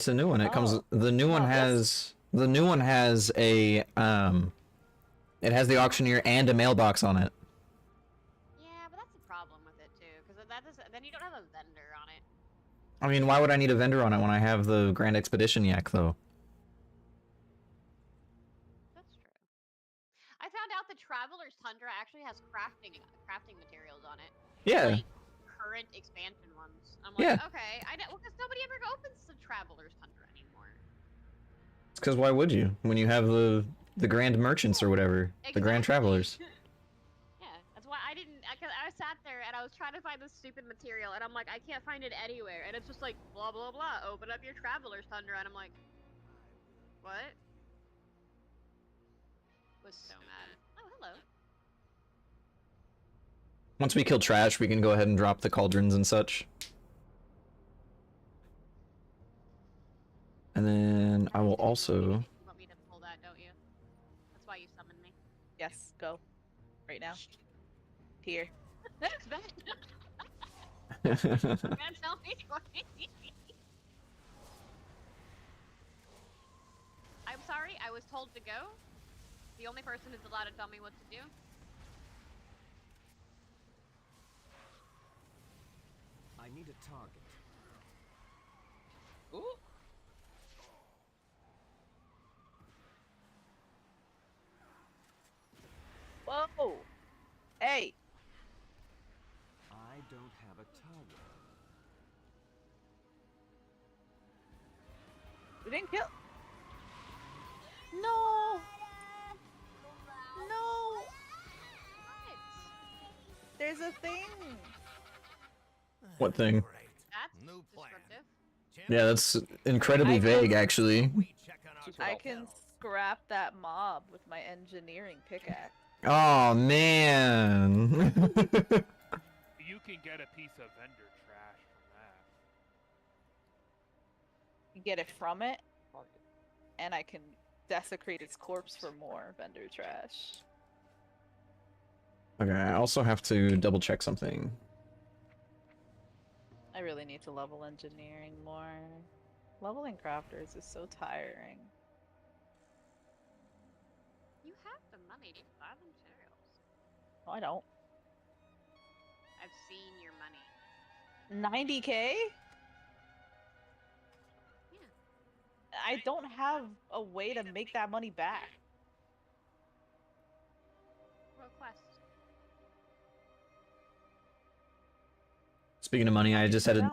It's a new one. It comes. Oh. The new one Oh, has. The new one has a. It has the auctioneer and a mailbox on it. Yeah, but that's a problem with it too, because that is then you don't have a vendor on it. I mean, why would I need a vendor on it when I have the Grand Expedition Yak, though? That's true. I found out the Traveler's Tundra actually has crafting materials on it. Yeah. Like current expansion ones. I'm like, Yeah. okay, I know, because nobody ever opens the Traveler's Tundra anymore. It's because why would you when you have the Grand Merchants or whatever, the Grand Travelers? Yeah, that's why I didn't. I sat there and I was trying to find this stupid material, and I'm like, I can't find it anywhere, and it's just like blah blah blah. Open up your Traveler's Tundra, and I'm like, what? Was so mad. Oh, hello. Once we kill trash, we can go ahead and drop the cauldrons and such. And then I will also. You want me to pull that, don't you? That's why you summoned me. Yes, go. Right now. Here. That's bad. You're gonna tell me twice. I'm sorry, I was told to go. The only person who's allowed to tell me what to do. I need a target. Ooh. Whoa! Hey! I don't have a target. We didn't kill. No! No! What? There's a thing! What thing? That's New plan. descriptive. Yeah, that's incredibly vague, actually. I can scrap that mob with my engineering pickaxe. Oh man. You can get a piece of vendor trash from that. You get it from it, and I can desecrate its corpse for more vendor trash. Okay, I also have to double check something. I really need to level engineering more. Leveling crafters is so tiring. You have the money to buy the materials. No, I don't. I've seen your money. 90k? Yeah. I don't have a way to make that money back. Request. Speaking of money, I just had to.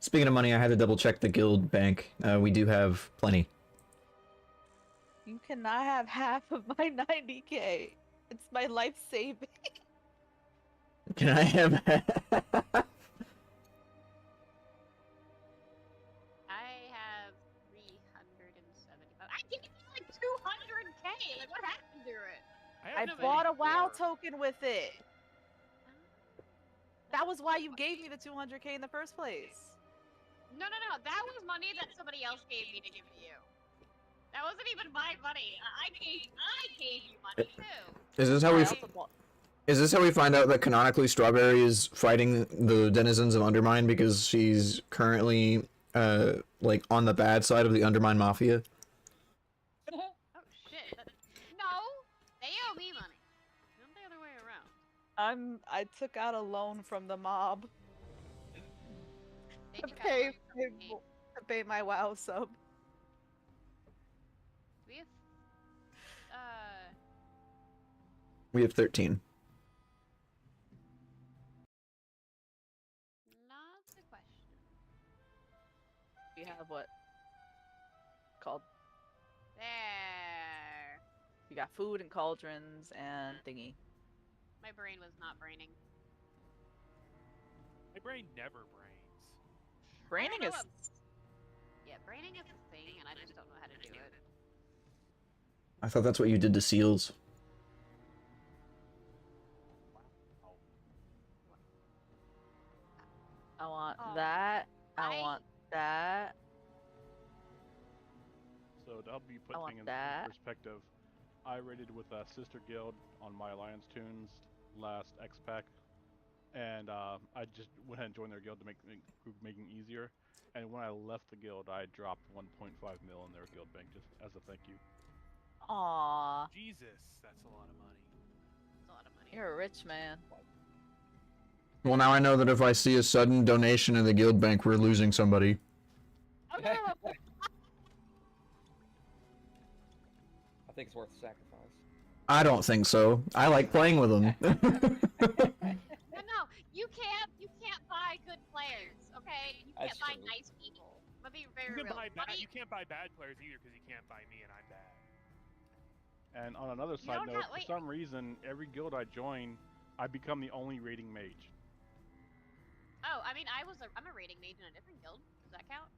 Speaking of money, I had to double check the guild bank. We do have plenty. You cannot have half of my 90k. It's my life saving. Can I have? I have 375. I gave you like 200k. Like, what happened to it? I bought a WoW token with it. That was why you gave me the 200k in the first place. No. That was money that somebody else gave me to give to you. That wasn't even my money. I gave you money too. Is this how we? Is this how we find out that canonically Strawberry is fighting the denizens of Undermine because she's currently, like on the bad side of the Undermine Mafia? Oh shit! No, they owe me money. Not the other way around. I took out a loan from the mob They to took out money from me. pay my WoW sub. We have, We have 13. not the question. We have what? Called. There. You got food and cauldrons and thingy. My brain was not braining. My brain never brains. Braining is. Yeah, braining is a thing, and I just don't know how to do it. I thought that's what you did to seals. I want Oh, that. I want that. So to help you put I want things in that. perspective, I raided with a sister guild on my alliance tunes last X pack, and I just went ahead and joined their guild to make the group making easier. And when I left the guild, I dropped 1.5 mil in their guild bank just as a thank you. Aw, Jesus, that's a lot of money. It's a lot of money. you're a rich man. Well, now I know that if I see a sudden donation in the guild bank, we're losing somebody. Oh, no, no, no. I think it's worth the sacrifice. I don't think so. I like playing with them. No, you can't buy good players, okay? You can't That's buy true. nice people. But be very You can real. buy bad. Money, You can't buy bad players either because you can't buy me and I'm bad. And on another You side don't note, have- for wait. some reason, every guild I join, I become the only raiding mage. oh, I mean, I'm a raiding mage in a different guild. Does that count?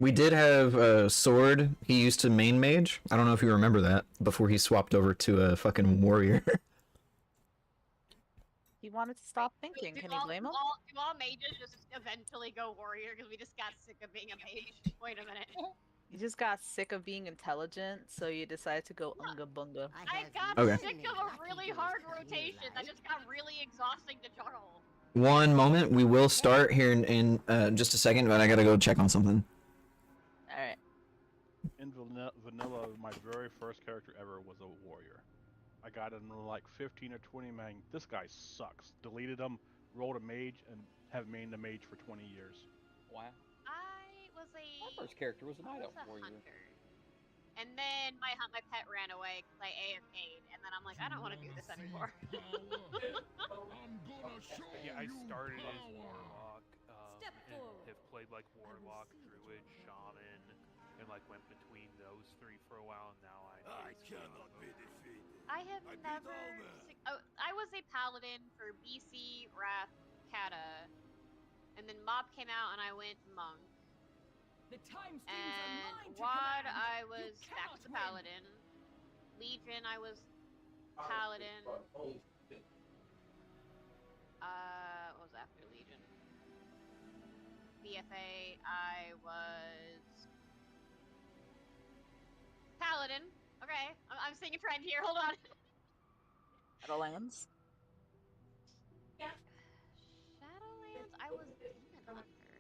We did have Sword. He used to main mage. I don't know if you remember that, before he swapped over to a fucking warrior. He wanted to stop Wait, thinking. do Can you all- blame do him? all mages just eventually go warrior because we just got sick of being a mage? Wait a minute. You just got sick of being intelligent, so you decided to go No. unga bunga. I got Okay. sick of a really hard rotation that just got really exhausting to juggle. One moment, we will start here in just a second, but I gotta go check on something. Alright. In vanilla, my very first character ever was a warrior. I got in like 15 or 20 man. This guy sucks. Deleted him, rolled a mage, and have mained a mage for 20 years. Wow. I was a. My first character was a I night was elf a warrior. hunter. And then my pet ran away because I AFK'd, and then I'm like, I don't want to do this anymore. Yeah, I started as Warlock, and have played like Warlock, Druid, Shaman, and like went between those three for a while, and now I cannot be defeated. I have never. Oh, I was a paladin for BC, Wrath, Kata, and then Mob came out, and I went monk. And WoD, I was back to paladin. Legion, I was paladin. What was after Legion? BFA, I was paladin. Okay, I'm seeing a trend here. Hold on. Shadowlands. Shadowlands, I was Demon Hunter.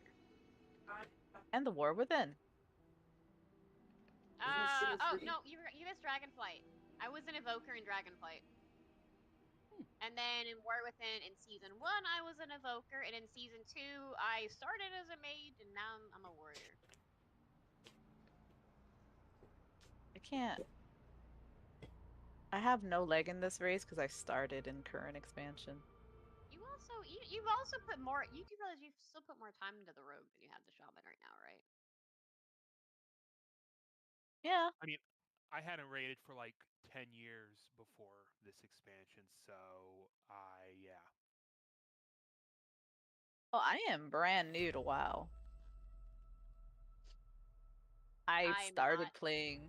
And the War Within. Oh no, you missed Dragonflight. I was an evoker in Dragonflight. And then in War Within in season 1 I was an evoker, and in season 2 I started as a mage and now I'm a warrior. I can't. I have no leg in this race because I started in current expansion. You've also put more. You do realize you've still put more time into the rogue than you have the shaman right now, right? Yeah. I mean, I hadn't raided for like 10 years before this expansion, so yeah. Well, I am brand new to WoW. I I'm started not. playing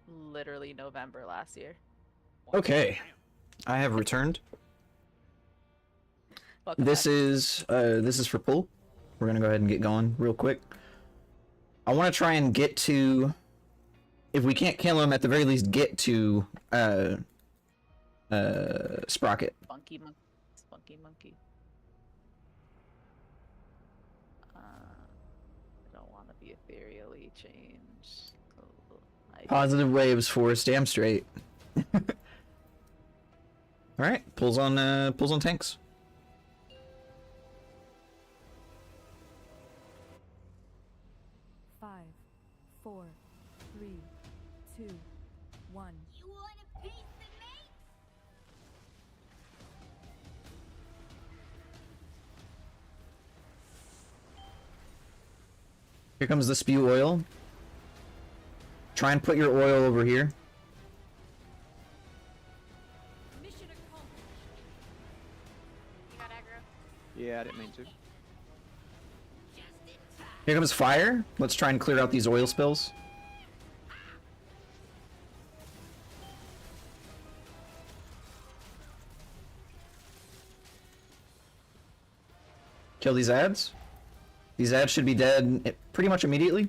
literally November last year. Okay, I have returned. Welcome This back. is for pull. We're gonna go ahead and get going real quick. I want to try and get to, if we can't kill him, at the very least get to Sprocket. Spunky monkey. Spunky monkey. I don't want to be ethereally changed. Positive waves force, damn straight. All right, pulls on tanks. Five, 4, 3, 2, 1. You want a piece of me? Here comes the spew oil. Try and put your oil over here. Mission accomplished. You got aggro. Yeah, I didn't mean to. Here comes fire. Let's try and clear out these oil spills. Kill these ads. These ads should be dead pretty much immediately.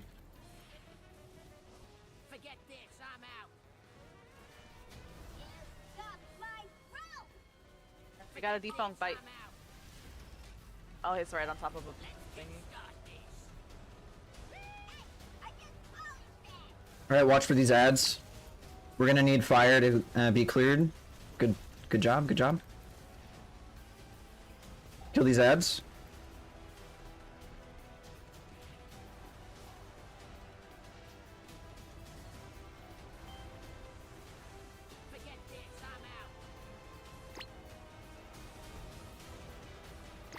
Forget this, I'm out. Stop my rope! I got a defunct bite. Oh, he's right on top of a thingy. Alright, watch for these ads. We're gonna need fire to be cleared. Good job, good job. Kill these ads.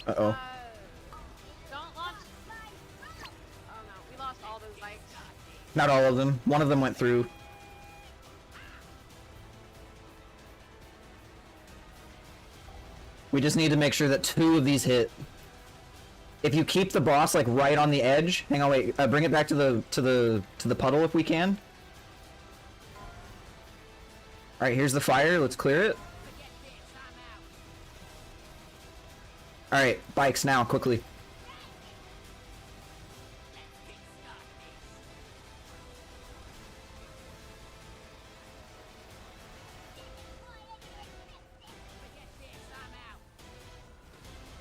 Uh-oh. Don't launch. Oh no, we lost all those bikes. Not all of them. One of them went through. We just need to make sure that 2 of these hit. If you keep the boss like right on the edge, hang on, wait, bring it back to the puddle if we can. All right, here's the fire. Let's clear it. All right, bikes now, quickly.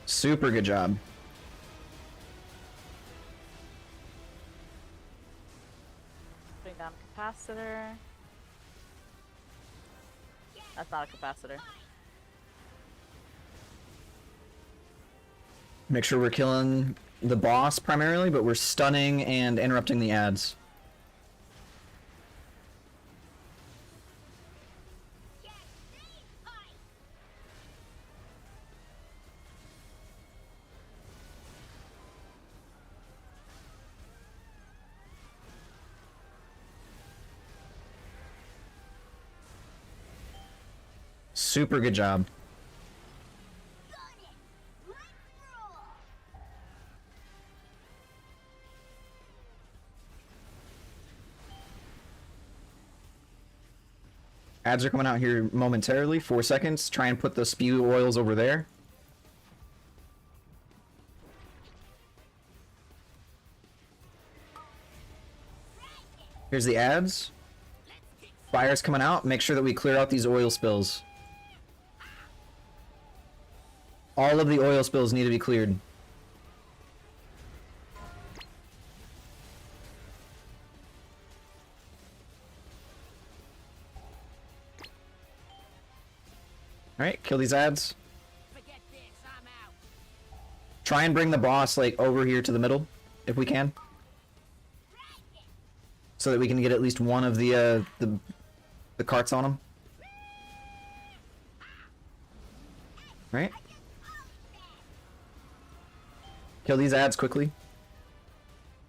Super good job. Bring down capacitor. That's not a capacitor. Make sure we're killing the boss primarily, but we're stunning and interrupting the ads. Super good job. Ads are coming out here momentarily. 4 seconds. Try and put the spew oils over there. Here's the ads. Fire's coming out. Make sure that we clear out these oil spills. All of the oil spills need to be cleared. Alright, kill these ads. Try and bring the boss, like, over here to the middle, if we can. So that we can get at least one of the carts on him. Right? Kill these ads quickly.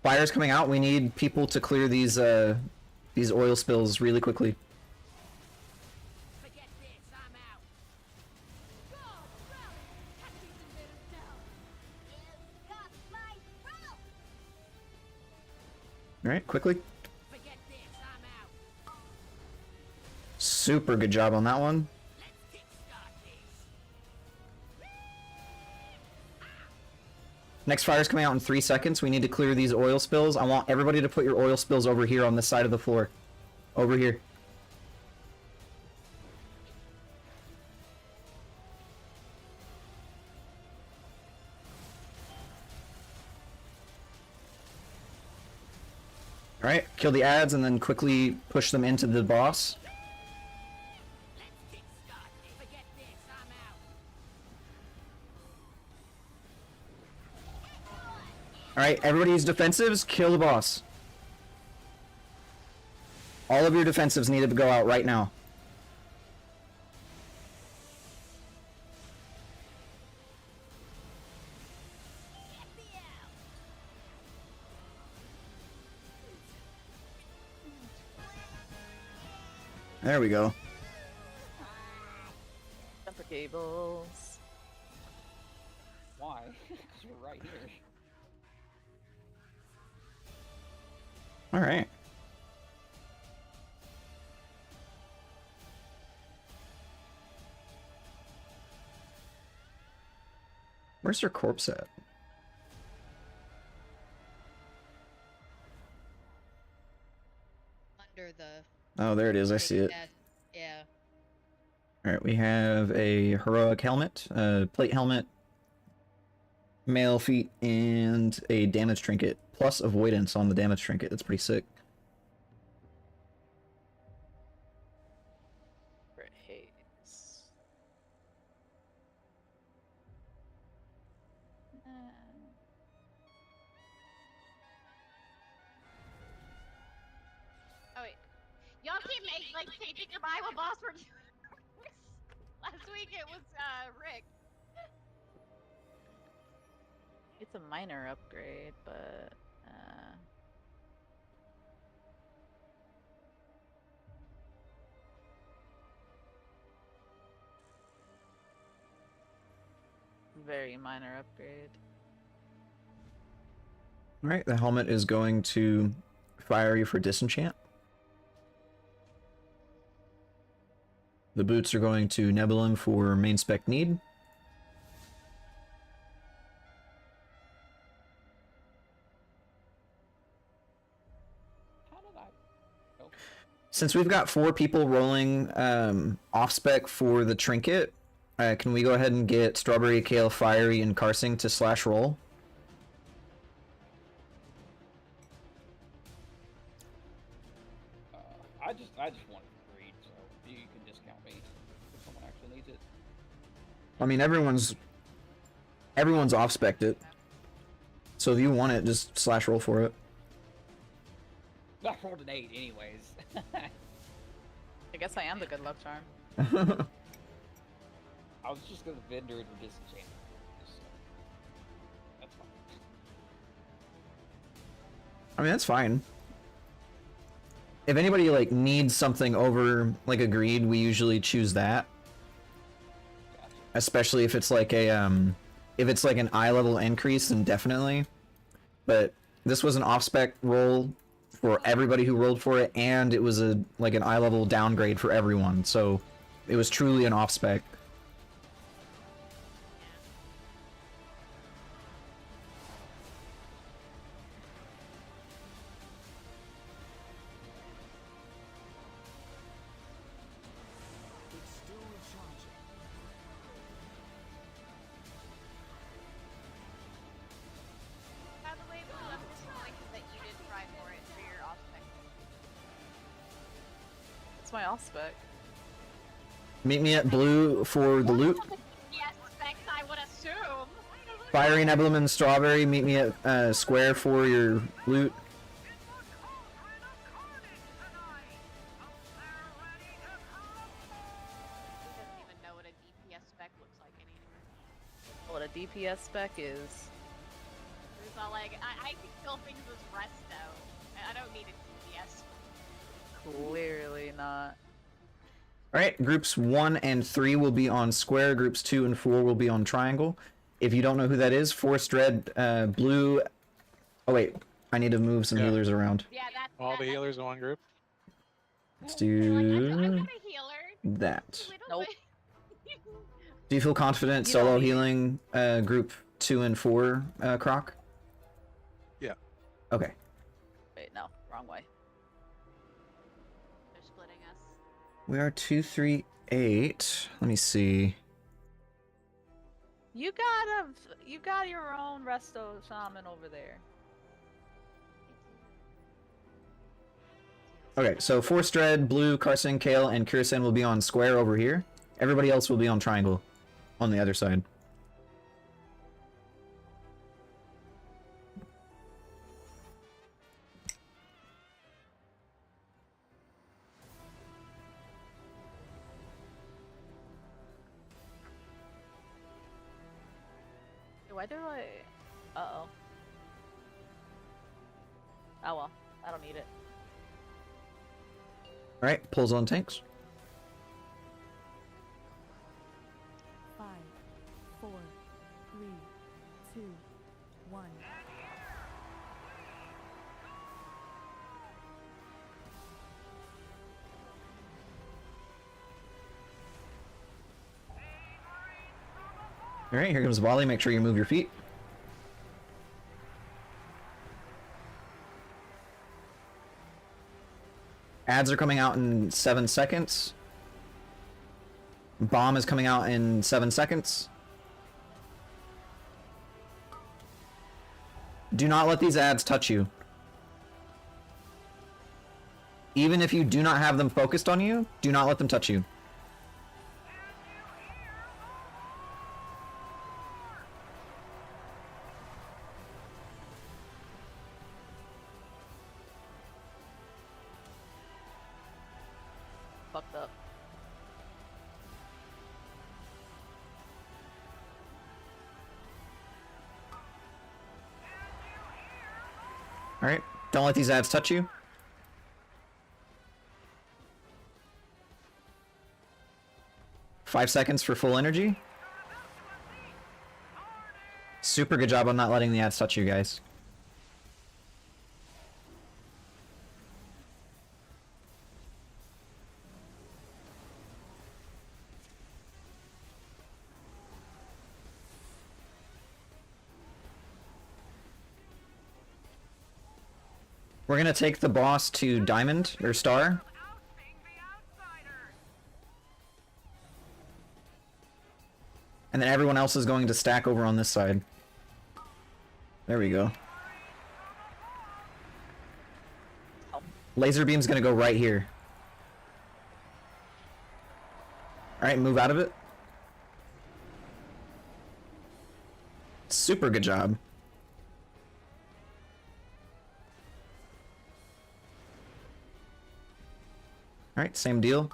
Fire's coming out. We need people to clear these oil spills really quickly. Alright, quickly. Super good job on that one. Next fire's coming out in 3 seconds. We need to clear these oil spills. I want everybody to put your oil spills over here on this side of the floor. Over here. Alright, kill the ads and then quickly push them into the boss. Alright, everybody use defensives, kill the boss. All of your defensives need to go out right now. There we go. Jumper cables. Why? Because we're right here. Alright. Where's her corpse at? Under the Oh, there it is. I see it. yeah. All right, we have a heroic helmet, plate helmet, mail feet, and a damage trinket, plus avoidance on the damage trinket. That's pretty sick. For haze. Oh wait, y'all keep changing your mind what boss we're doing. Last week it was Rick. It's a minor upgrade, but very minor upgrade. All right, the helmet is going to fire you for disenchant. The boots are going to Nebulum for main spec need. How did I? Oh. Since we've got 4 people rolling off spec for the trinket, can we go ahead and get Strawberry, Kale, Fiery, and Karsing to slash roll? I just wanted to read, so you can discount me if someone actually needs it. I mean, everyone's off spec'd it. So if you want it, just slash roll for it. I rolled an 8 anyways. I guess I am the good luck charm. I was just gonna vendor it or disenchant. That's fine. I mean, that's fine. If anybody like needs something over like a greed, we usually choose that. Gotcha. Especially if it's like a if it's like an eye level increase, then definitely. But this was an off spec roll for everybody who rolled for it, and it was a like an eye level downgrade for everyone. So it was truly an off spec. It's still recharging. By the way, I'm disappointed that you didn't try for it for your off spec. It's my off spec. Meet me at blue for the loot. Yes, specs I would assume. Fiery, Nebulum, and Strawberry, meet me at square for your loot. He doesn't even know what a DPS spec looks like anymore. What a DPS spec is. He's all like, I can kill things with resto. I don't need a DPS. Clearly not. Alright, groups 1 and 3 will be on square, groups 2 and 4 will be on triangle. If you don't know who that is, Forest Red, blue... Oh wait, I need to move some healers around. Yeah, that's All the healers in one group. Let's They're like, I'm do not a healer. that. Nope. Do you feel confident You solo don't need- healing group 2 and 4, Croc? Yeah. Okay. Wait, no, wrong way. They're splitting us. We are 2, 3, 8. Let me see. You got your own resto shaman over there. Okay, so Forest Red, blue, Carson, Kale, and Kirsten will be on square over here. Everybody else will be on triangle on the other side. Why do I... Uh-oh. Oh well, I don't need it. Alright, pulls on tanks. 5, 4, 3, 2, 1. Alright, here comes volley. Make sure you move your feet. Ads are coming out in 7 seconds. Bomb is coming out in 7 seconds. Do not let these ads touch you. Even if you do not have them focused on you, do not let them touch you. Fucked up. Alright, don't let these ads touch you. Five seconds for full energy. Super good job on not letting the ads touch you guys. We're gonna take the boss to Diamond, or Star. And then everyone else is going to stack over on this side. There we go. Laser beam's gonna go right here. Alright, move out of it. Super good job. Alright, same deal.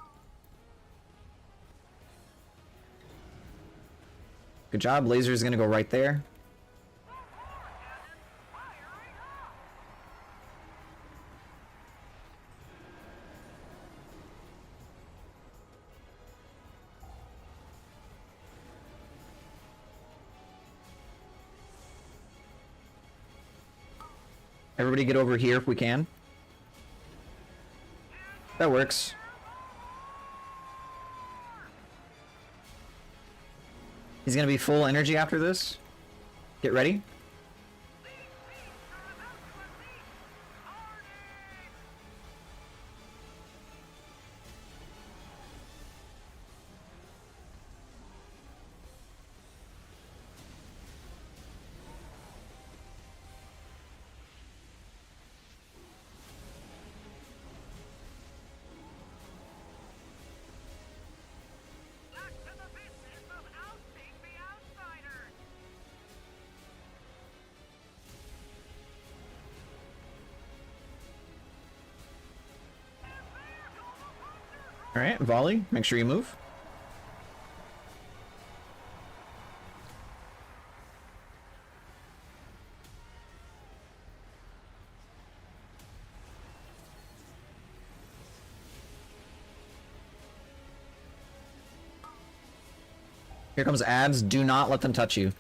Good job. Laser is gonna go right there. Everybody get over here if we can. That works. He's gonna be full energy after this. Get ready. Alright, volley. Make sure you move. Here comes ads. Do not let them touch you.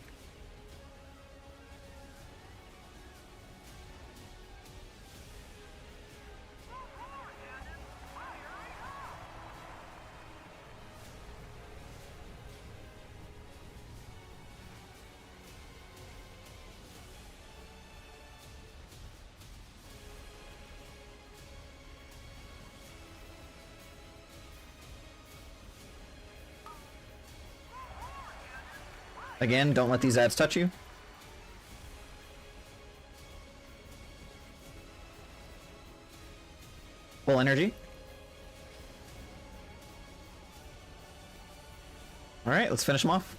Again, don't let these ads touch you. Full energy. Alright, let's finish them off.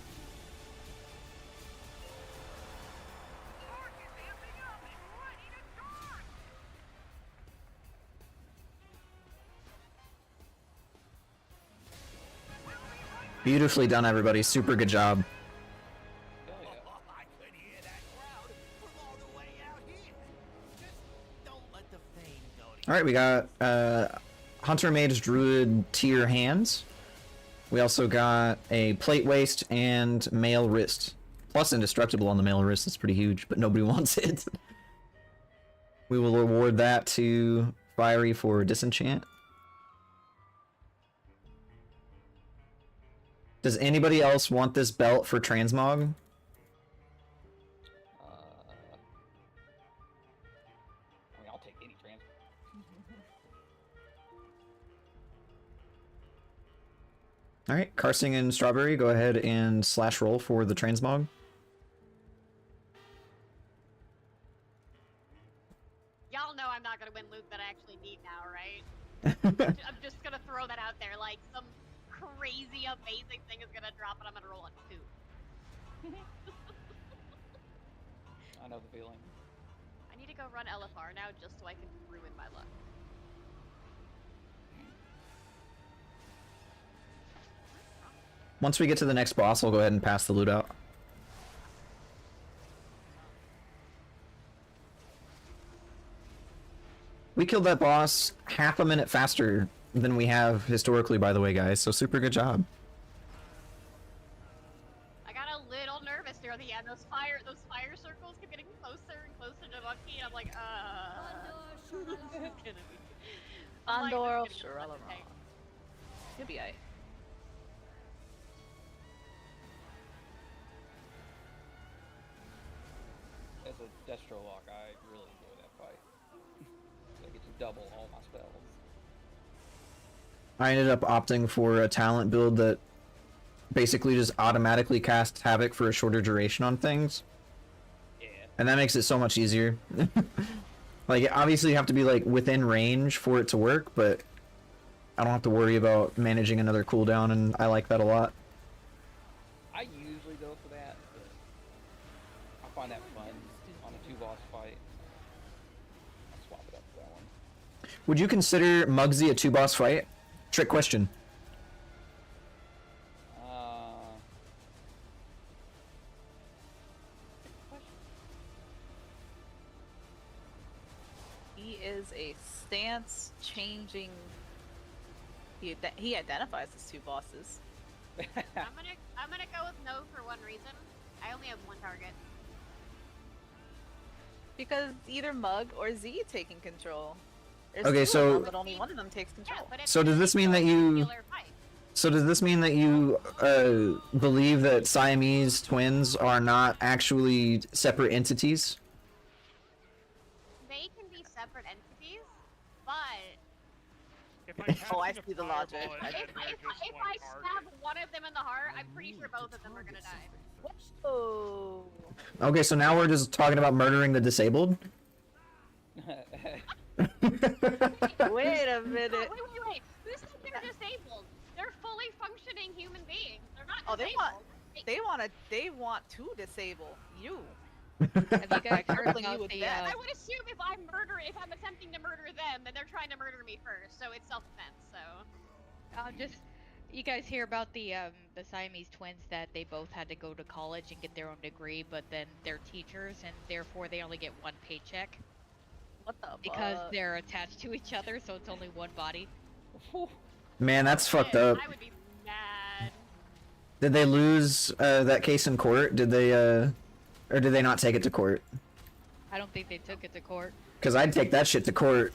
Beautifully done, everybody. Super good job. Alright, we got Hunter Mage Druid tier hands. We also got a plate waist and mail wrist. Plus indestructible on the mail wrist. That's pretty huge, but nobody wants it. We will award that to Fiery for disenchant. Does anybody else want this belt for transmog? I mean, I'll take any trans. All right, Karsing and Strawberry, go ahead and slash roll for the transmog. Y'all know I'm not gonna win loot that I actually need now, right? I'm just gonna throw that out there. Like, some crazy, amazing thing is gonna drop, and I'm gonna roll a 2. I know the feeling. I need to go run LFR now just so I can ruin my luck. Once we get to the next boss, I'll go ahead and pass the loot out. We killed that boss half a minute faster than we have historically, by the way, guys, so super good job. I got a little nervous near the end. Those fire circles keep getting closer and closer to Bucky, and I'm like, this is gonna be. I'm Andor, like, this is sure, gonna I'll be such a pain. You'll be aight. As a Destro Lock, I really enjoy that fight. I get to double all my spells. I ended up opting for a talent build that basically just automatically casts Havoc for a shorter duration on things. Yeah. And that makes it so much easier. Like, obviously you have to be, like, within range for it to work, but I don't have to worry about managing another cooldown, and I like that a lot. I usually go for that, but I find that fun on a 2-boss fight. I'll swap it up for that one. Would you consider Muggsy a 2-boss fight? Trick question. He is a stance changing. He identifies as 2 bosses. I'm gonna go with no for one reason. I only have one target. Because either Mug or Z taking control. There's Okay, 2 of so- them, but only one of them takes control. Yeah, but it's So does this mean that you... So does this mean that you believe that Siamese twins are not actually separate entities? They can be separate entities, but If I'm Oh, I casting a see the logic. fireball and then if they're just I one stab target, one of them in the heart, I'm pretty sure both of them are gonna die. Oh. Okay, so now we're just talking about murdering the disabled? Wait a Oh, minute. wait. Who said they're disabled? They're fully functioning human beings. They're not Oh, they disabled. want they want to disable you. Have you guys heard Crippling you about with the, death. I would assume if I'm attempting to murder them, then they're trying to murder me first. So it's self-defense. So. You guys hear about the Siamese twins that they both had to go to college and get their own degree, but then they're teachers and therefore they only get one paycheck What the because fuck? they're attached to each other, so it's only one body. Man, that's fucked up. I would be mad. Did they lose that case in court? Did they, or did they not take it to court? I don't think they took it to court. Because I'd take that shit to court.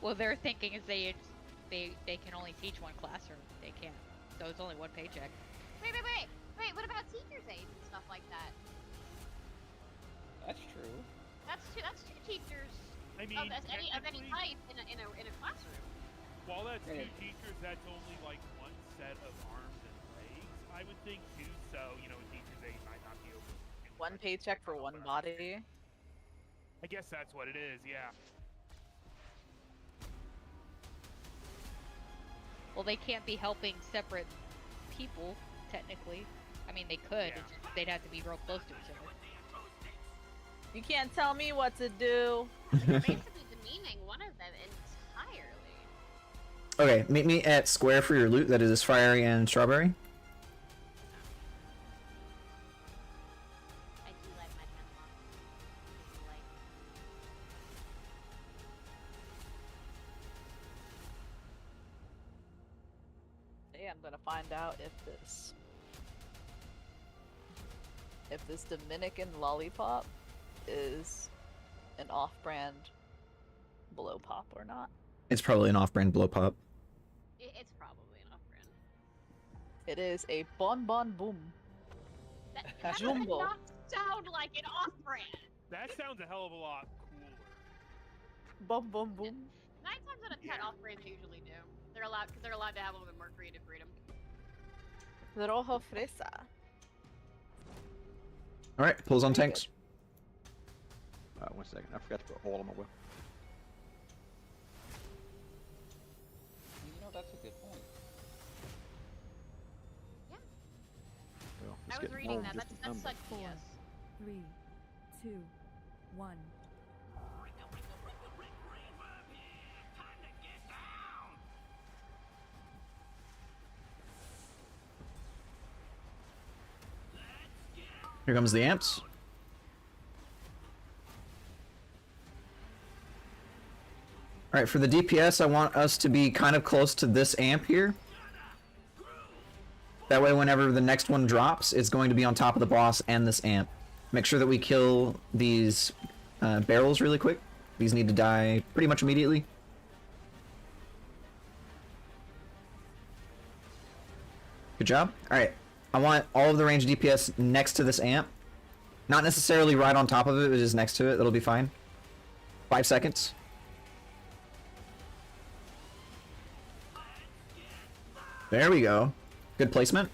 Well, their thinking is they can only teach one class, or they can't. So it's only one paycheck. Wait, what about teachers' aides and stuff like that? That's true. That's two teachers I mean, of any technically, type in a classroom. while that's Yeah. 2 teachers, that's only like one set of arms and legs, I would think too. So a teacher's aide might not be able to do One much paycheck for one but body. I guess that's what it is. Yeah. Well, they can't be helping separate people, technically. I mean, they could. Yeah. It's just, they'd have to be real close to each other. You can't tell me what to do. You're basically demeaning one of them entirely. Okay, meet me at Square for your loot. That is Fiery and Strawberry. I do like my pen like. Hey, I'm gonna find out if this Dominican lollipop is an off-brand blow pop or not. It's probably an off-brand blow pop. It's probably an off-brand. It is a Bon Bon Boom. That does Jumbo. not sound like an off-brand. That sounds a hell of a lot cooler. Boom Boom Boom. 9 times out of 10, all frames usually do. They're allowed because they're allowed to have a little bit more creative freedom. Rojo fresa. All right, pulls on Very tanks. 1 second, I forgot to put oil on my whip. You know, that's a good point. Well, I it's was getting reading warm that. just That's in time. such 4, yes. 3, 2, 1. Here comes the amps. All right, for the DPS, I want us to be kind of close to this amp here. That way, whenever the next one drops, it's going to be on top of the boss and this amp. Make sure that we kill these barrels really quick. These need to die pretty much immediately. Good job. All right, I want all of the ranged DPS next to this amp. Not necessarily right on top of it, but just next to it. That'll be fine. 5 seconds. There we go. Good placement.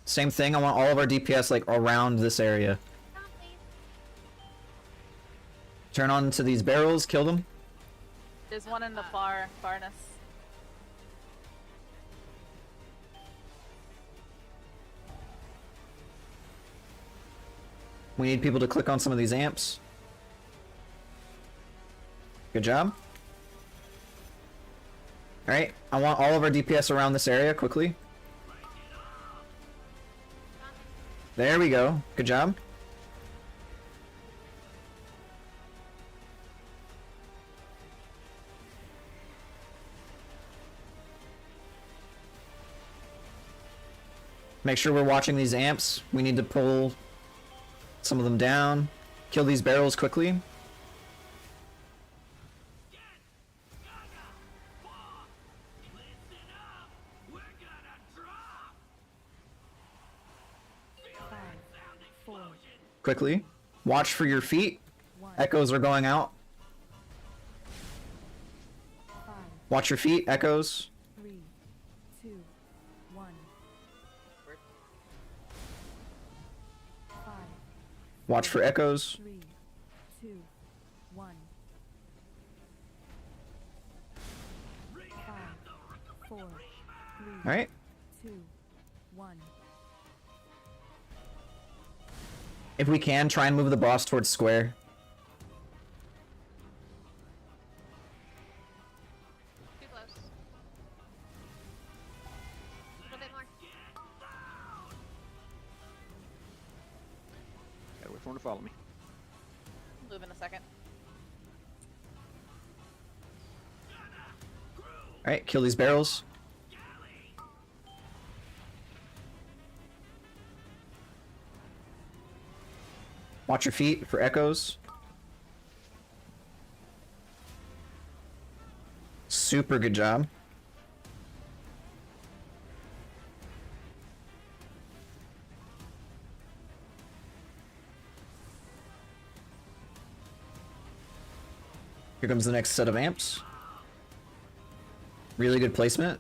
Same thing, I want all of our DPS like around this area. Turn on to these barrels, kill them. There's one in the farness. We need people to click on some of these amps. Good job. Alright, I want all of our DPS around this area quickly. There we go. Good job. Make sure we're watching these amps. We need to pull some of them down. Kill these barrels quickly. Quickly. Watch for your feet. Echoes are going out. Watch your feet, echoes. 3, 2, 1. 5, Watch for echoes. 3, 2, 1. 5, 4, 3, Alright. 2, 1. If we can, try and move the boss towards square. Too close. A little bit more. Gotta wait for him to follow me. Move in a second. Alright, kill these barrels. Watch your feet for echoes. Super good job. Here comes the next set of amps. Really good placement.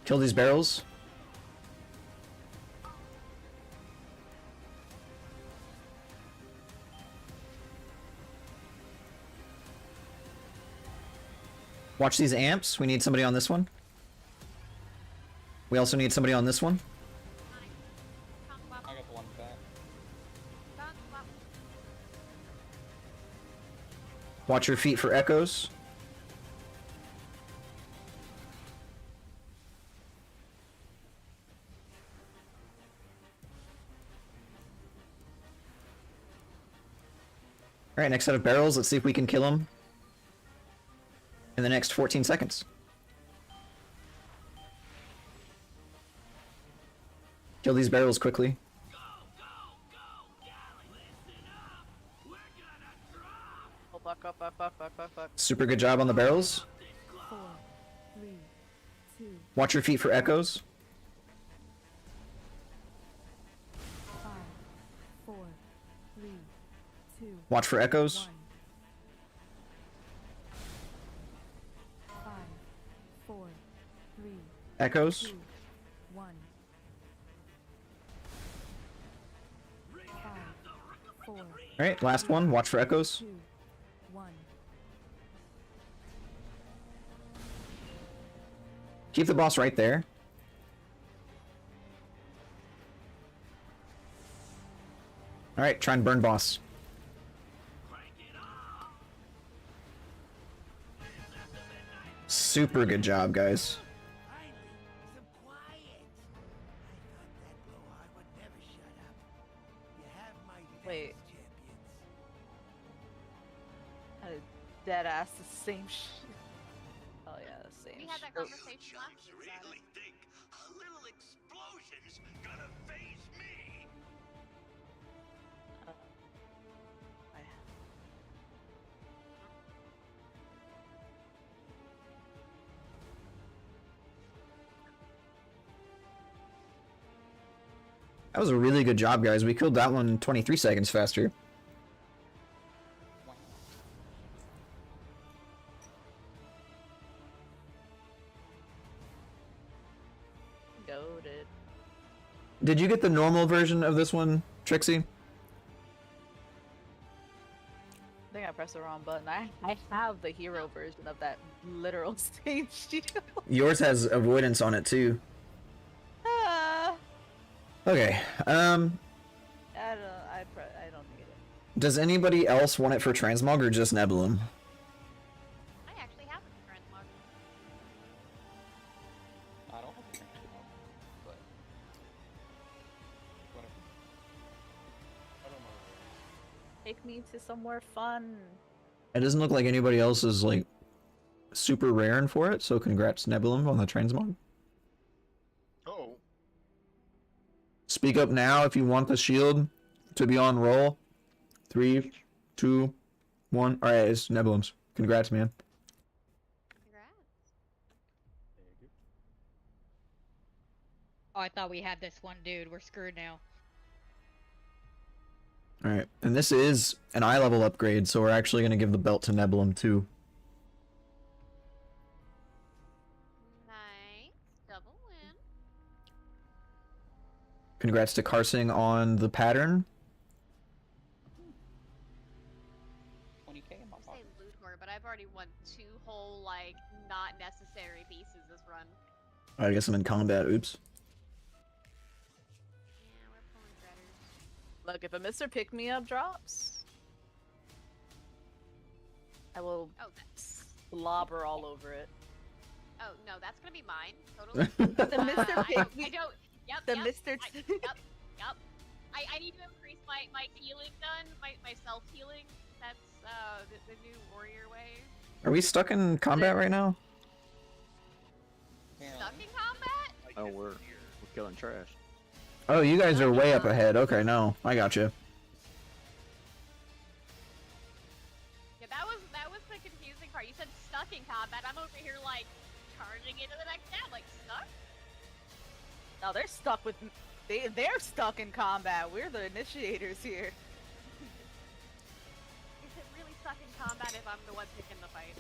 Kill these barrels. Watch these amps. We need somebody on this one. We also need somebody on this one. I got the one back. Watch your feet for echoes. Alright, next set of barrels. Let's see if we can kill them in the next 14 seconds. Kill these barrels quickly. Hold Fuck. Super good job on the barrels. 4, 3, 2, Watch your feet for echoes. 5, 4, 3, 2, Watch for echoes. 1. 5, 4, 3, Echoes. 2, 1. 5, 4, Alright, last one. Watch for echoes. 2, 1. Keep the boss right there. Alright, try and burn boss. Super good job, guys. Wait. Dead ass the same shit. Oh yeah, the same We had that shit. conversation last week about it. think a little explosion's gonna phase me? That was a really good job, guys. We killed that one 23 seconds faster. Goated. Did you get the normal version of this one, Trixie? I think I pressed the wrong button. I have the hero version of that literal stage shield. Yours has avoidance on it too. Okay. I don't need it. Does anybody else want it for transmog or just Nebulum? I actually have it for transmog. I don't have a transmog, but whatever. I don't know. Take me to somewhere fun. It doesn't look like anybody else is like super raring for it, so congrats Nebulum on the transmog. Oh. Speak up now if you want the shield to be on roll. 3, 2, 1. Alright, it's Nebulum's. Congrats, man. Congrats. Oh, I thought we had this one dude. We're screwed now. Alright, and this is an eye level upgrade, so we're actually going to give the belt to Nebulum too. Nice. Double win. Congrats to Karsing on the pattern. 20k in my I say pocket. loot whore, but I've already won 2 whole, like, not necessary pieces this run. I guess I'm in combat, oops. Yeah, we're pulling dreaders. Look, if a Mr. Pick Me Up drops, I will Oh, that's... slobber all over it. Oh, no, that's gonna be mine. Totally. The Mr. I Pick don't... Me. I don't... Yep, The yep, Mr. Yep. I need to increase my healing done, my self-healing. That's, the new warrior way. Are we stuck in combat right now? Stuck in combat? Oh, we're killing trash. Oh, you guys are way up ahead. Okay, no, I got you. Yeah, that was the confusing part. You said stuck in combat. I'm over here, like, charging into the next tab, like, stuck? No, they're stuck with. They're stuck in combat. We're the initiators here. Is it really stuck in combat if I'm the one picking the fight?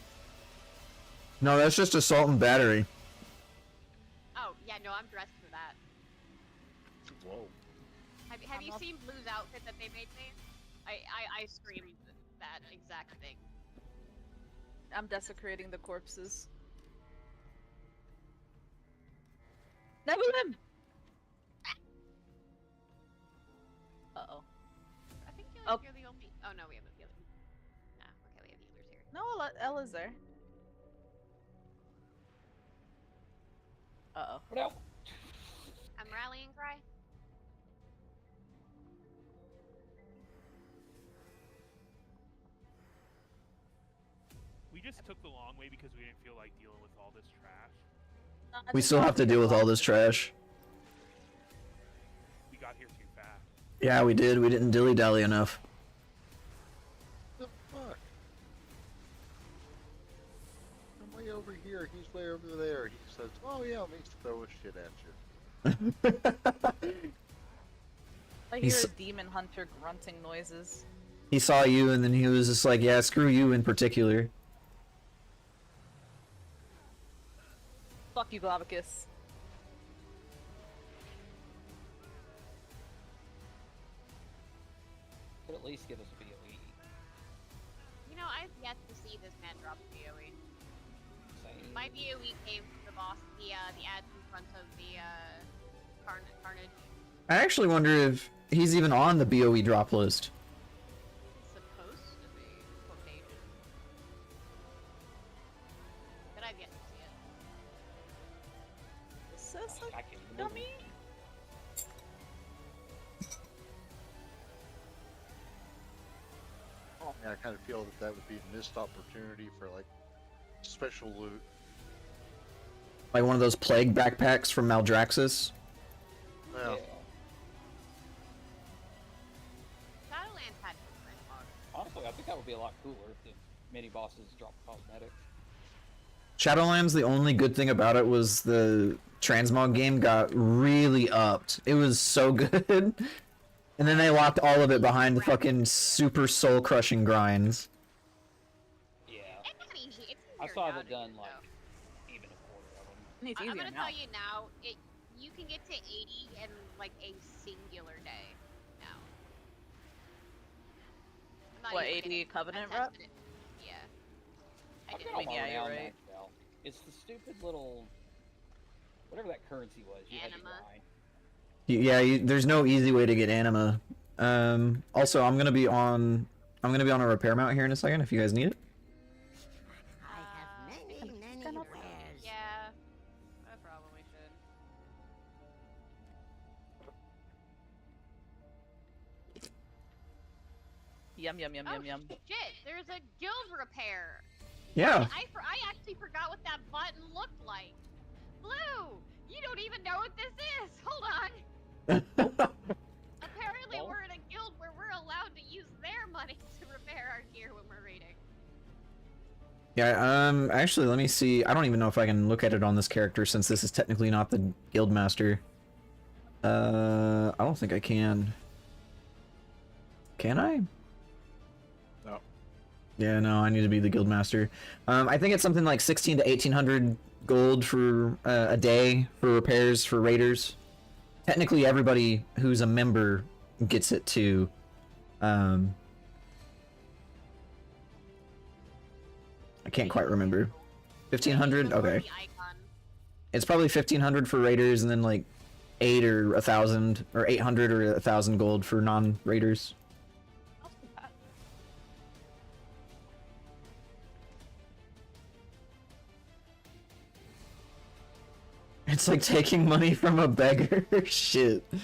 No, that's just assault and battery. Oh, yeah, no, I'm dressed for that. Whoa. Have you seen Blue's outfit that they made me? I screamed that exact thing. I'm desecrating the corpses. Nebulum! Uh-oh. I think Oh. you're the only... Oh, no, we have the other... Nah, okay, we have healers here. No, Ella's there. Uh-oh. No. I'm rallying cry. We just took the long way because we didn't feel like dealing with all this trash. We still have to deal with all this trash. We got here too fast. Yeah, we did. We didn't dilly-dally enough. The fuck? there, he's way over there. He says, oh yeah, let me throw a shit at you. I hear a demon hunter grunting noises. He saw you and then he was just like, yeah, screw you in particular. Fuck you, Glavicus. Could at least give us a BOE. You know, I've yet to see this man drop a BOE. Same. My BOE came from the boss, the ads in front of the Carnage. I actually wonder if he's even on the BOE drop list. It's supposed to be quotation, but I've yet to see it. Is this I a can't even dummy? Oh man, I kind of feel that that would be a missed opportunity for like special loot. Like one of those plague backpacks from Maldraxxus. Yeah. Shadowlands had different mods. Honestly, I think that would be a lot cooler if the mini bosses drop cosmetics. Shadowlands, the only good thing about it was the transmog game got really upped. It was so good. And then they locked all of it behind the fucking super soul-crushing grinds. Yeah. It's not easy. It's I easier saw now it to done get, like though. even a quarter of them. It's I'm easier gonna now. tell you now, you can get to 80 in like a singular day now. I'm not What, even 80 kidding. Covenant I rep? tested it. Yeah. I I've did. got all my yeah, you're renown right. maxed out. It's the stupid little, whatever that currency was. You had to Anima. grind. Yeah, there's no easy way to get anima. Also, I'm gonna be on a repair mount here in a second if you guys need it. I have many wares. Yeah, I probably should. Yum yum yum Oh yum yum. shit! There's a guild repair. Yeah. I actually forgot what that button looked like. Blue, you don't even know what this is. Hold on. Apparently, we're in a guild where we're allowed to use their money to repair our gear when we're raiding. Yeah, actually, let me see. I don't even know if I can look at it on this character since this is technically not the guild master. I don't think I can. Can I? No. Yeah, no, I need to be the guild master. I think it's something like 16 to 1800 gold for a day for repairs for raiders. Technically, everybody who's a member gets it too. I can't quite remember. 1500? Okay. It's probably 1500 for raiders and then like 8 or 1000 or 800 or 1000 gold for non-raiders. It's like taking money from a beggar. Shit. I'm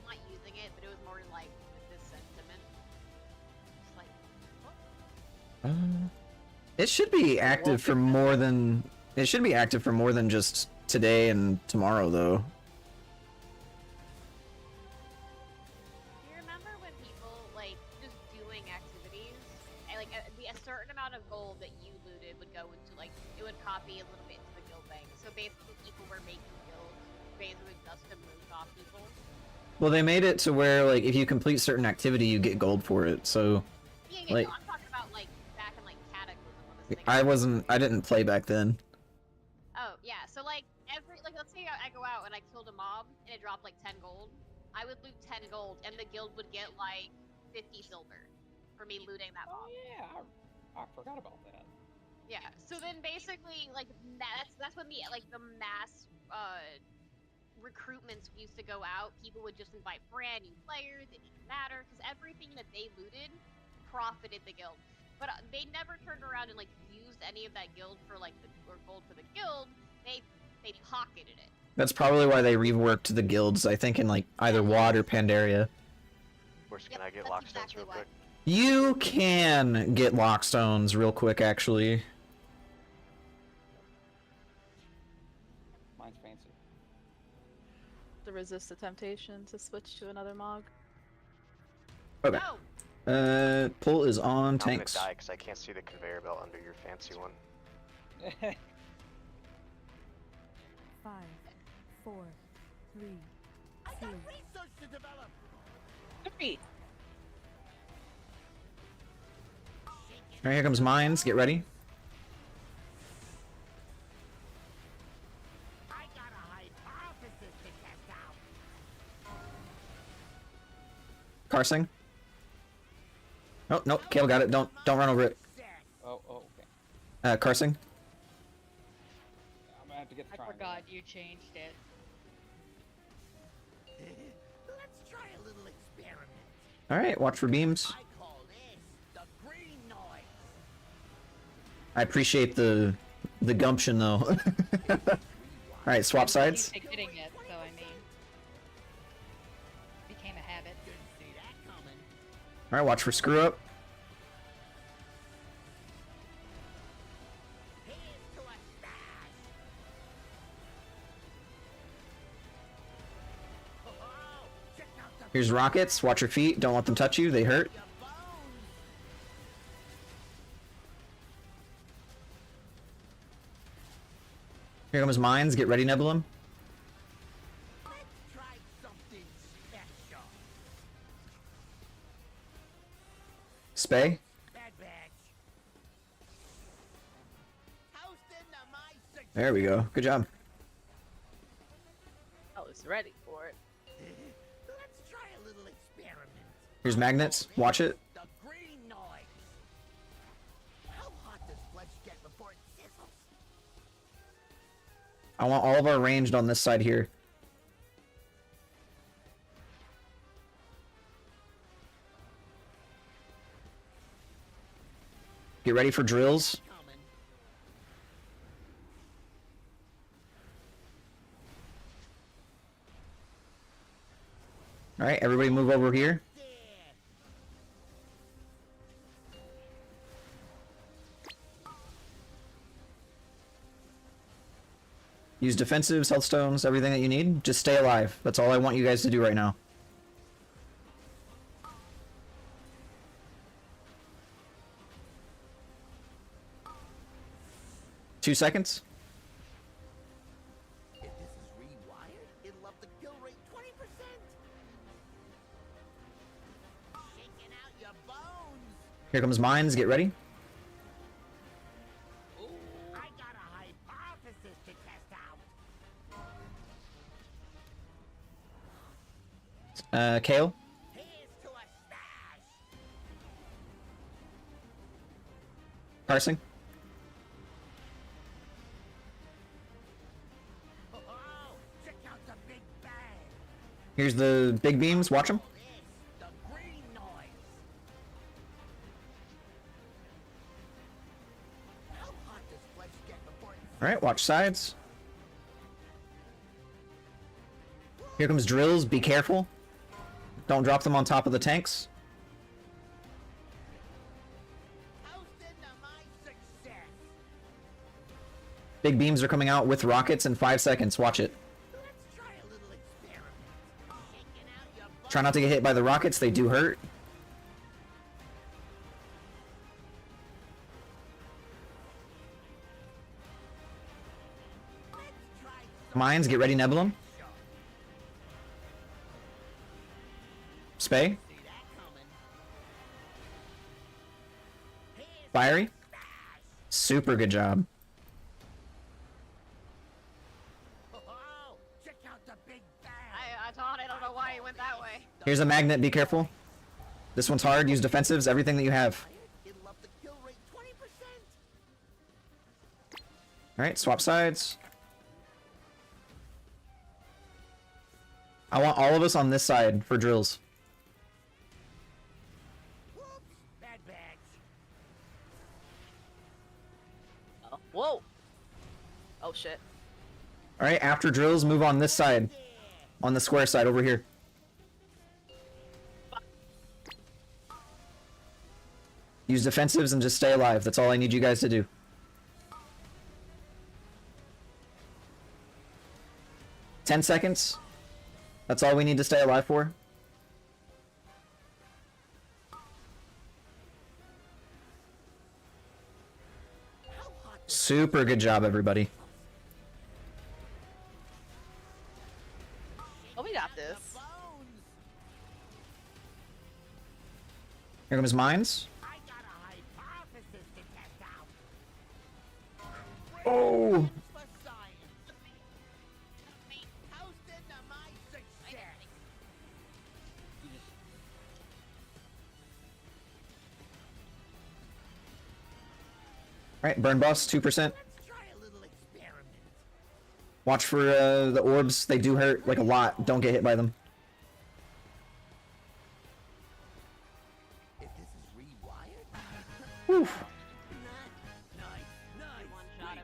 not using it, but it was more like this sentiment. Just like, what? It should be active for more than just today and tomorrow though. Do you remember when people like just doing activities and like a certain amount of gold that you looted would go into like it would copy a little bit into the guild bank. So basically, people were making guilds basically just to move off people. Well, they made it to where like if you complete certain activity, you get gold for it. So, Yeah, like, no, I'm talking about like back in like Cataclysm when this thing. I didn't play back then. Oh yeah, so like let's say I go out and I killed a mob and it dropped like 10 gold. I would loot 10 gold and the guild would get like 50 silver for me looting that mob. Oh yeah, I forgot about that. Yeah. So then basically like that's when the mass recruitments used to go out. People would just invite brand new players. It didn't matter because everything that they looted profited the guild. But they never turned around and like used any of that guild for like or gold for the guild. They pocketed it. That's probably why they reworked the guilds. I think in like either WoD or Pandaria. Where's can I get lockstones real quick? You can get lockstones real quick, actually. Mine's fancy. The resist the temptation to switch to another Mog. Okay. Pull is on I'm tanks. gonna die because I can't see the conveyor belt under your fancy one. 5, 4, 3, 2. Research to develop. 3. Alright, here comes mines. Get ready. I got a hypothesis to test out. Carsing. Oh, nope. Kale got it. Don't run over it. Oh, okay. Carsing. I'm gonna have to get the I triangle. forgot you changed it. Let's try a little experiment. Alright, watch for beams. I call this the green noise. I appreciate the gumption though. Alright, swap sides. They're getting it, so I mean, became a habit. Didn't see that coming. Alright, watch for screw up. Here's to a stash. Oh, check out the Here's rockets. Watch your feet. Don't let them touch you. They hurt. your bones. Here comes mines. Get ready, Nebulum. Let's try something special. Spay. Bad batch. Toasting to my success. There we go. Good job. I was ready for it. Let's try a little experiment. Here's magnets. Watch it. The green noise. How hot does flesh get before it sizzles? I want all of our ranged on this side here. Get ready for drills. Coming. Alright, everybody move over here. There. Use defensives, health stones, everything that you need. Just stay alive. That's all I want you guys to do right now. Two seconds. If this is rewired, it'll up the kill rate 20%. Shaking out your bones. Here comes mines. Get ready. I got a hypothesis to test out. Kale. Here's to a stash. Parsing. Oh, check out the big bang. Here's the big beams. Watch them. This, the green noise. How hot does flesh get before it Alright, watch sides. Here comes drills. Be careful. Don't drop them on top of the tanks. toasting to my success? Big beams are coming out with rockets in 5 seconds. Watch it. Let's try a little experiment. Shaking out your bones. Try not to get hit by the rockets. They do hurt. Let's try some Mines, get ready, Nebulum. Spay. See that coming. Here's Fiery. stash. Super good job. Oh, check out the big bang. I thought, I don't know why he went that way. Here's a magnet. Be careful. This one's hard. Use defensives. Everything that you have. It'll up the kill rate 20%. Alright, swap sides. I want all of us on this side for drills. Whoops, bad batch. Oh, whoa. Oh shit. Alright, after drills, move on this side. There. On the square side over here. Use defensives and just stay alive. That's all I need you guys to do. Ten seconds. That's all we need to stay alive for? Super good job, everybody. Oh, we got this. Here comes mines. Oh! Alright, burn buffs, 2%. Watch for the orbs, they do hurt, like, a lot. Don't get hit by them. Whew. One-shot him.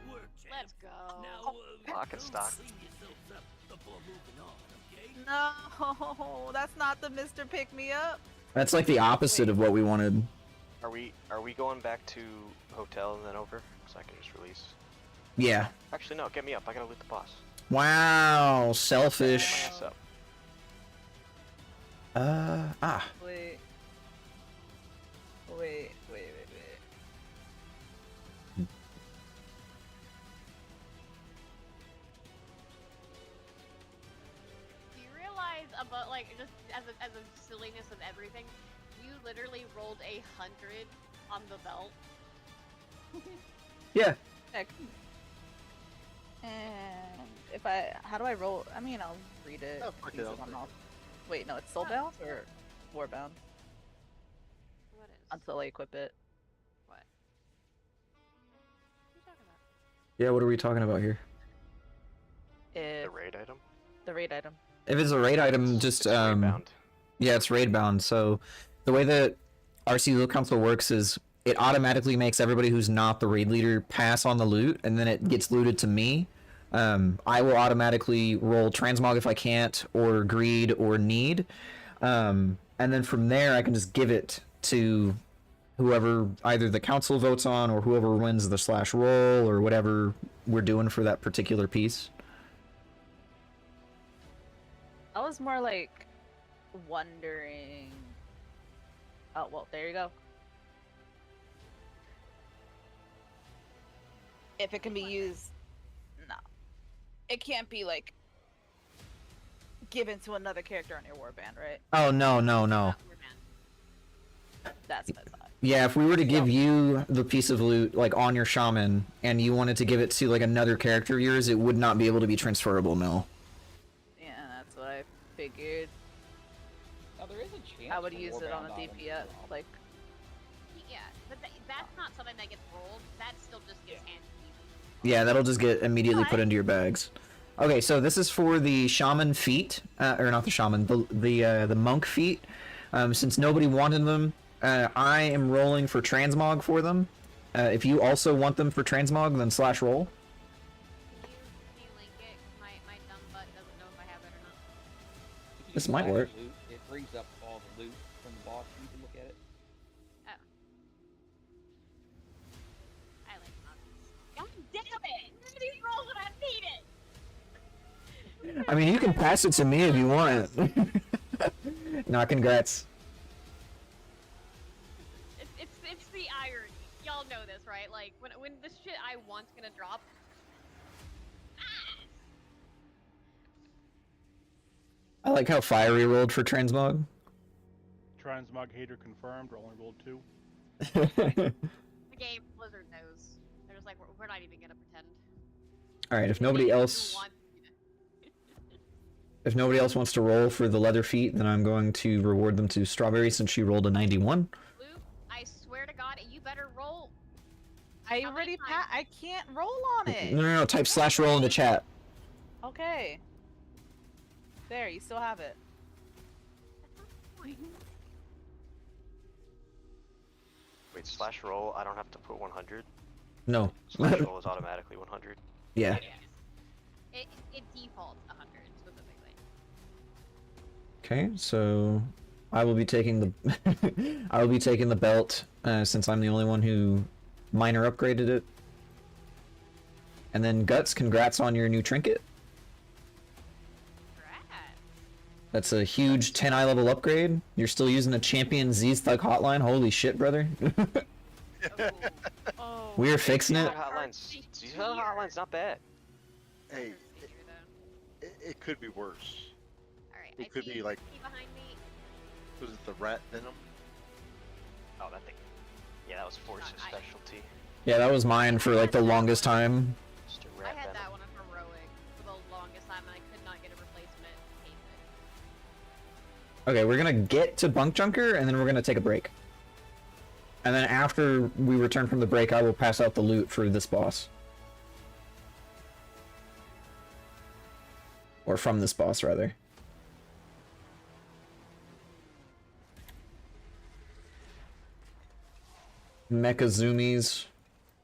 Let's go. Lock and stock. No, that's not the Mr. Pick Me Up. That's like the opposite of what we wanted. Are we going back to hotel and then over? So I can just release. Yeah. Actually, no. Get me up. I gotta loot the boss. Wow, selfish. Get my ass up. Wait. Do you realize about like just as a silliness of everything, you literally rolled 100 on the belt. Yeah. Heck. And if how do I roll? I mean, I'll read it. Oh, fuck it, use I'll it on read all. Wait, no, it's soulbound or warbound What is? until I equip it. What? What are you talking about? Yeah, what are we talking about here? If The raid item. the raid item. If it's a raid item, just It's raid bound. yeah, it's raid bound. So the way that RC Loot Council works is it automatically makes everybody who's not the raid leader pass on the loot, and then it gets looted to me. I will automatically roll transmog if I can't, or greed, or need, and then from there I can just give it to whoever either the council votes on, or whoever wins the slash roll, or whatever we're doing for that particular piece. I was more like wondering. Oh well, there you go. If it can be used, no, it can't be like given to another character on your warband, right? Oh no. That's what I thought. Yeah, if we were to give you the piece of loot, like, on your shaman, and you wanted to give it to, like, another character of yours, it would not be able to be transferable, no. Yeah, that's what I figured. Now there is a chance I would for use it on a warbound items DPS, to drop. like. Yeah, but that's not something that gets rolled. That still just gets handed to you. Yeah, that'll just get immediately put into your bags. Okay, so this is for the shaman feat, or not the shaman, the monk feat. Since nobody wanted them, I am rolling for transmog for them. If you also want them for transmog, then slash roll. Can you link it? 'Cause my dumb butt doesn't know if I have it or not. If you This do might slash work. Loot, it brings up all the loot from the boss. You can look at it. Oh. I like monkeys. God damn it! None of these rolls that I needed! I mean, you can pass it to me if you want. Nah, congrats. It's the irony. Y'all know this, right? Like, when this shit I want's gonna drop. I like how Fiery rolled for transmog. Transmog hater confirmed. Only rolled 2. The game, Blizzard knows. They're just like, we're not even gonna pretend. Alright, if nobody else... If nobody else wants to roll for the leather feet, then I'm going to reward them to Strawberry since she rolled a 91. Luke, I swear to God, you better roll. I already I can't roll on it. No, type slash roll in the chat. Okay. There, you still have it. Wait, slash roll. I don't have to put 100. No. Slash roll is automatically 100. Yeah. It defaults 100 specifically. Okay, so I will be taking the I will be taking the belt since I'm the only one who minor upgraded it. And then Guts, congrats on your new trinket. That's a huge 10 eye level upgrade. You're still using the champion Z's Thug hotline. Holy shit, brother. Oh. We're fixing it. Hotline's not bad. Hey, it could be worse. Alright, It could be like, behind me. was it the rat venom? Oh, that thing. Yeah, that was Force's specialty. Yeah, that was mine for like the longest time. Just a I rat had venom. that one on heroic for the longest time, and I could not get a replacement. Hate it. Okay, we're gonna get to Bunk Junker, and then we're gonna take a break. And then after we return from the break, I will pass out the loot for this boss. Or from this boss, rather. Mecha Zoomies.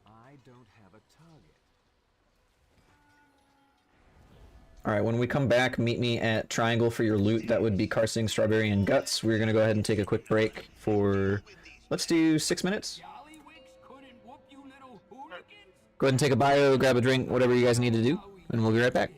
I don't have a target. Alright, when we come back, meet me at Triangle for your loot. That would be Karsing, Strawberry, and Guts. We're gonna go ahead and take a quick break for... Let's do 6 minutes. Go ahead and take a bio, grab a drink, whatever you guys need to do, and we'll be right back.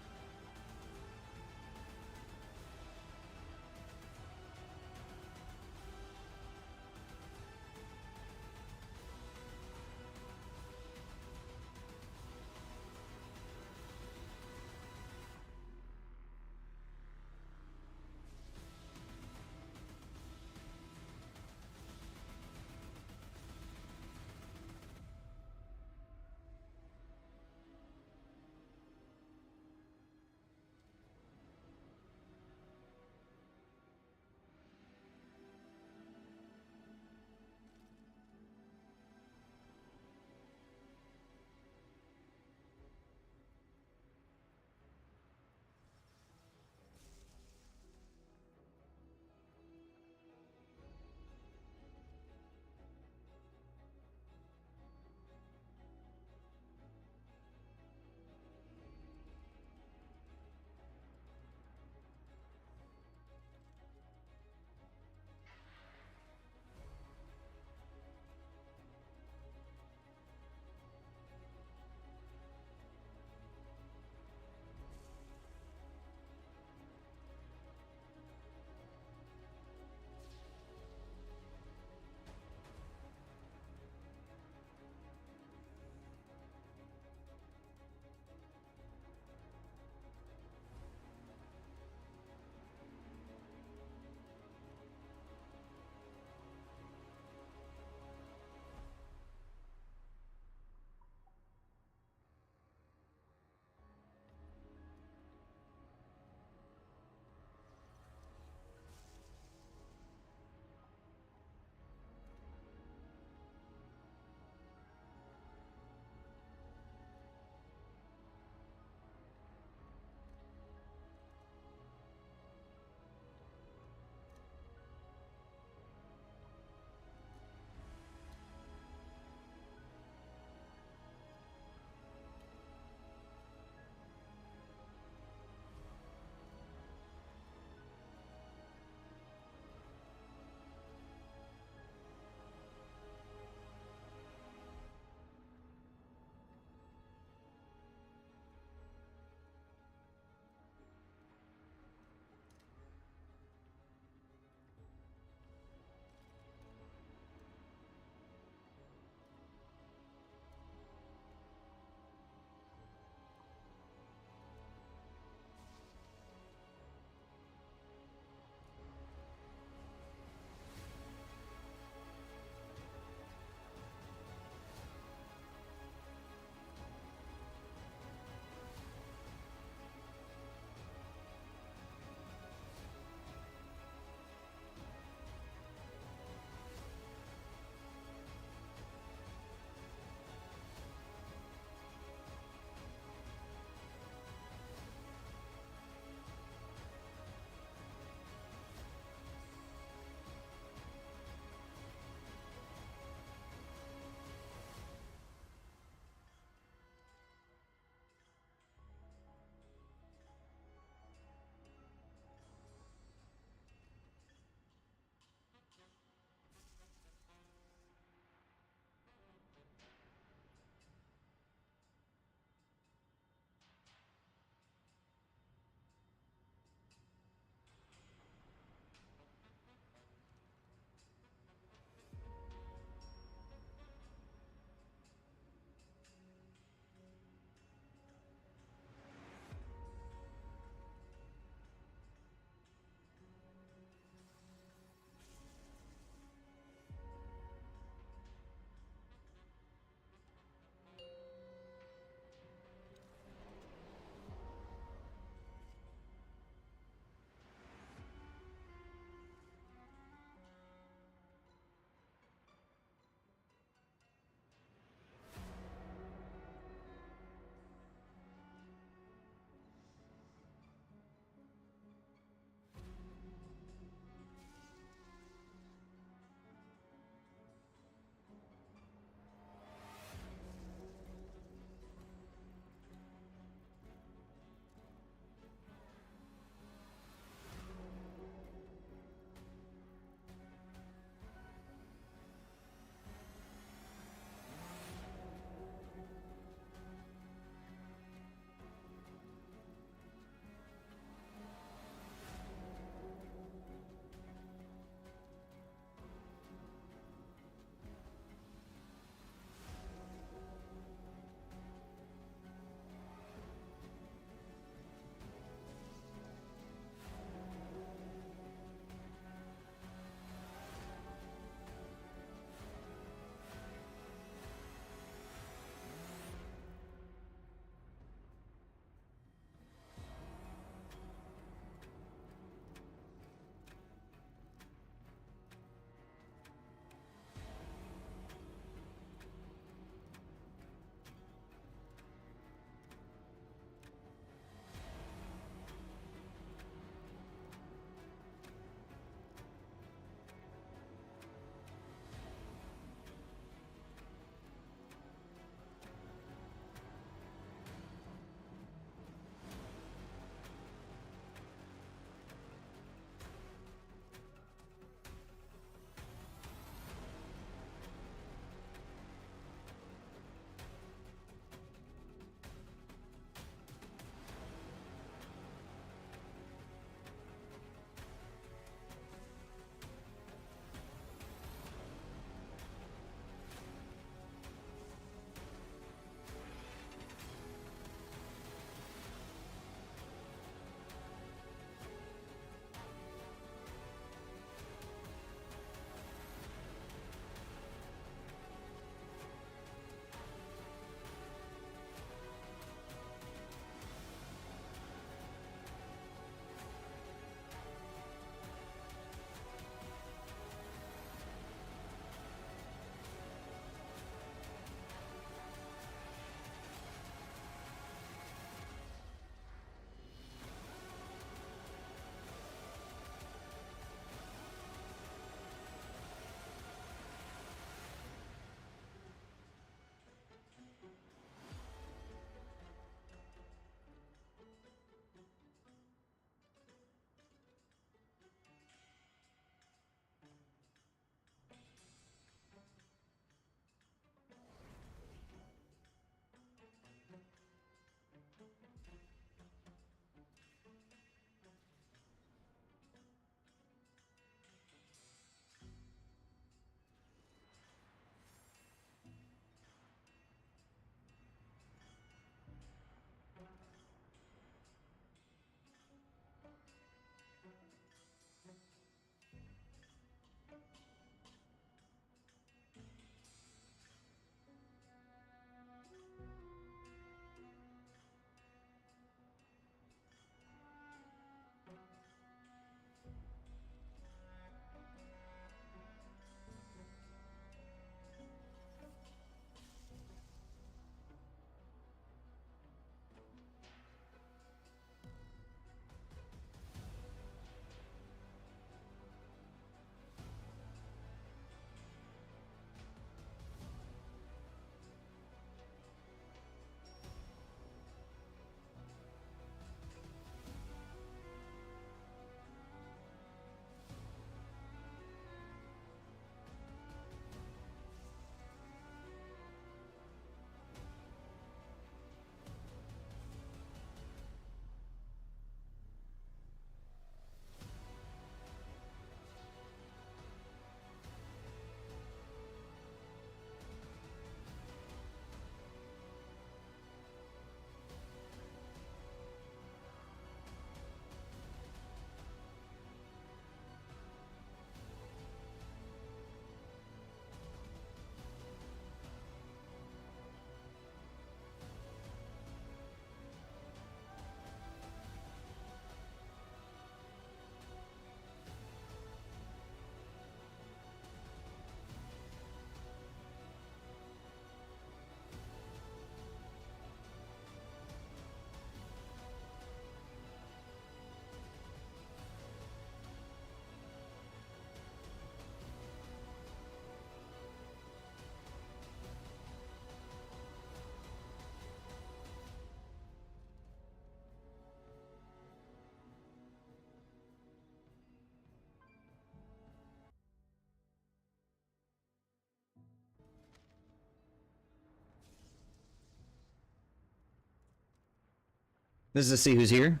This is to see who's here.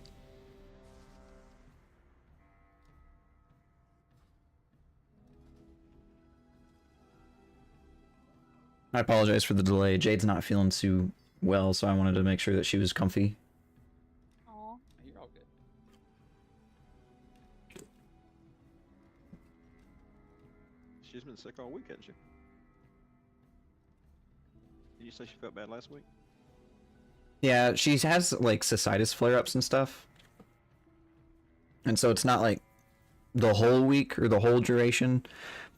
I apologize for the delay. Jade's not feeling too well, so I wanted to make sure that she was comfy. Aw. You're all good. She's been sick all week, hasn't she? Did you say she felt bad last week? Yeah, she has like cystitis flare-ups and stuff. And so it's not like the whole week or the whole duration,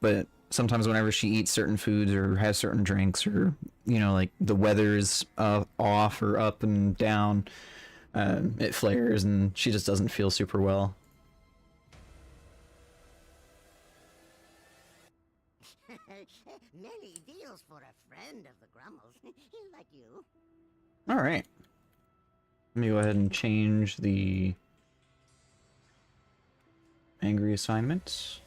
but sometimes whenever she eats certain foods or has certain drinks or, you know, like the weather's off or up and down, it flares and she just doesn't feel super well. Many deals for a friend of the Grummels. Like you. Alright. Let me go ahead and change the angry assignments.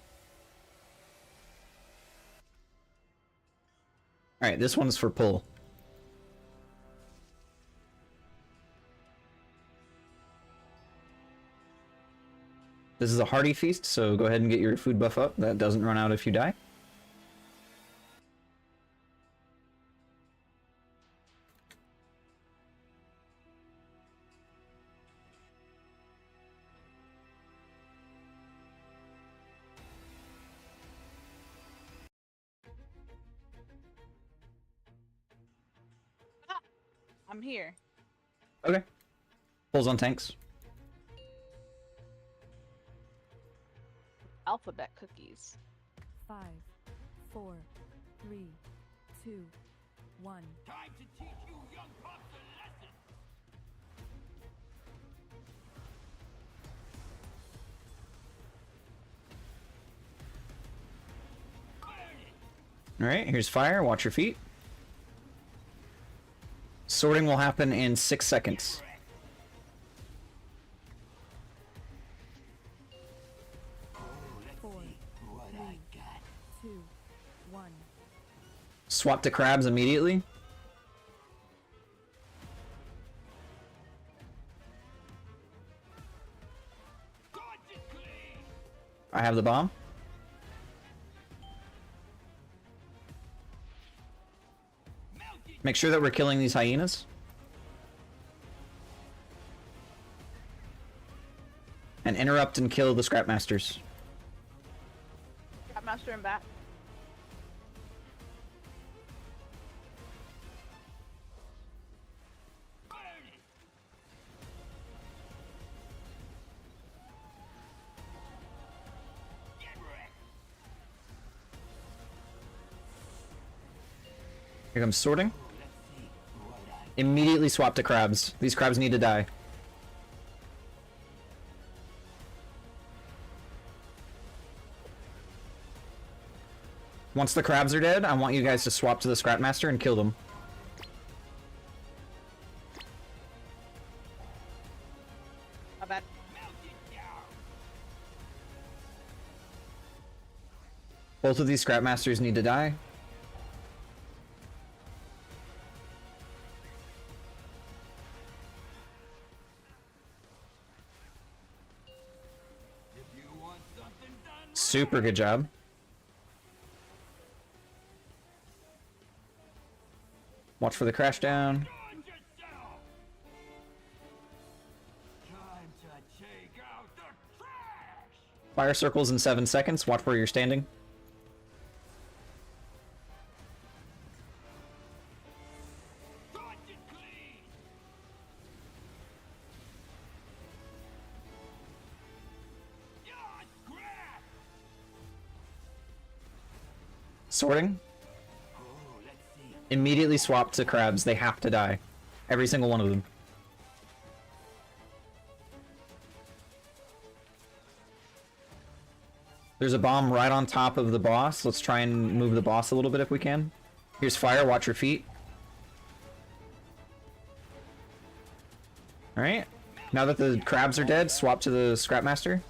Alright, this one's for pull. This is a hearty feast, so go ahead and get your food buff up. That doesn't run out if you die. I'm here. Okay. Pulls on tanks. Alphabet cookies. 5, 4, 3, 2, 1. Time to teach you young pups a lesson. Alright, here's fire. Watch your feet. Sorting will happen in 6 seconds. Four, three, 2, 1. Swap to crabs immediately. I have the bomb. Make sure that we're killing these hyenas. And interrupt and kill the scrapmasters. Got master and back. Here comes sorting. Immediately swap to crabs. These crabs need to die. Once the crabs are dead, I want you guys to swap to the Scrapmaster and kill them. My bad. Both of these Scrapmasters need to die. Super good job. Watch for the crash down. Fire circles in 7 seconds. Watch where you're standing. Sorting. Immediately swap to crabs. They have to die. Every single one of them. There's a bomb right on top of the boss. Let's try and move the boss a little bit if we can. Here's fire. Watch your feet. Alright. Now that the crabs are dead, swap to the Scrapmaster.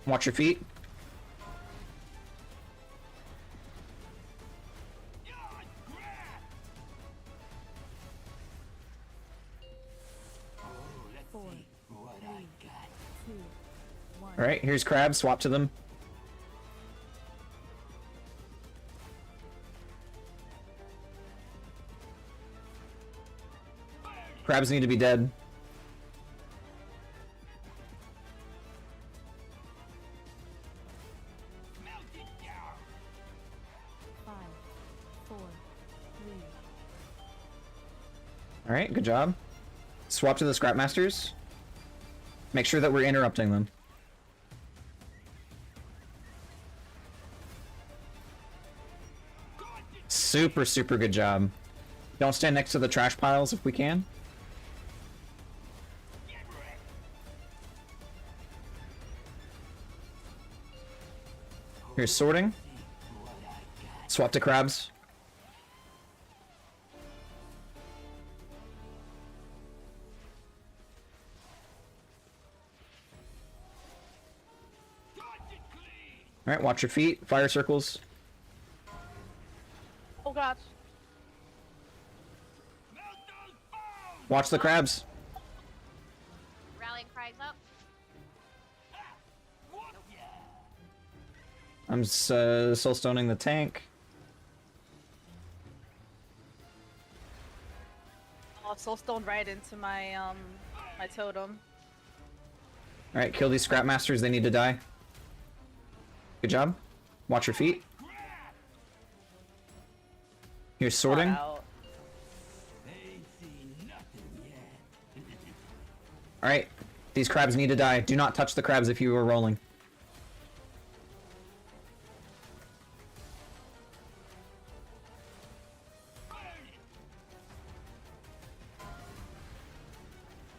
Watch your feet. Four, three, two, one. Alright, here's crabs. Swap to them. Crabs need to be dead. Five, four, three. Alright, good job. Swap to the Scrap Masters. Make sure that we're interrupting them. Super, super good job. Don't stand next to the trash piles if we can. Here's sorting. Swap to crabs. Alright, watch your feet. Fire circles. Oh gosh. Watch the crabs. Rallying cries up. I'm soul stoning the tank. Oh, soulstone right into my my totem. Alright, kill these Scrap Masters. They need to die. Good job. Watch your feet. Here's sorting. Out. Alright, these crabs need to die. Do not touch the crabs if you are rolling.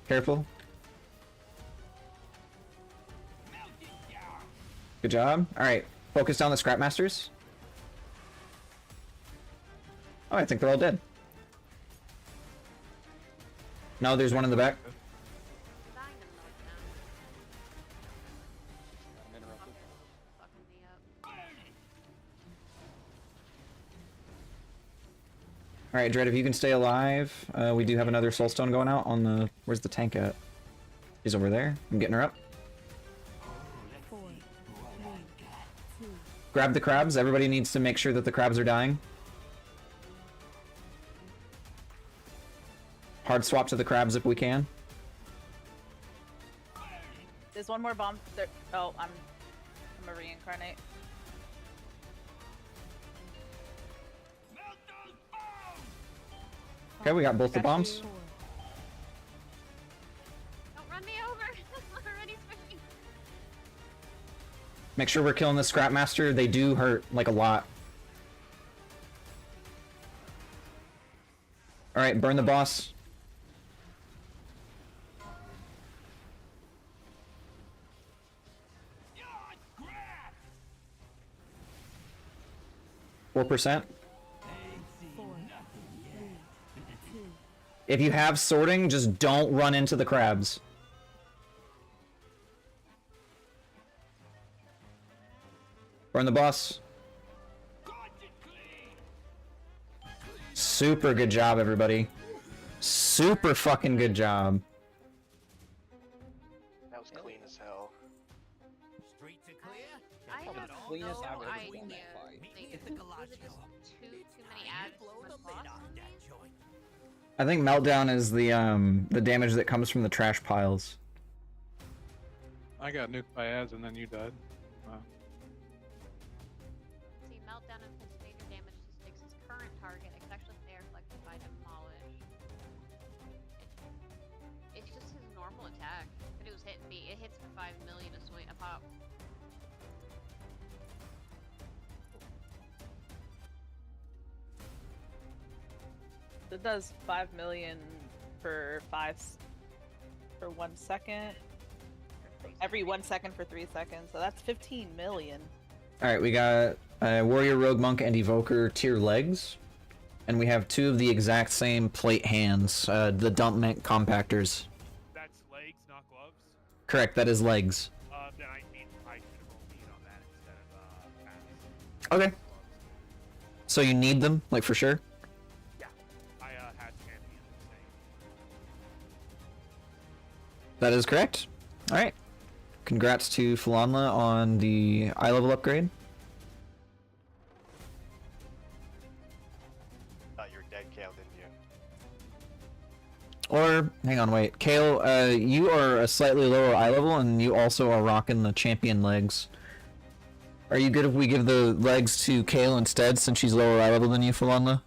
Careful. Good job. Alright, focus on the Scrap Masters. Oh, I think they're all dead. No, there's one in the back. I'm interrupted. Fucking me up. Alright, Dread, if you can stay alive, we do have another soulstone going out on the... Where's the tank at? He's over there. I'm getting her up. Four, three, two. Grab the crabs. Everybody needs to make sure that the crabs are dying. Hard swap to the crabs if we can. There's one more bomb. There. Oh, I'm a reincarnate. Okay, we got both the Got bombs. you. Don't run me over. I'm already switching. Make sure we're killing the Scrap Master. They do hurt, like, a lot. Alright, burn the boss. Four percent. Four, three, two. If you have sorting, just don't run into the crabs. Burn the boss. Super good job, everybody. Super fucking good job. That was clean as hell. Streets are clear. I have cleanest no I've ever idea. won that fight. Like, was it just too many ads from the boss? I think Meltdown is the damage that comes from the trash piles. I got nuked by ads and then you died. Wow. See, Meltdown inflicts major damage to Styx's current target, especially if they are afflicted by Demolish. It's just his normal attack. But it was hitting me. It hits for 5 million a swing a pop. It does 5 million for 1 second. Every 1 second for 3 seconds. So that's 15 million. Alright, we got Warrior, Rogue, Monk, and Evoker tier legs. And we have 2 of the exact same plate hands, the Dump Mint compactors. That's legs, not gloves. Correct, that is legs. Then I mean I should Okay. So you need them, like for sure? Yeah, I had champion saying. That is correct. Alright. Congrats to Falanla on the eye level upgrade. Thought you were dead, Kale, didn't you? Or, hang on, wait. Kale, you are a slightly lower eye level, and you also are rocking the champion legs. Are you good if we give the legs to Kale instead, since she's lower eye level than you, Falanla?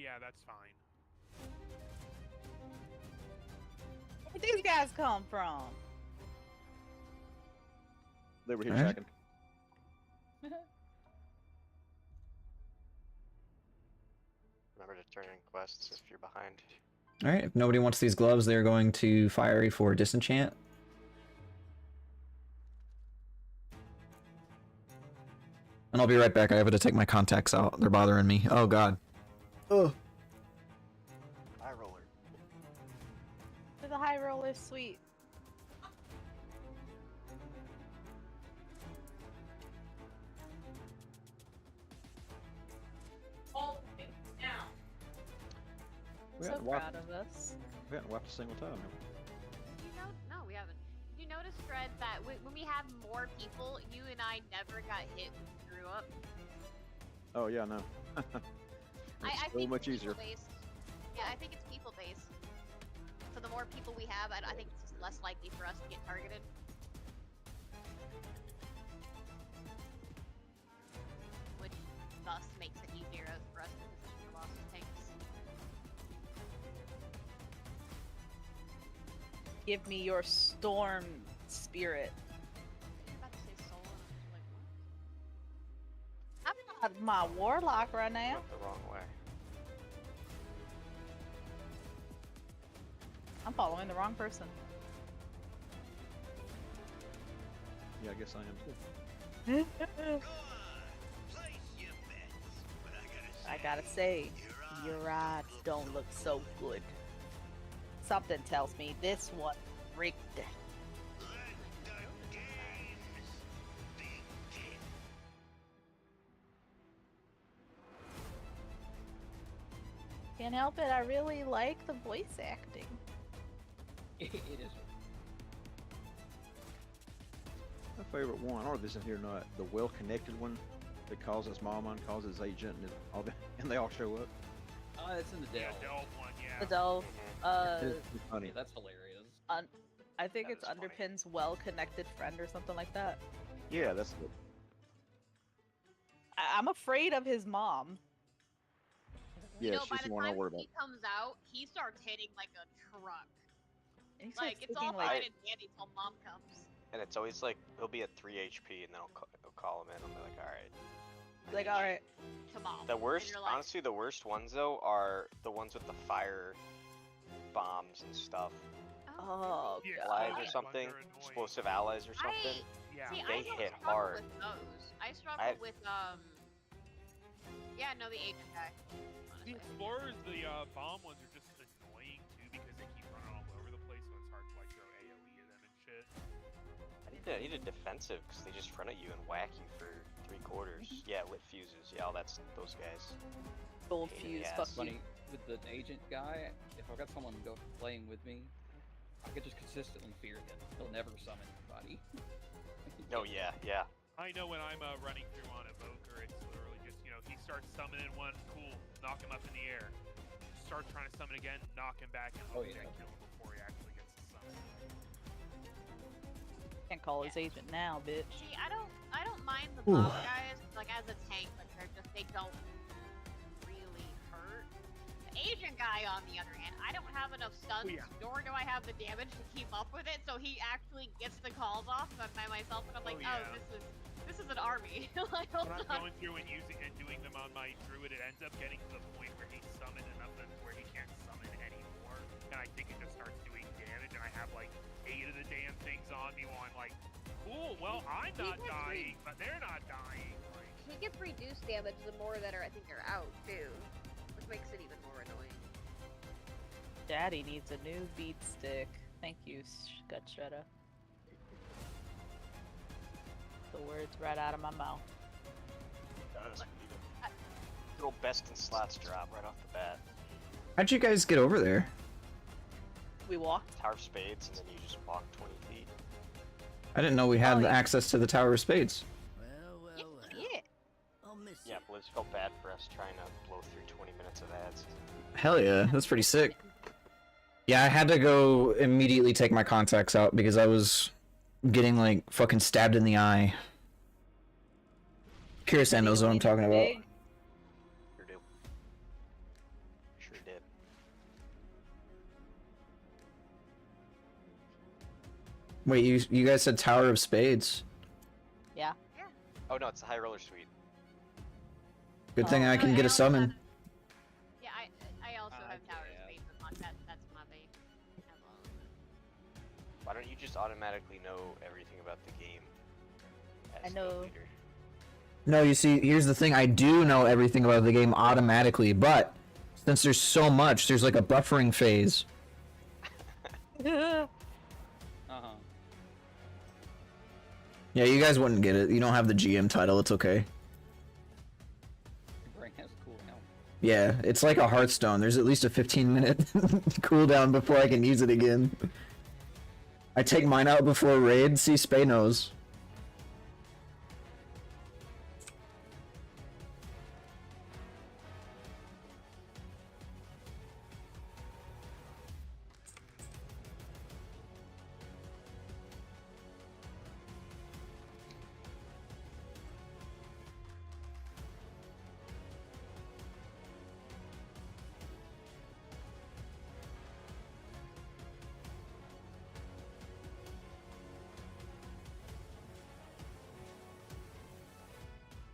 Yeah, that's fine. Where'd these guys come from? They were here Alright. checking. Remember to turn in quests if you're behind. Alright, if nobody wants these gloves, they're going to Fiery for Disenchant. And I'll be right back. I have to take my contacts out. They're bothering me. Oh god. Oh. High roller. The high roll is sweet. We So haven't wiped, proud of us. we haven't wiped a single time. No, we haven't. Did you notice, Fred, that when we have more people, you and I never got hit when we grew up? Oh yeah, no. I so think much it's easier. people-based. Yeah, I think it's people-based. So the more people we have, I think it's just less likely for us to get targeted. Which thus makes it easier for us to position the lost tanks. Give me your storm spirit. You're about to say soul, and I'm just like, what? I'm not my warlock right now. Went the wrong way. I'm following the wrong person. Yeah, I guess I am too. I gotta say, your odds don't look so good. Something tells me this one rigged. Can't help it, I really like the voice acting. It is. My favorite one, or this in here not, the well-connected one that calls his mama and calls his agent, and, and they all show up. It's in the Yeah, Dell. Delve one, yeah. The Delve, It's funny. That's hilarious. I think That it's is funny. Underpin's well-connected friend or something like that. Yeah, that's good. I'm afraid of his mom. Yeah, You know, she's by the the one I time worry about. he comes out, he starts hitting like a truck. And he starts Like, it's taking, all like, fine and dandy till mom comes. And it's always like, he'll be at 3 HP and then I'll call him in. I'll be like, alright. like, alright. To mom. The And worst, you're like, honestly, the worst ones though are the ones with the fire bombs and stuff. Oh, Yeah, God. Allies or those something, ones are annoying. explosive allies or something. Yeah. See, They I don't hit struggle hard. with those. I struggle I- with, yeah, no, the agent guy. The Honestly. explorers, the bomb ones are just annoying too because they keep running all over the place, so it's hard to like throw AoE at them and shit. I need a defensive because they just run at you and whack you for 3/4. Yeah, lit fuses. Yeah, that's those guys. Gold Pain in the fuse, ass. fuck you. Funny, with the agent guy, if I've got someone playing with me, I could just consistently fear him. He'll never summon anybody. Oh yeah, yeah. I know when I'm running through on Evoker, it's literally just, you know, he starts summoning one, cool, knock him up in the air. Start trying to summon again, knock him back, and Oh, hope yeah. I kill him before he actually gets to summon. Can't call his agent now, bitch. See, I don't mind the Ooh. bomb guys, like, as a tank, but they don't really hurt. The agent guy, on the other hand, I don't have enough stuns, yeah. nor do I have the damage to keep up with it, so he actually gets the calls off by myself, and I'm like, yeah. this is an army. Like, hold When I'm on. going through and using and doing them on my druid, it ends up getting to the point where he's summoned enough to where he can't summon anymore, and I think it just starts doing damage, and I have like 8 of the damn things on me while I'm like, cool, well I'm not dying, but they're not dying. Like, He gets reduced damage the more that I think are out, too. Which makes it even more annoying. Daddy needs a new beat stick. Thank you, Gut Shredder. The words right out of my mouth. does. Little best in slots drop right off the bat. How'd you guys get over there? We walked. Tower of Spades, and then you just walk 20 feet. I didn't know we had Oh, yeah. access to the Tower of Spades. Yeah. I'll miss Yeah, Blizz felt bad for us trying to blow through 20 minutes of ads. Hell yeah, that's pretty sick. Yeah, I had to go immediately take my contacts out because I was getting like fucking stabbed in the eye. Curious knows what I'm talking about. Big. Sure do. Sure did. Wait, you guys said Tower of Spades. Yeah. Oh no, it's the High Roller Suite. Good thing I can get a summon. Yeah, I also have Tower of Spades unlocked. That's my main. Why don't you just automatically know everything about the game? I As know. the leader? No, you see, here's the thing. I do know everything about the game automatically, but since there's so much, there's like a buffering phase. Uh-huh. Yeah, you guys wouldn't get it. You don't have the GM title. It's okay. Your brain has a cooldown. Yeah, it's like a Hearthstone. There's at least a 15-minute cooldown before I can use it again. I take mine out before raid. See, Spay knows.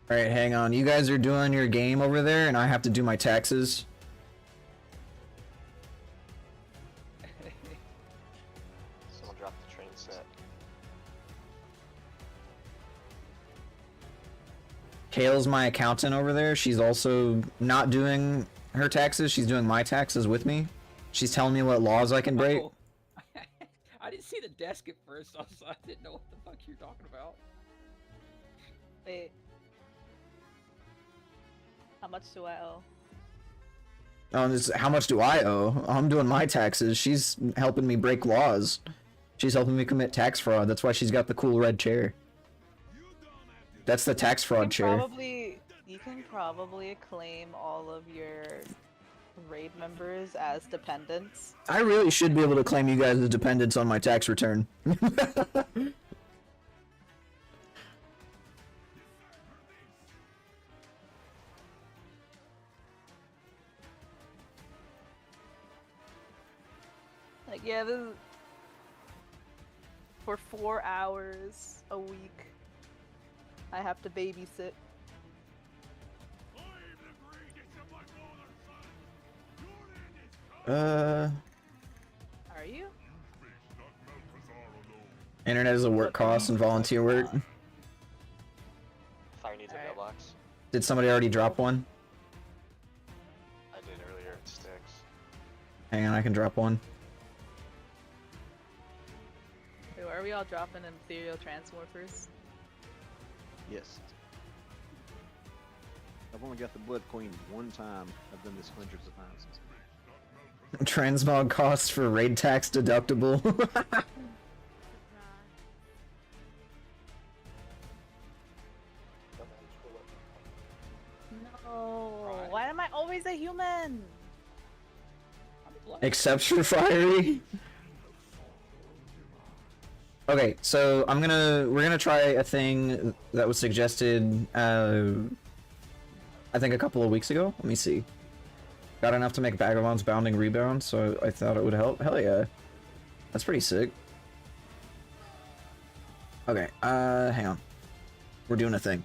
Alright, hang on. You guys are doing your game over there, and I have to do my taxes. Someone dropped the train set. Kale's my accountant over there. She's also not doing her taxes. She's doing my taxes with me. She's telling me what laws I can break. Oh. I didn't see the desk at first, so I didn't know what the fuck you're talking about. Wait. How much do I owe? Oh, this, how much do I owe? I'm doing my taxes. She's helping me break laws. She's helping me commit tax fraud. That's why she's got the cool red chair. That's the tax fraud chair. You can probably claim all of your raid members as dependents. I really should be able to claim you guys as dependents on my tax return. Like, yeah, this is for 4 hours a week. I have to babysit. Uh, Are you? internet is a work cost and volunteer work. Fire needs a mailbox. Did somebody already drop one? I did earlier, it sticks. Hang on, I can drop one. Wait, are we all dropping in ethereal transmorphers? Yes. I've only got the Blood Queen one time. I've done this hundreds of times. Transmog costs for raid tax deductible. No. Why am I always a human? Except for fiery. Okay, so we're gonna try a thing that was suggested I think a couple of weeks ago. Let me see. Got enough to make Vagabond's bounding rebound, so I thought it would help. Hell yeah. That's pretty sick. Okay, hang on. We're doing a thing.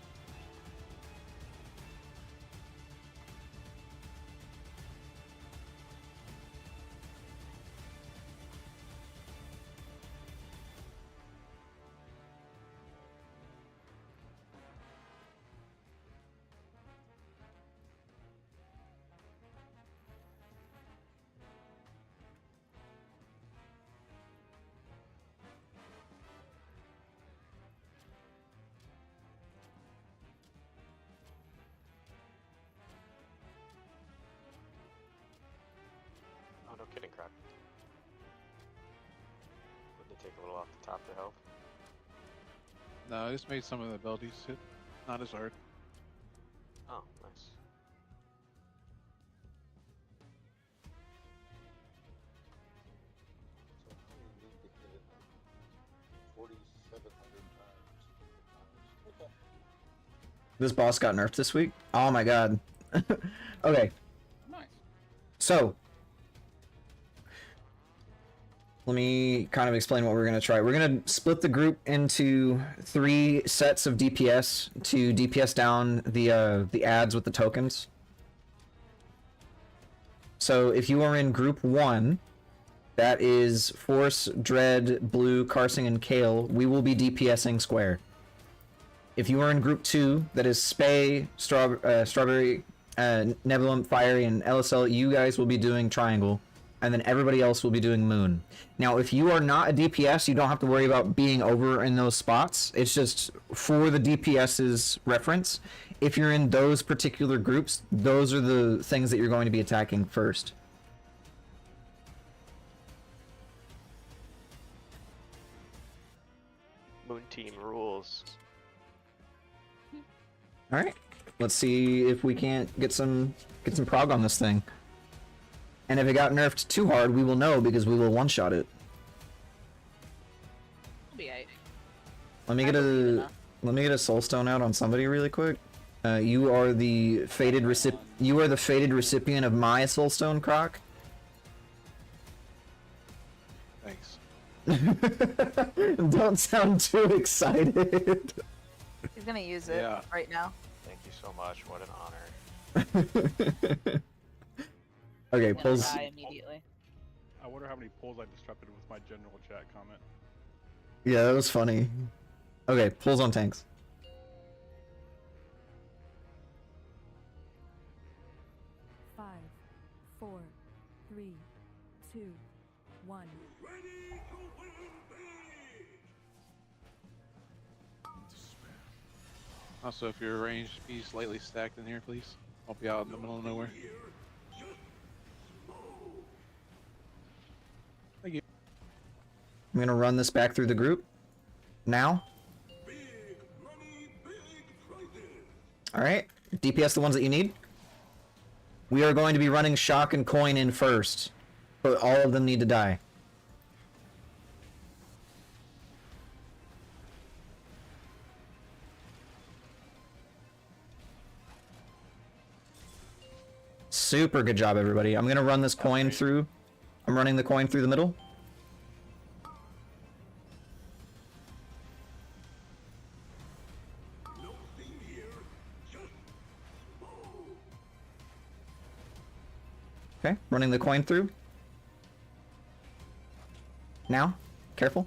take a little off the top to help? No, I just made some of the abilities hit not as hard. Oh, nice. So you need to hit it 4,700 times. Okay. This boss got nerfed this week. Oh my god. Okay. Nice. So, let me kind of explain what we're going to try. We're going to split the group into 3 sets of DPS to DPS down the ads with the tokens. So if you are in group 1, that is Force, Dread, Blue, Karsing, and Kale, we will be DPSing square. If you are in group 2, that is Spay, Strawberry, Nebulum, Fiery, and LSL, you guys will be doing triangle. And then everybody else will be doing moon. Now, if you are not a DPS, you don't have to worry about being over in those spots. It's just for the DPS's reference. If you're in those particular groups, those are the things that you're going to be attacking first. Moon team rules. All right, let's see if we can't get some prog on this thing. And if it got nerfed too hard, we will know because we will one-shot it. It'll be aight. Let me get a soul stone out on somebody really quick. You are the fated recipient of my soul stone, Croc. Thanks. Don't sound too excited. He's gonna use it right now. Thank you so much. What an honor. Okay, He's gonna pulls. die immediately. I wonder how many pulls I disrupted with my general chat comment. Yeah, that was funny. Okay, pulls on tanks. Five, 4, 3, 2, 1. Also, if you're ranged, be slightly stacked in here, please. I'll be out in the middle of nowhere. Thank you. I'm gonna run this back through the group. Now. Alright, DPS the ones that you need. We are going to be running shock and coin in first, but all of them need to die. Super good job, everybody. I'm gonna run this coin through. I'm running the coin through the middle. Okay, running the coin through. Now, careful.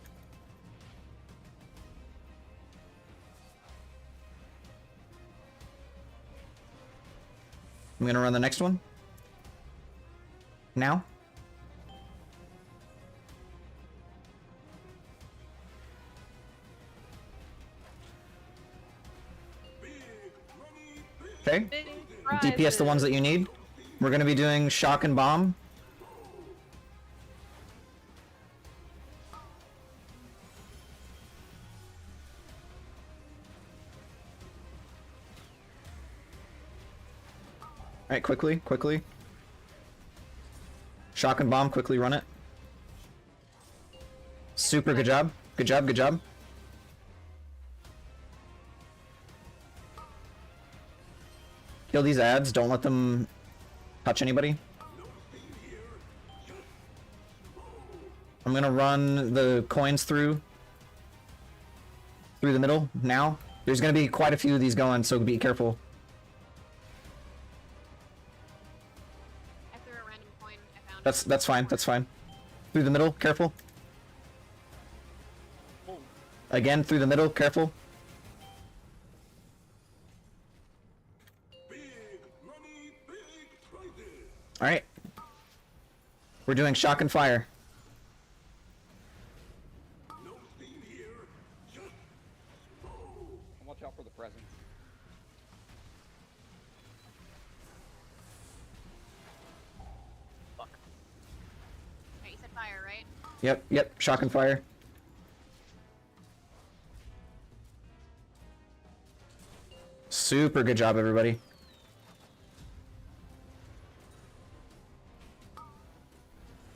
I'm gonna run the next one. Now. Okay. DPS the ones that you need. We're gonna be doing shock and bomb. Alright, quickly. Shock and bomb, quickly run it. Super good job. Good job. Kill these ads, don't let them touch anybody. I'm gonna run the coins through the middle now. There's gonna be quite a few of these going, so be careful. I threw a random coin. I found That's fine. Through the middle, careful. Again, through the middle, careful. Alright. We're doing shock and fire. Watch out for the presence. Wait, you said fire, right? Yep, shock and fire. Super good job, everybody.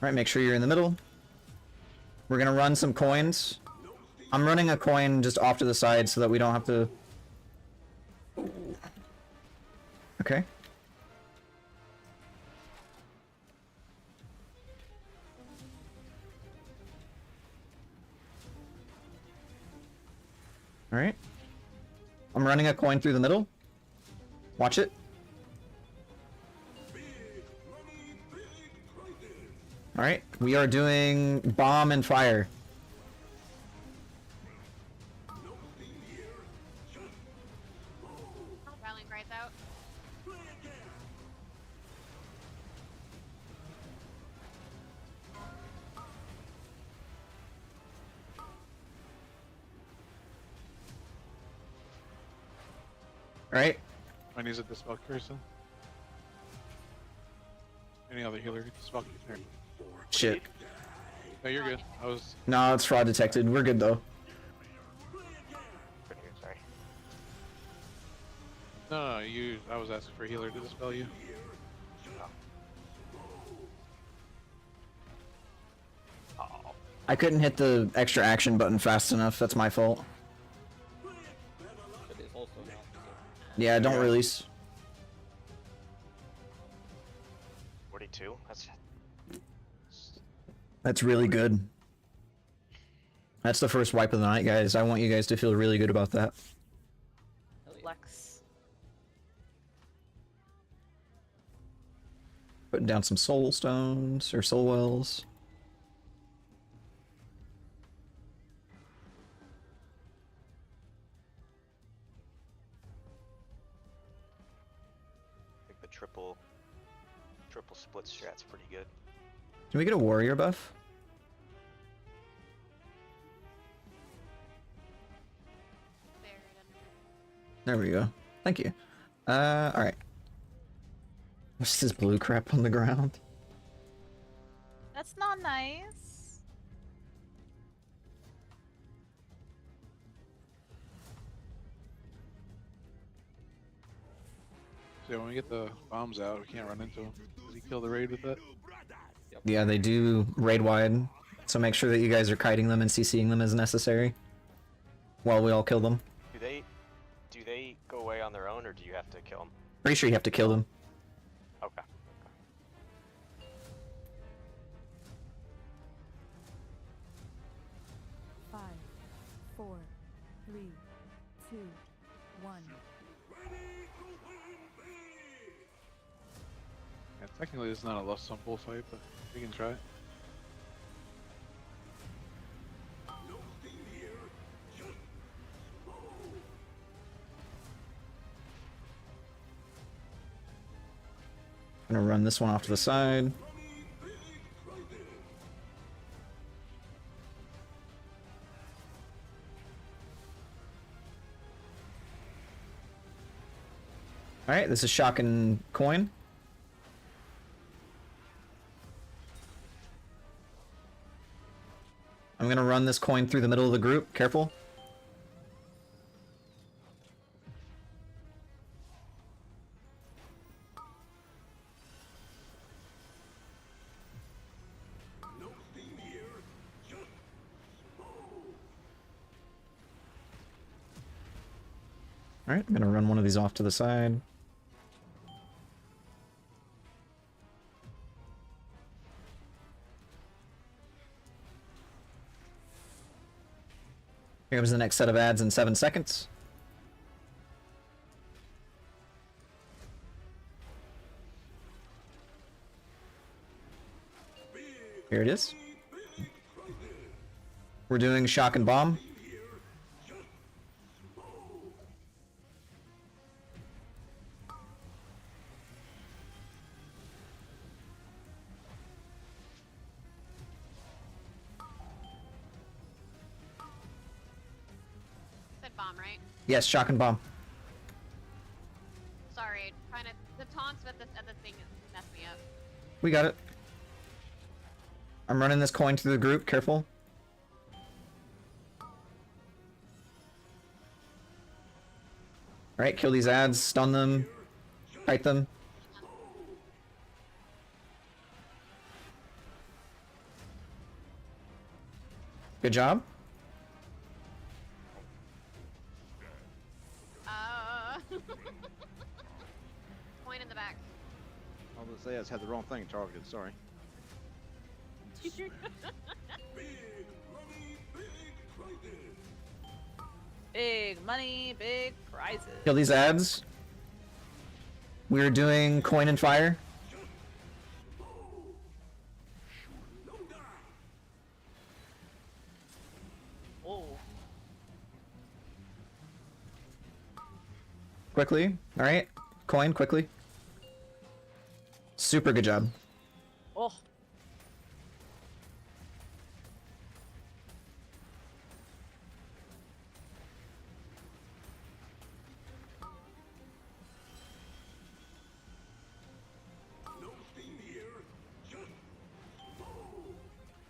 Alright, make sure you're in the middle. We're gonna run some coins. I'm running a coin just off to the side so that we don't have to... Okay. Alright. I'm running a coin through the middle. Watch it. Alright, we are doing bomb and fire. Rallying right out. Alright. I need to dispel Kirsten. Any other healer could dispel Kirsten. Shit. No, you're good. I was. No, it's fraud detected. We're good though. Sorry. No, you. I was asking for a healer to dispel you. I couldn't hit the extra action button fast enough. That's my fault. It is also now. Yeah, don't release. 42. That's really good. That's the first wipe of the night, guys. I want you guys to feel really good about that. Flex. Putting down some soul stones or soul wells. I think the triple split strat's pretty good. Can we get a warrior buff? There we go. Thank you. Alright. What's this blue crap on the ground? That's not nice. So when we get the bombs out, we can't run into him. Does he kill the raid with that? Yeah, they do raid wide, so make sure that you guys are kiting them and CCing them as necessary while we all kill them. Do they go away on their own, or do you have to kill them? Pretty sure you have to kill them. Okay. 5, 4, 3, 2, 1. Yeah, technically it's not a lost some bullfight, but we can try it. I'm gonna run this one off to the side. Alright, this is shock and coin. I'm gonna run this coin through the middle of the group. Careful. Alright, I'm gonna run one of these off to the side. Here comes the next set of ads in 7 seconds. Here it is. We're doing shock and bomb. Said bomb, right? Yes, shock and bomb. Sorry, trying to the taunts at the thing messed me up. We got it. I'm running this coin through the group. Careful. Alright, kill these ads, stun them, kite them. Good job. Point in the back. All those ads had the wrong thing targeted, sorry. Big money, big prizes. Kill these ads. We're doing coin and fire. Oh. Quickly. Alright. Coin, quickly. Super good job. Oh.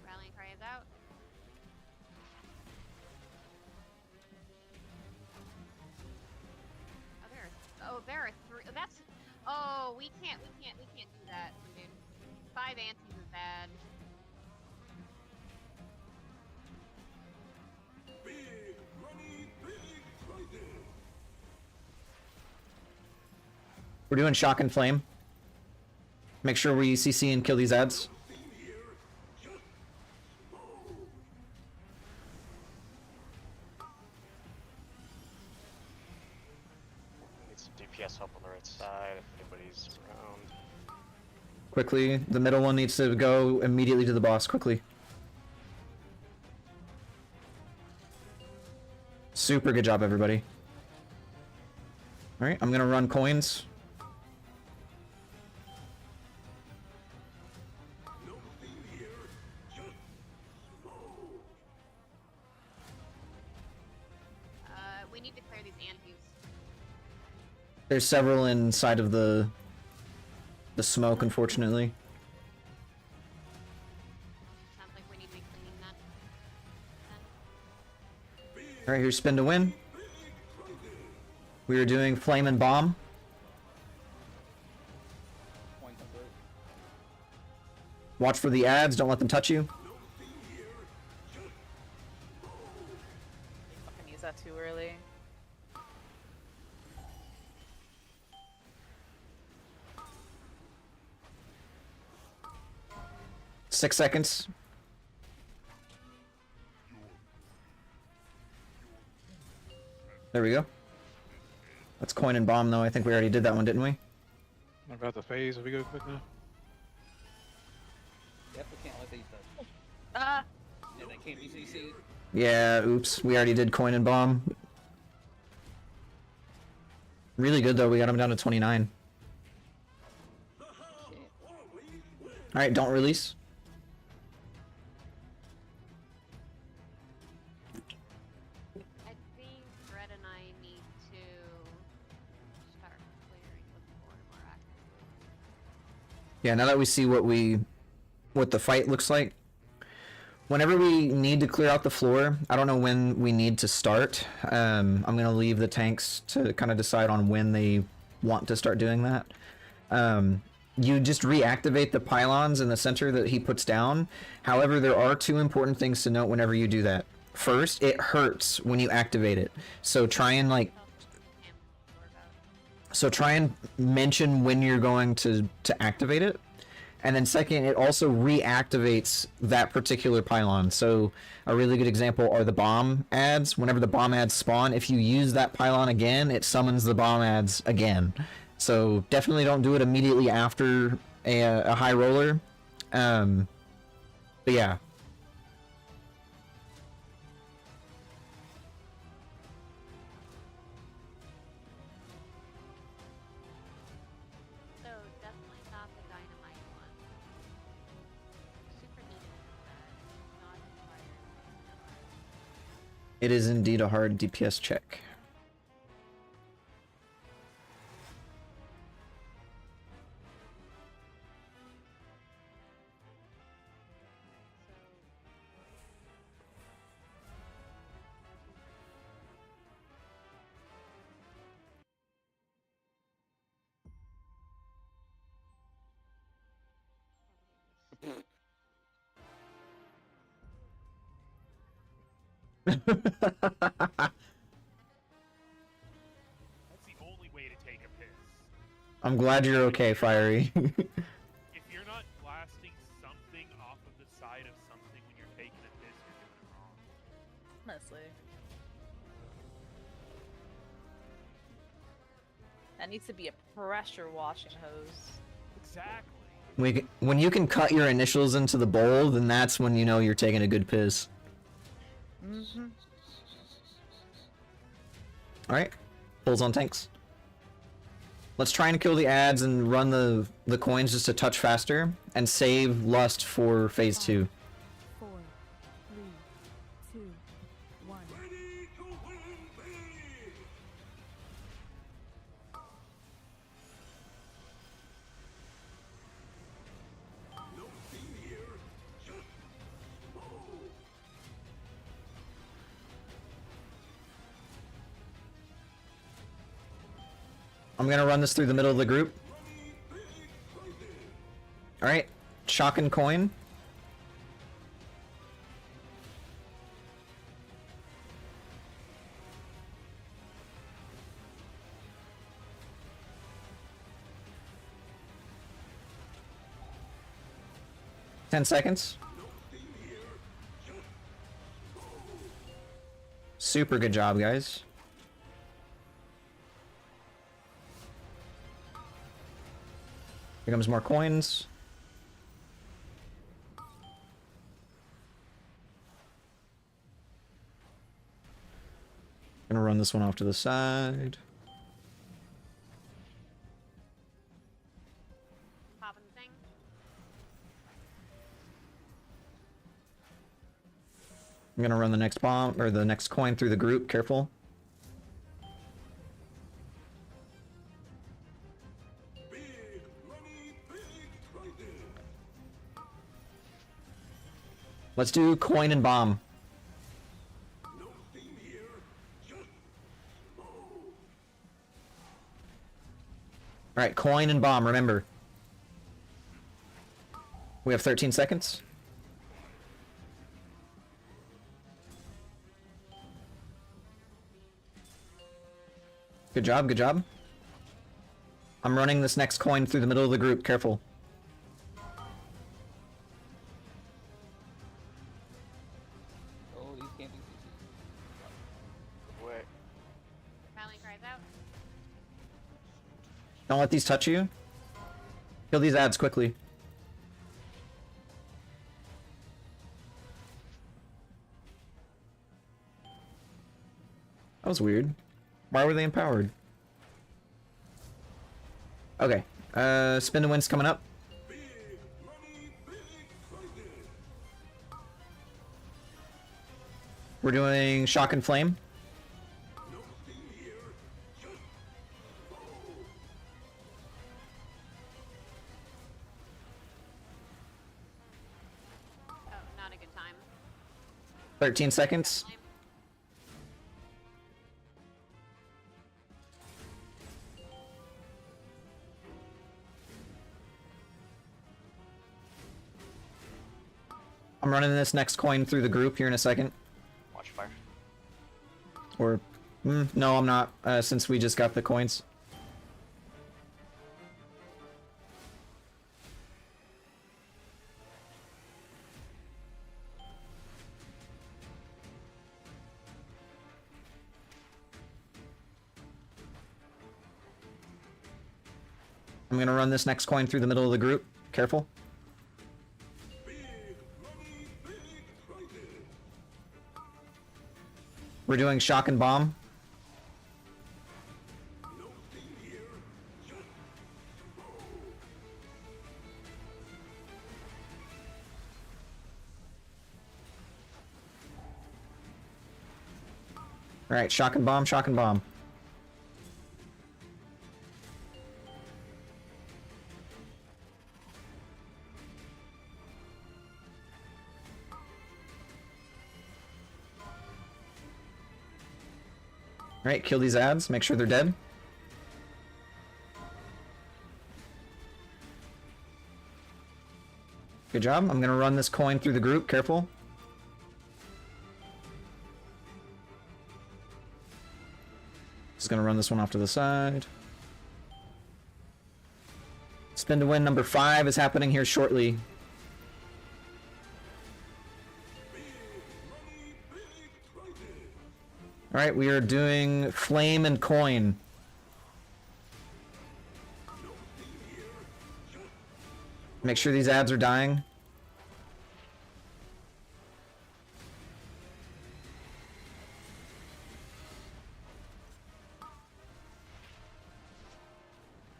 Rallying cry is out. There are three. That's. Oh, we can't do that, dude. 5 antes is bad. We're doing shock and flame. Make sure we CC and kill these ads. Need some DPS help on the right side if anybody's around. Quickly. The middle one needs to go immediately to the boss. Quickly. Super good job, everybody. Alright, I'm gonna run coins. We need to clear these antes. There's several inside of the smoke, unfortunately. Sounds like we need to be cleaning that. Alright, here's spin to win. We are doing flame and bomb. Point them through. Watch for the ads, don't let them touch you. Fucking use that too early. Six seconds. There we go. That's coin and bomb though. I think we already did that one, didn't we? What about the phase? If we go quick now? Yep, we can't let these touch. Ah! Yeah, they can't be CC'd. Yeah, oops. We already did coin and bomb. Really good though. We got him down to 29. Alright, don't release. I think Red and I need to start clearing the floor more actively. Yeah, now that we see what the fight looks like. Whenever we need to clear out the floor, I don't know when we need to start. I'm going to leave the tanks to kind of decide on when they want to start doing that. You just reactivate the pylons in the center that he puts down. However, there are two important things to note whenever you do that. First, it hurts when you activate it. So try and mention when you're going to activate it. And then second, it also reactivates that particular pylon. So a really good example are the bomb ads. Whenever the bomb ads spawn, if you use that pylon again, it summons the bomb ads again. So definitely don't do it immediately after a high roller. But yeah. So definitely not the dynamite one. Super needed for that. Not inspired. It is indeed a hard DPS check. That's the only way to take a piss. I'm glad you're okay, Fiery. If you're not blasting something off of the side of something when you're taking a piss, you're doing it wrong. Honestly. That needs to be a pressure washing hose. Exactly. When you can cut your initials into the bowl, then that's when you know you're taking a good piss. Mm-hmm. Alright. Pulls on tanks. Let's try and kill the ads and run the coins just a touch faster, and save Lust for phase 2. 4, 3, 2, 1. I'm gonna run this through the middle of the group. Alright. Shock and coin. Ten seconds. Super good job, guys. Here comes more coins. Gonna run this one off to the side. Popping the thing. I'm gonna run the next bomb, or the next coin through the group, careful. Let's do coin and bomb. Alright, coin and bomb, remember. We have 13 seconds. Good job, good job. I'm running this next coin through the middle of the group, careful. Oh, these can't be Wait. Finally cries out. Don't let these touch you. Kill these ads quickly. That was weird. Why were they empowered? Okay. Spin to win's coming up. We're doing shock and flame. Oh, not a good time. 13 seconds. I'm running this next coin through the group here in a second. Watch fire. Or, no, I'm not, since we just got the coins. I'm gonna run this next coin through the middle of the group. Careful. We're doing shock and bomb. Alright, shock and bomb, shock and bomb. Alright, kill these ads, make sure they're dead. Good job. I'm gonna run this coin through the group, careful. Just gonna run this one off to the side. Spin to win number 5 is happening here shortly. Alright, we are doing flame and coin. Make sure these ads are dying.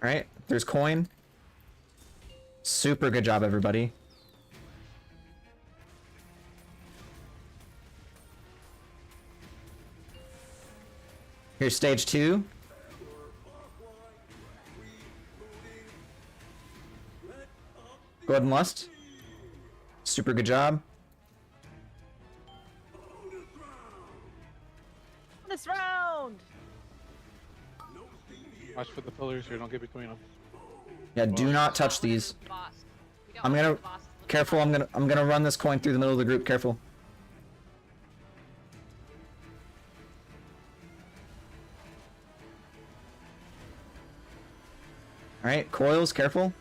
Alright, there's coin. Super good job, everybody. Here's stage 2. Go ahead and lust. Super good job. This round! Watch for the pillars here, don't get between them. Yeah, do not touch these. I'm gonna careful. I'm gonna run this coin through the middle of the group. Careful. All right, coils. Careful.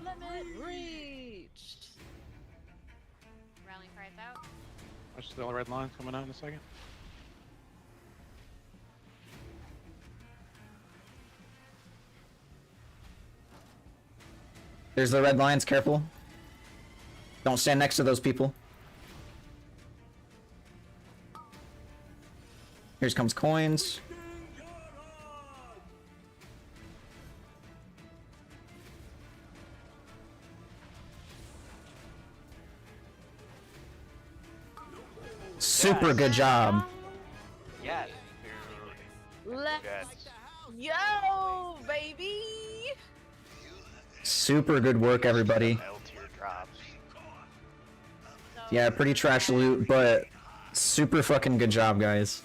Limit reached. Rallying cries out. Watch the red lines coming out in a second. There's the red lines. Careful. Don't stand next to those people. Here comes coins. Super good job. Yes. Let's yo, baby. Super good work, everybody. L tier drops. Yeah, pretty trash loot, but super fucking good job, guys.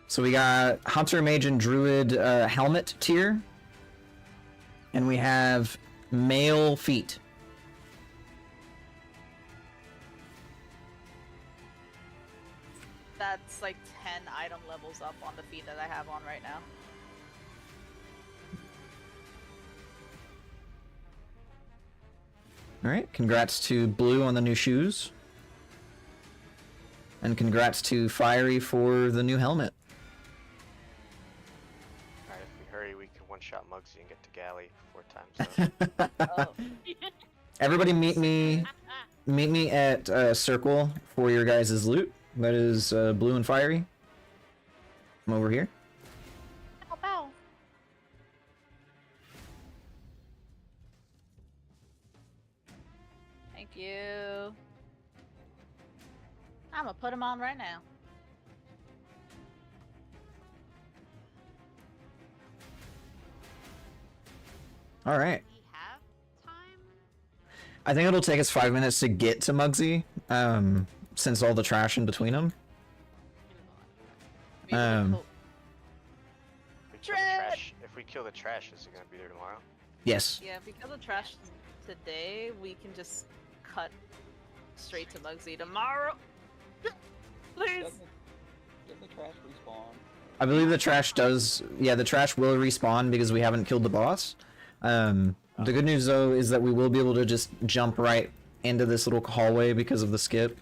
So we got Hunter, Mage, and Druid helmet tier. And we have male feet. That's like 10 item levels up on the feet that I have on right now. Alright, congrats to Blue on the new shoes. And congrats to Fiery for the new helmet. Alright, if we hurry, we can one-shot Muggsy and get to Galley before time's up. Everybody meet me at Circle for your guys' loot. That is Blue and Fiery. I'm over here. Bow, bow. Thank you. I'm gonna put them on right now. All right. We have time? I think it'll take us 5 minutes to get to Muggsy, since all the trash in between them. If we kill the trash, if we kill the trash, is it gonna be there tomorrow? Yes. Yeah, because of trash today, we can just cut straight to Muggsy tomorrow. Please. Doesn't the trash respawn? I believe the trash does. Yeah, the trash will respawn because we haven't killed the boss. The good news though is that we will be able to just jump right into this little hallway because of the skip.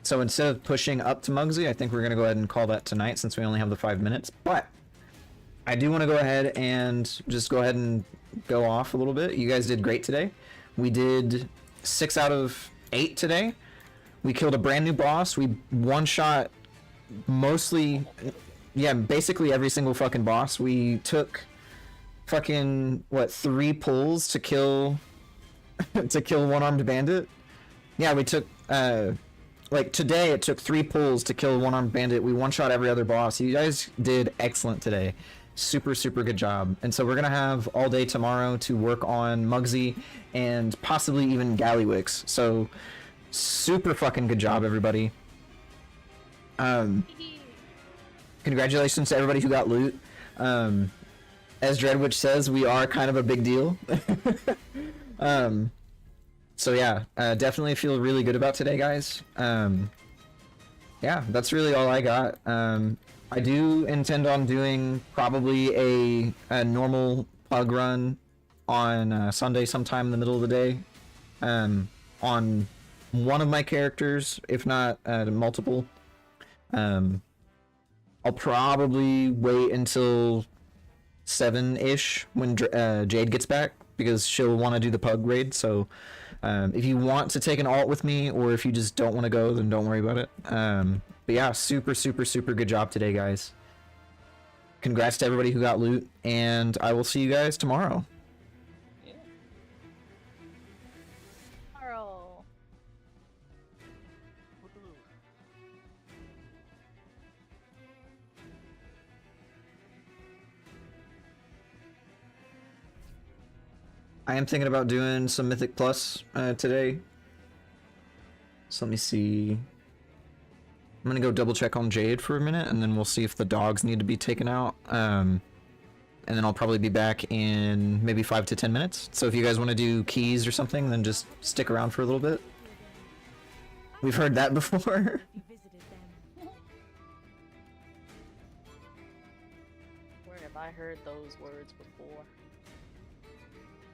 So instead of pushing up to Muggsy, I think we're gonna go ahead and call that tonight since we only have the 5 minutes. But I do want to go ahead and just go ahead and go off a little bit. You guys did great today. We did 6 out of 8 today. We killed a brand new boss. We one-shot mostly, yeah, basically every single fucking boss. We took fucking, what, 3 pulls to kill to kill one-armed bandit? Yeah, we took like today it took 3 pulls to kill one-armed bandit. We one-shot every other boss. You guys did excellent today. Super good job. And so we're gonna have all day tomorrow to work on Muggsy and possibly even Gallywix. So super fucking good job, everybody. Congratulations to everybody who got loot. As Dreadwitch says, we are kind of a big deal. So yeah, definitely feel really good about today, guys. yeah, that's really all I got. I do intend on doing probably a normal pug run on Sunday sometime in the middle of the day, on one of my characters, if not multiple. I'll probably wait until 7-ish when Jade gets back, because she'll want to do the pug raid. So if you want to take an alt with me, or if you just don't want to go, then don't worry about it. But yeah, super good job today, guys. Congrats to everybody who got loot, and I will see you guys tomorrow. Carl. I am thinking about doing some Mythic Plus today. So let me see. I'm gonna go double check on Jade for a minute, and then we'll see if the dogs need to be taken out. And then I'll probably be back in maybe 5 to 10 minutes. So if you guys want to do keys or something, then just stick around for a little bit. We've heard that before. Where have I heard those words before?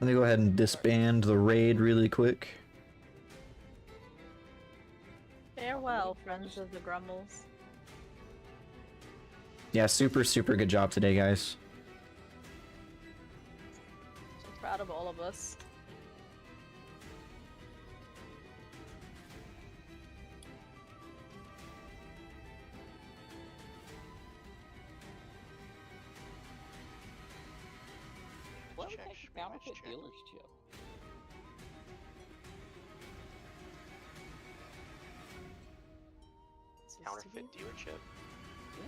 Let me go ahead and disband the raid really quick. Farewell, friends of the Grummels. Yeah, super good job today, guys. So proud of all of us. What would take a counterfeit dealer's chip? Counterfeit dealer chip? Yeah.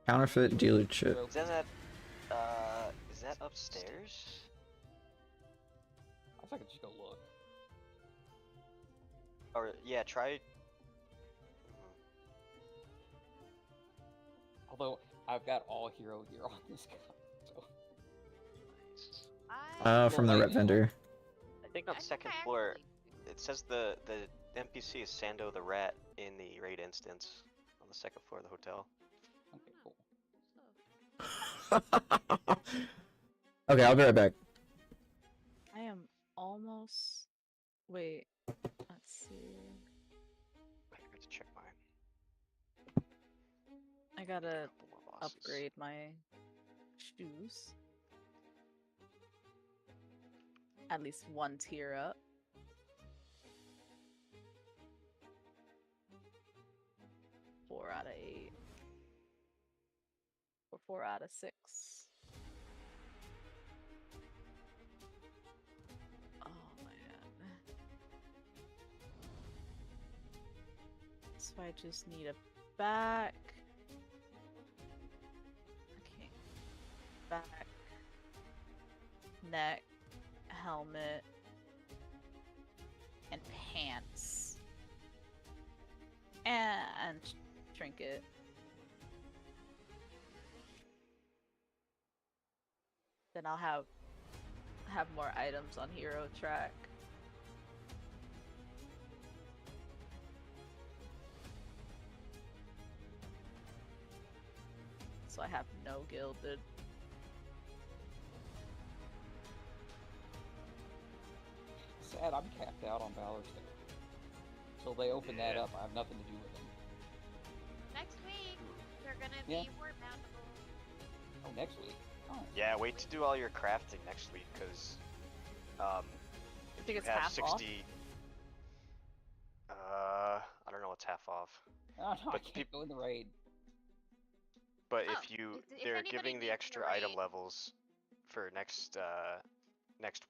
Counterfeit dealer chip. Is that upstairs? I think I could just go look. Or, yeah, try... Although, I've got all hero gear on this guy, so... From the rep vendor. I think on the second floor, it says the NPC is Sando the Rat in the raid instance on the second floor of the hotel. Okay, cool. Okay, I'll be right back. I am almost... Wait, let's see. I forgot to check mine. I gotta upgrade my shoes. At least one tier up. Four out of 8. Or 4 out of 6. Oh man. So I just need a back. Okay. Back. Neck. Helmet. And pants. And trinket. Then I'll have more items on hero track. So I have no gilded. Sad, I'm capped out on Valor's Day. Till they open that up, I have nothing to do with them. Next week, they're gonna Yeah. be warboundable. Oh, next week? Oh. Yeah, wait to do all your crafting next week, because I think you it's have half 60. I don't know what's half off. Oh, no, I But can't go in the raid. But Oh, if if they're anybody giving the needs extra the item raid- levels for next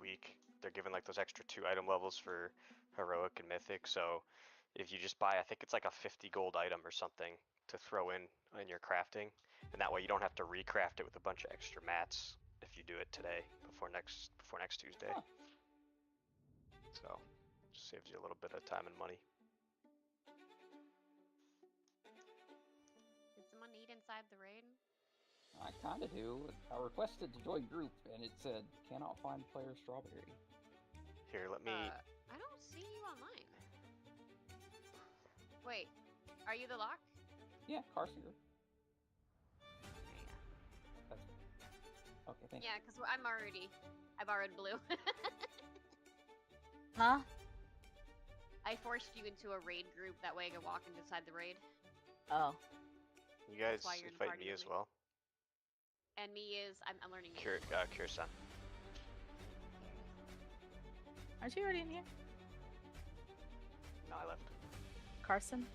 week. They're giving like those extra 2 item levels for heroic and mythic. So if you just buy, I think it's like a 50 gold item or something to throw in your crafting, and that way you don't have to recraft it with a bunch of extra mats if you do it today before next Tuesday. Huh. So just saves you a little bit of time and money. Did someone eat inside the raid? I kinda do. I requested to join group, and it said, cannot find player strawberry. Here, let me. I don't see you online. Wait, are you the lock? Yeah, Carsinger. There you go. That's... Okay, thank Yeah, because I borrowed blue. Huh? I forced you into a raid group, that way I can walk inside the raid. Oh. You guys why you're in the fight party me with as me. well. And me is, I'm learning you. Kirsan. Aren't you already in here? No, I left. Carson?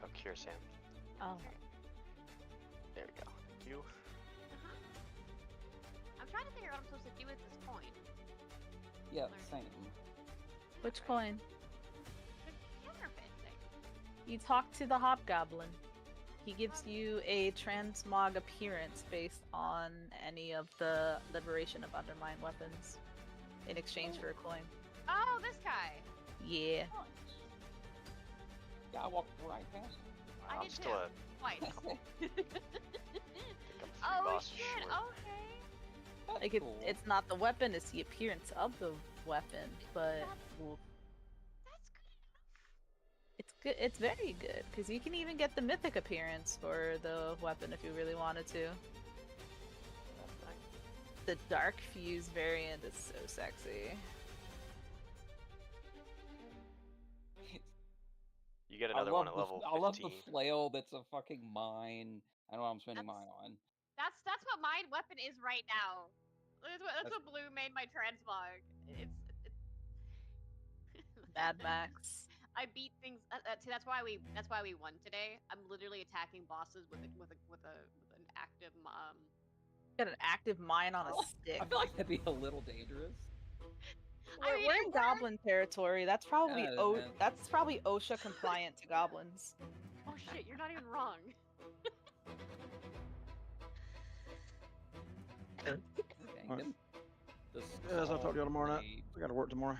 Oh, Kirsan. Oh. There we go. Thank you. I'm trying to figure out what I'm supposed to do at this point. Yeah, same. Which coin? The counterfeit thing. You talk to the Hobgoblin. He gives you a transmog appearance based on any of the liberation of undermined weapons in exchange for a coin. Oh, this guy. Yeah. Yeah, I walked right past him. I I'm did still too. a Twice. oh Oh shit, okay. Like it's not the weapon, it's the appearance of the weapon, but well, That's good. it's good. It's very good because you can even get the mythic appearance for the weapon if you really wanted to. The dark fuse variant is so sexy. You get another one at level 15. I love the flail that's a fucking mine. I know what I'm spending mine on. That's what my weapon is right now. That's what blue made my transmog. It's Mad Max. I beat things. See, that's why we won today. I'm literally attacking bosses with an active Got an active mine on a stick. I feel like that'd be a little dangerous. We're in goblin territory. That's probably Yeah, man. that's probably OSHA compliant to goblins. Oh shit, you're not even wrong. Alright. As I'll talk to y'all tomorrow night. I gotta work tomorrow.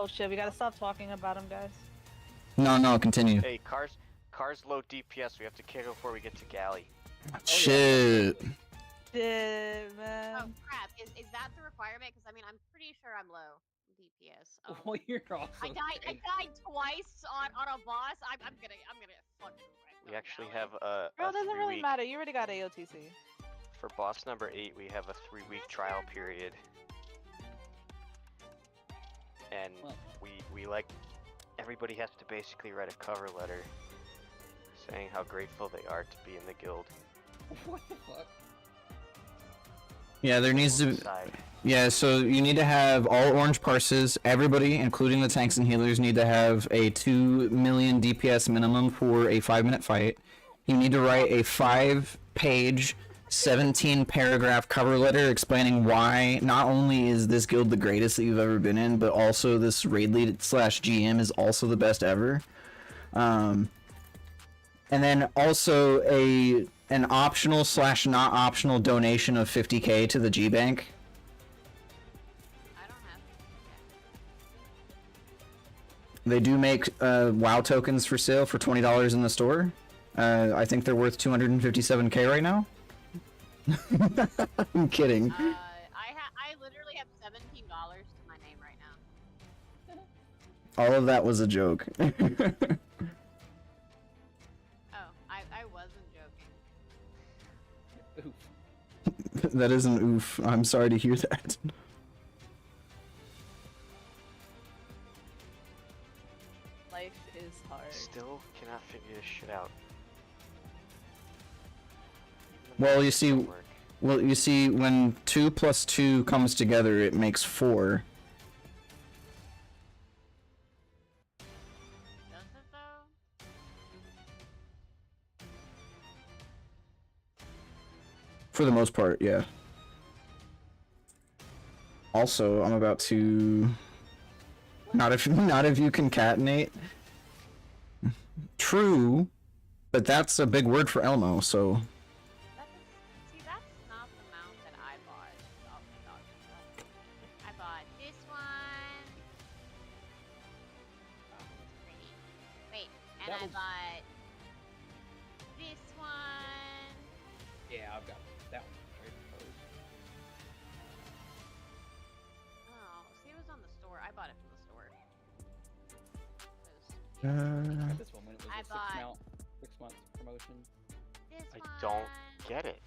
Oh shit, we gotta stop talking about him, guys. No, continue. Hey, cars low DPS. We have to kill before we get to galley. Shit. Shit, man. Oh crap! Is that the requirement? Because I mean, I'm pretty sure I'm low DPS. Well, you're awesome. I died twice on a boss. I'm gonna fucking wreck. We actually have a Bro, it doesn't 3 really week matter. You already got AOTC. for boss number 8. We have a 3-week trial period, and we like everybody has to basically write a cover letter saying how grateful they are to be in the guild. What the fuck? Yeah, there needs to. Yeah, so you need to have all orange parses. Everybody, including the tanks and healers, need to have a 2 million DPS minimum for a 5-minute fight. You need to write a 5-page, 17-paragraph cover letter explaining why not only is this guild the greatest that you've ever been in, but also this raid lead / GM is also the best ever. And then also an optional / not optional donation of 50k to the G Bank. They do make WoW tokens for sale for $20 in the store. I think they're worth 257k right now. I'm kidding. I literally have $17 to my name right now. All of that was a joke. Oh, I wasn't joking. Oof. That is an oof. I'm sorry to hear that. Life is hard. Still cannot figure this shit out. Well, you see, when 2 + 2 comes together, it makes 4. Does it though? For the most part, yeah. Also, I'm about to... Not if you concatenate. True, but that's a big word for Elmo, so... See, that's not the mount that I bought. Oh, God. I bought this one. Oh, it's pretty. Wait, and I bought this one. Yeah, I've got that one right proposed. Oh, see, it was on the store. I bought it from the store. This one when it was a 6 month promotion. This I one. don't get it.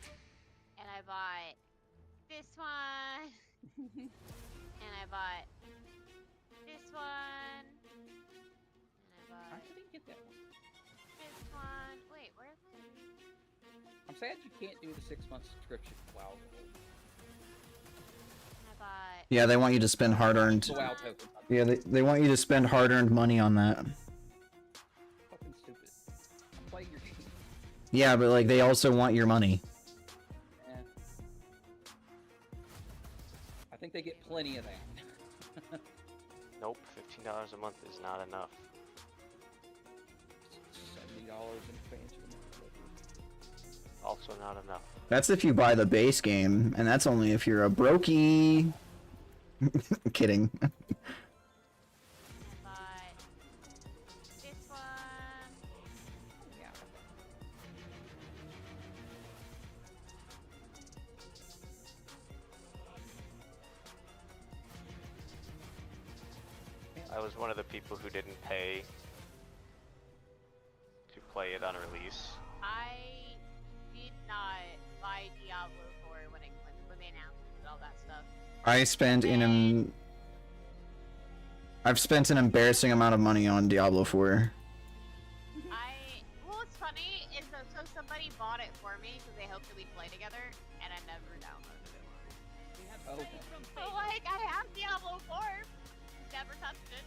And I bought this one. And I bought this one. And I bought I didn't get that one. this one. Wait, where's my... I'm sad you can't do the 6-month subscription. Wow. And I bought... Yeah, they want you to spend hard-earned... The WoW token. Yeah, they want you to spend hard-earned money on that. Fucking stupid. Play your game. Yeah, but like, they also want your money. Eh. I think they get plenty of that. Nope, $15 a month is not enough. $70 in expansion. Also not enough. That's if you buy the base game, and that's only if you're a brokey. Kidding. I bought this one. Yeah. I was one of the people who didn't pay to play it on release. I did not buy Diablo 4 when they announced it and all that stuff. I've spent an embarrassing amount of money on Diablo 4. Well, what's funny is that somebody bought it for me because they hoped that we'd play together, and I never downloaded it. Okay. So like, I have Diablo 4, never touched it.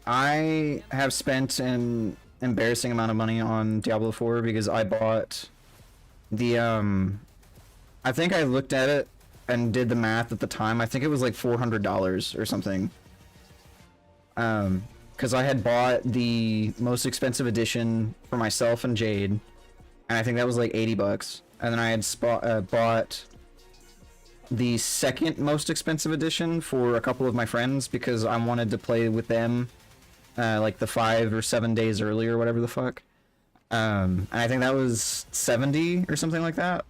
I have spent an embarrassing amount of money on Diablo 4 because I bought the I think I looked at it and did the math at the time. I think it was like $400 or something. Because I had bought the most expensive edition for myself and Jade, and I think that was like $80. And then I had bought the second most expensive edition for a couple of my friends because I wanted to play with them, like the 5 or 7 days earlier, whatever the fuck. And I think that was 70 or something like that.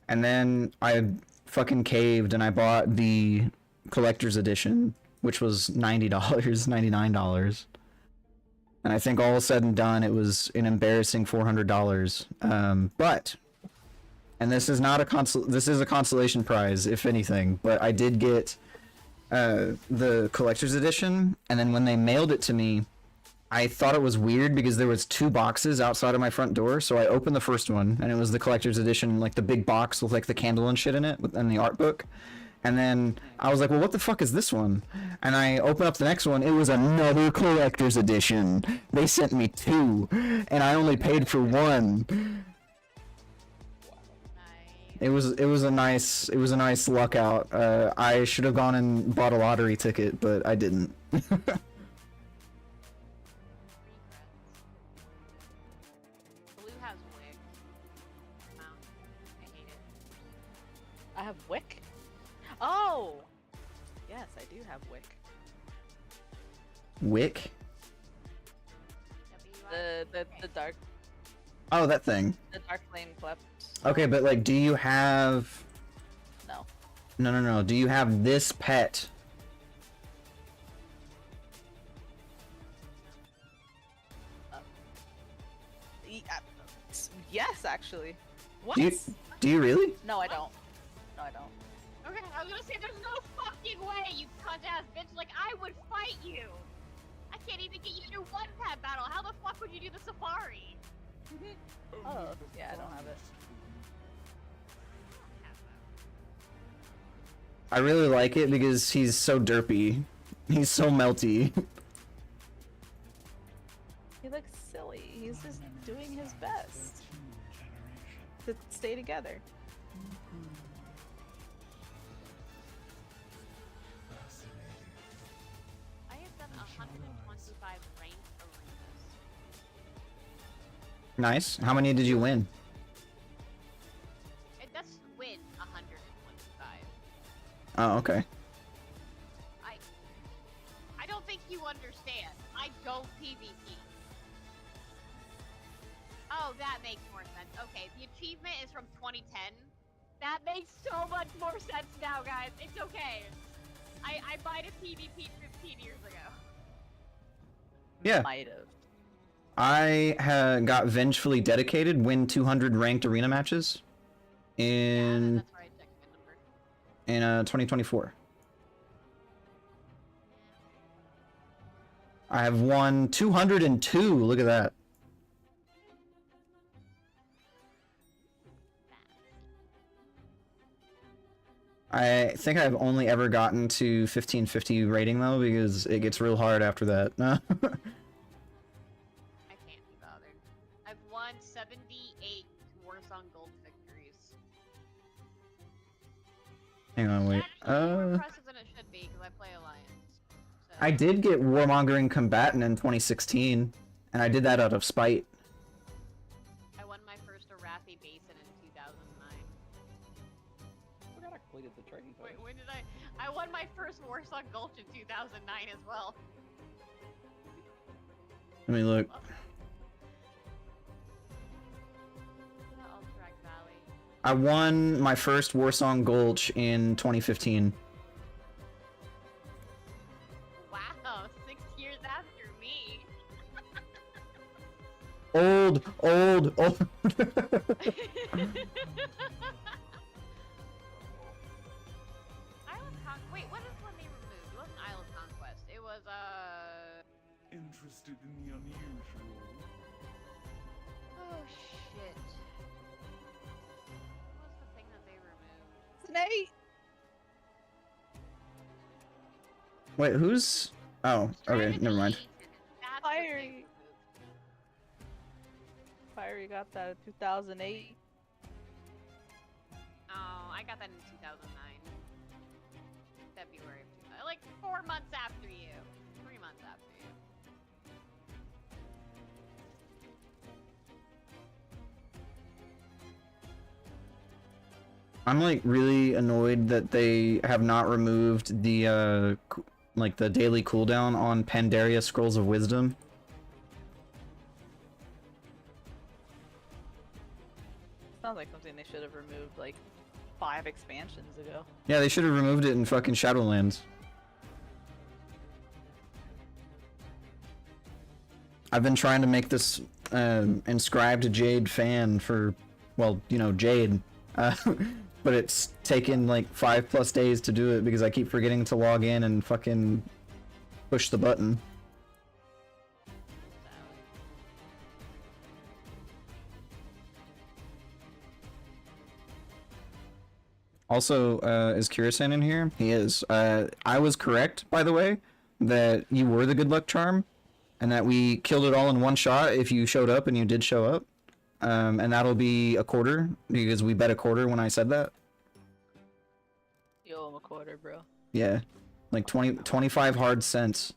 And then I fucking caved and I bought the collector's edition, which was $90, $99. And I think all said and done, it was an embarrassing $400. But, and this is not this is a consolation prize, if anything, but I did get the collector's edition, and then when they mailed it to me, I thought it was weird because there was 2 boxes outside of my front door, so I opened the first one, and it was the collector's edition, like the big box with like the candle and shit in it, and the art book. And then I was like, well, what the fuck is this one? And I opened up the next one, it was another collector's edition. They sent me 2, and I only paid for 1. It was a nice luck out. I should have gone and bought a lottery ticket, but I didn't. I have Wick? Oh! Yes, I do have Wick. Wick? The dark... Oh, that thing. The dark flame cleft. Okay, but like, do you have... No. No. Do you have this pet? Yes, actually. What? Do you really? No, I don't. No, I don't. Okay, I was gonna say there's no fucking way, you cunt-ass bitch. Like, I would fight you. I can't even get you to do one pet battle. How the fuck would you do the safari? Oh, yeah, I don't have it. I really like it because he's so derpy. He's so melty. He looks silly. He's just doing his best to stay together. I have done 125 ranked arenas. Nice. How many did you win? That's win 125. Oh, okay. I don't think you understand. I don't PvP. Oh, that makes more sense. Okay, the achievement is from 2010. That makes so much more sense now, guys. It's okay. I might have PvP 15 years ago. Yeah. Might have. I got vengefully dedicated, win 200 ranked arena matches in That's where I checked my number. in 2024. I have won 202. Look at that. I think I've only ever gotten to 1550 rating though, because it gets real hard after that. I can't be bothered. I've won 78 Warsong Gold victories. Hang on, wait. More impressive than it should be, because I play Alliance. So. I did get Warmongering Combatant in 2016, and I did that out of spite. I won my first Arathi Basin in 2009. I forgot I completed the trading post. Wait, when did I won my first Warsaw Gulch in 2009 as well. Let me look. Alterac Valley. I won my first Warsong Gulch in 2015. Wow, 6 years after me. Old. Wait, what is one they removed? It wasn't Isle of Conquest. It was Interested in the unusual? oh shit. What was the thing that they removed? Snake. Wait, who's? Oh, okay, never mind. That's what they Fiery. removed. Fiery got that in 2008. Oh, I got that in 2009. February of 2000. Like 4 months after you. 3 months after you. I'm like really annoyed that they have not removed the like the daily cooldown on Pandaria Scrolls of Wisdom. Sounds like something they should have removed like 5 expansions ago. Yeah, they should have removed it in fucking Shadowlands. I've been trying to make this inscribed Jade fan for, well, you know, Jade. But it's taken like 5+ days to do it because I keep forgetting to log in and fucking push the button. Also, is Kirasan in here? He is. I was correct, by the way, that you were the good luck charm, and that we killed it all in one shot if you showed up, and you did show up. And that'll be a quarter, because we bet a quarter when I said that. You owe him a quarter, bro. Yeah. Like 25 hard cents.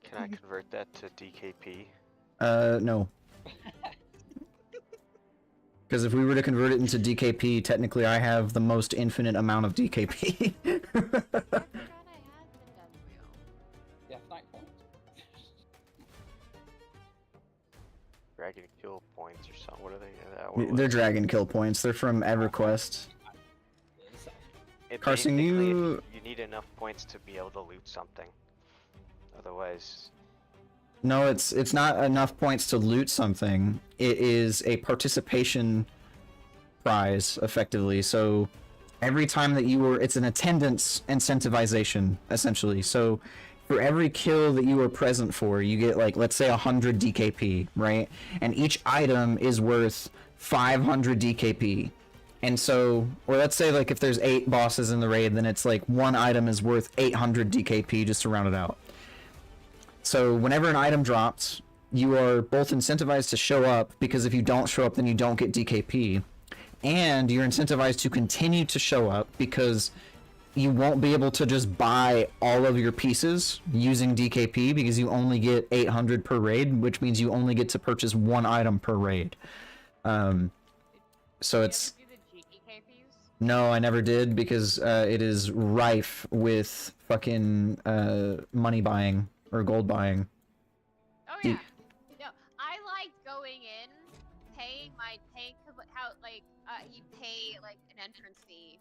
Can I convert that to DKP? No. Because if we were to convert it into DKP, technically I have the most infinite amount of DKP. Death Knight points. Dragon kill points or something. What are they? They're dragon kill points. They're from EverQuest. Carson, Basically, you need enough points to be able to loot something. Otherwise, no, it's not enough points to loot something. It is a participation prize, effectively. So every time that you were, it's an attendance incentivization, essentially. So for every kill that you were present for, you get like, let's say 100 DKP, right? And each item is worth 500 DKP. And so, or let's say like if there's 8 bosses in the raid, then it's like one item is worth 800 DKP just to round it out. So whenever an item drops, you are both incentivized to show up, because if you don't show up, then you don't get DKP. And you're incentivized to continue to show up, because you won't be able to just buy all of your pieces using DKP, because you only get 800 per raid, which means you only get to purchase one item per raid. So it's... No, I never did, because it is rife with fucking money buying or gold buying. Oh yeah. No, I liked going in, paying my how like you pay like an entrance fee,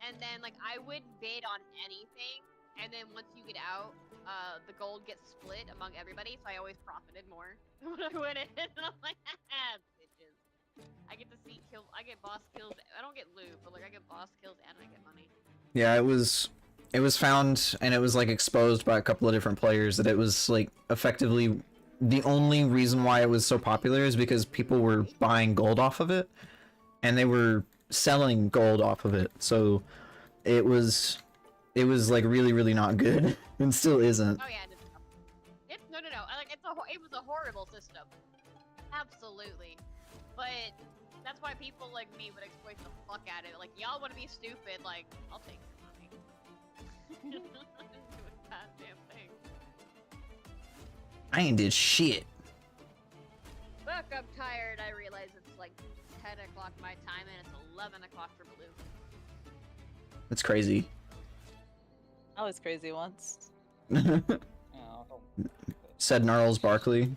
and then like I would bid on anything, and then once you get out, the gold gets split among everybody, so I always profited more when I went in. And I'm like, bitches. I get to see kills. I get boss kills. I don't get loot, but like I get boss kills and I get money. Yeah, it was found, and it was like exposed by a couple of different players that it was like effectively the only reason why it was so popular is because people were buying gold off of it, and they were selling gold off of it. So it was like really not good, and still isn't. Oh yeah, it's no. Like it was a horrible system. Absolutely. But that's why people like me would exploit the fuck out of it. Like, y'all want to be stupid, like, I'll take your money. I didn't do a goddamn thing. I ain't did shit. Look, I'm tired. I realize it's like 10 o'clock my time and it's 11 o'clock for Blue. That's crazy. I was crazy once. Said Gnarls Barkley.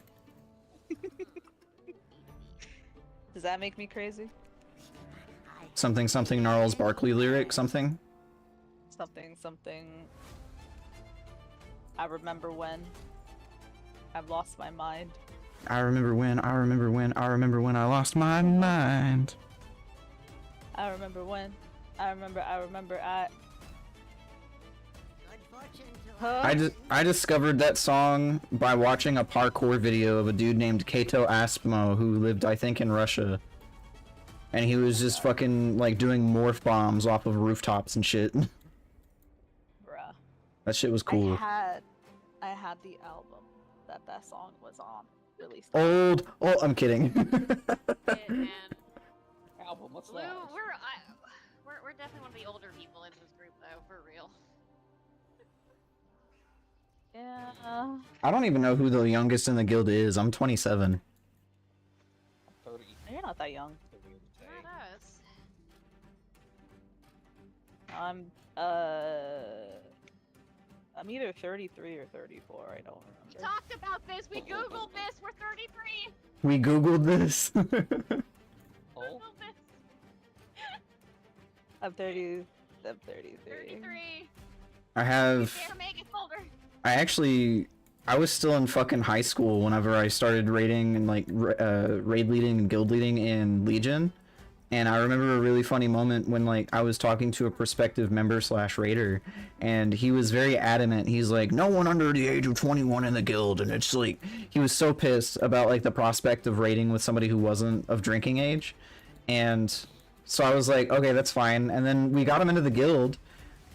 Does that make me crazy? Something Gnarls Barkley lyric, something? Something. I remember when. I've lost my mind. I remember when I lost my mind. I remember when. I remember. I discovered that song by watching a parkour video of a dude named Kato Aspmo who lived, I think, in Russia. And he was just fucking, like, doing morph bombs off of rooftops and shit. Bruh. That shit was cool. I had the album that song was on. Released. Old. Oh, I'm kidding. Album, what's Blue, that? we're definitely one of the older people in this group, though, for real. Yeah. I don't even know who the youngest in the guild is. I'm 27. 30. You're not that young. Not us. I'm either 33 or 34. I don't We remember. talked about this. We googled this. We're 33. We googled this. Googled this. I'm 30. I'm 33. 33. I have. Dare make it older. I was still in fucking high school whenever I started raiding and like raid leading and guild leading in Legion. And I remember a really funny moment when like I was talking to a prospective member / raider, and he was very adamant. He's like, no one under the age of 21 in the guild, and it's like he was so pissed about like the prospect of raiding with somebody who wasn't of drinking age. And so I was like, okay, that's fine. And then we got him into the guild,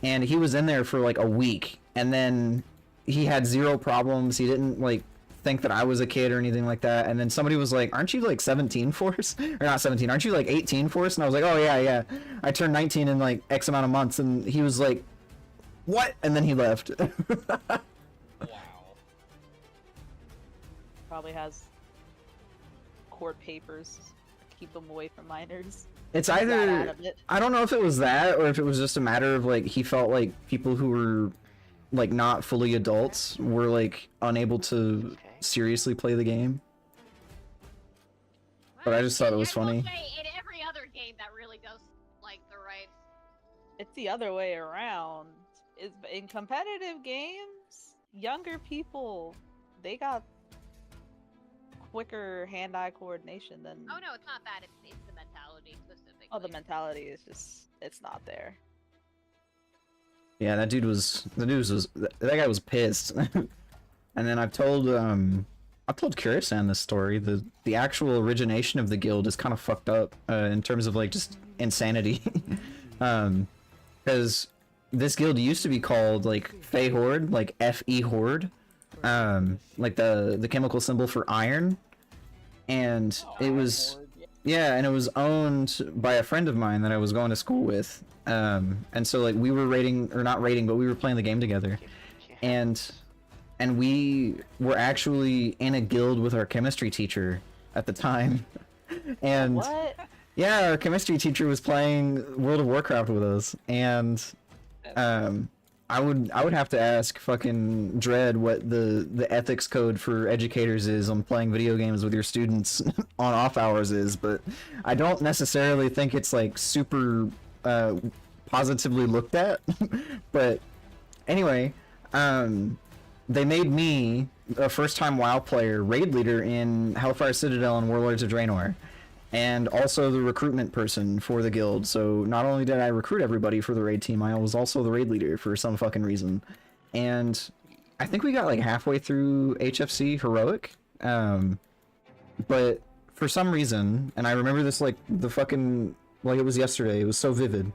and he was in there for like a week, and then he had zero problems. He didn't like think that I was a kid or anything like that. And then somebody was like, aren't you like 17 for us? Or not 17, aren't you like 18 for us? And I was like, oh yeah. I turned 19 in like X amount of months. And he was like, what? And then he left. Wow. Probably has court papers to keep them away from minors. It's He's that either, adamant. I don't know if it was that or if it was just a matter of like, he felt like people who were like not fully adults were like unable to seriously play the game. But I just thought it was I will funny. say, in every other game that really does like the right. It's the other way around. Is in competitive games, younger people, they got quicker hand-eye coordination than. Oh no, it's not that. It's the mentality specifically. Oh, the mentality is just, it's not there. Yeah, that guy was pissed. And then I've told Kurasan this story. The actual origination of the guild is kind of fucked up in terms of like just insanity. Because this guild used to be called like Fey Horde, like Fe Horde, like the chemical symbol for iron, and it was and it was owned by a friend of mine that I was going to school with. And so like we were raiding, or not raiding, but we were playing the game together, and we were actually in a guild with our chemistry teacher at the time. And What? yeah, our chemistry teacher was playing World of Warcraft with us, and I would have to ask fucking Dread what the ethics code for educators is on playing video games with your students on off hours is, but I don't necessarily think it's like super positively looked at. But anyway, they made me a first-time WoW player, raid leader in Hellfire Citadel and Warlords of Draenor, and also the recruitment person for the guild. So not only did I recruit everybody for the raid team, I was also the raid leader for some fucking reason. And I think we got like halfway through HFC Heroic, but for some reason, and I remember this like the fucking, like it was yesterday, it was so vivid.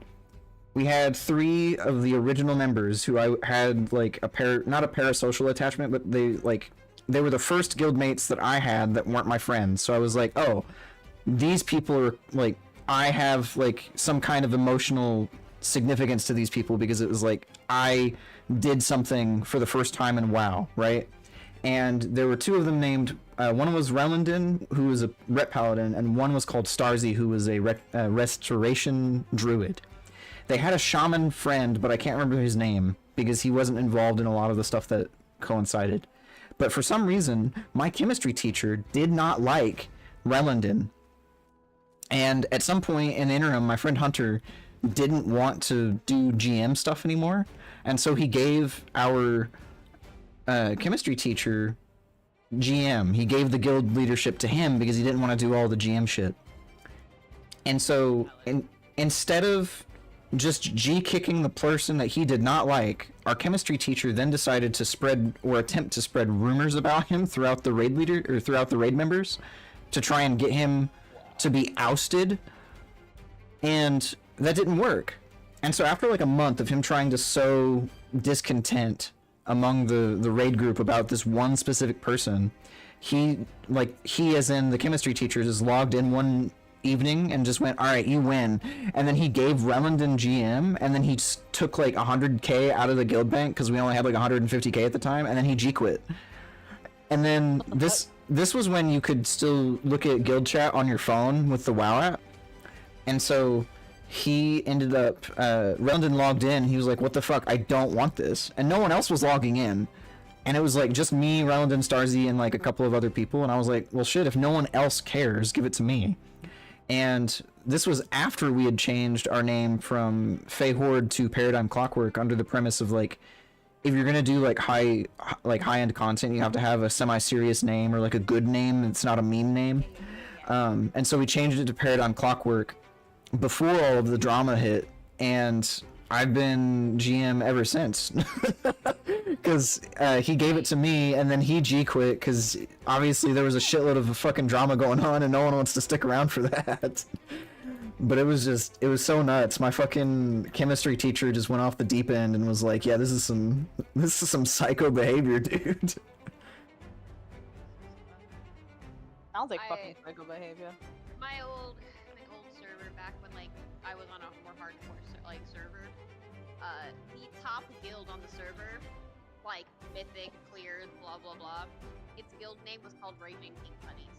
We had 3 of the original members who I had like not a parasocial attachment, but they were the first guild mates that I had that weren't my friends. So I was like, oh, these people are like, I have like some kind of emotional significance to these people because it was like I did something for the first time in WoW, right? And there were 2 of them named, one was Relendin, who was a Ret Paladin, and one was called Starzy, who was a Restoration Druid. They had a shaman friend, but I can't remember his name because he wasn't involved in a lot of the stuff that coincided. But for some reason, my chemistry teacher did not like Relendin. And at some point in the interim, my friend Hunter didn't want to do GM stuff anymore. And so he gave our chemistry teacher GM. He gave the guild leadership to him because he didn't want to do all the GM shit. And so instead of just G-kicking the person that he did not like, our chemistry teacher then decided to spread, or attempt to spread, rumors about him throughout the raid leader, or throughout the raid members, to try and get him to be ousted. And that didn't work. And so after like a month of him trying to sow discontent among the raid group about this one specific person, he as in the chemistry teacher, just logged in one evening and just went, all right, you win. And then he gave Relendin GM, and then he just took like 100k out of the guild bank because we only had like 150k at the time, and then he G-quit. And then this was when you could still look at guild chat on your phone with the WoW app. And so he ended up, Reldon logged in, he was like, what the fuck, I don't want this. And no one else was logging in. And it was like just me, Reldon, Starzy, and like a couple of other people, and I was like, well shit, if no one else cares, give it to me. And this was after we had changed our name from Fey Horde to Paradigm Clockwork under the premise of like, if you're gonna do like high-end content, you have to have a semi-serious name or like a good name. It's not a meme name. And so we changed it to Paradigm Clockwork before all of the drama hit, and I've been GM ever since. Because he gave it to me, and then he G-quit, because obviously there was a shitload of fucking drama going on, and no one wants to stick around for that. But it was so nuts. My fucking chemistry teacher just went off the deep end and was like, yeah, this is some psycho behavior, dude. Sounds like fucking psycho behavior. My old server back when like I was on a more hardcore server, the top guild on the server, like mythic, clear, blah blah blah, its guild name was called Raging Pink Bunnies.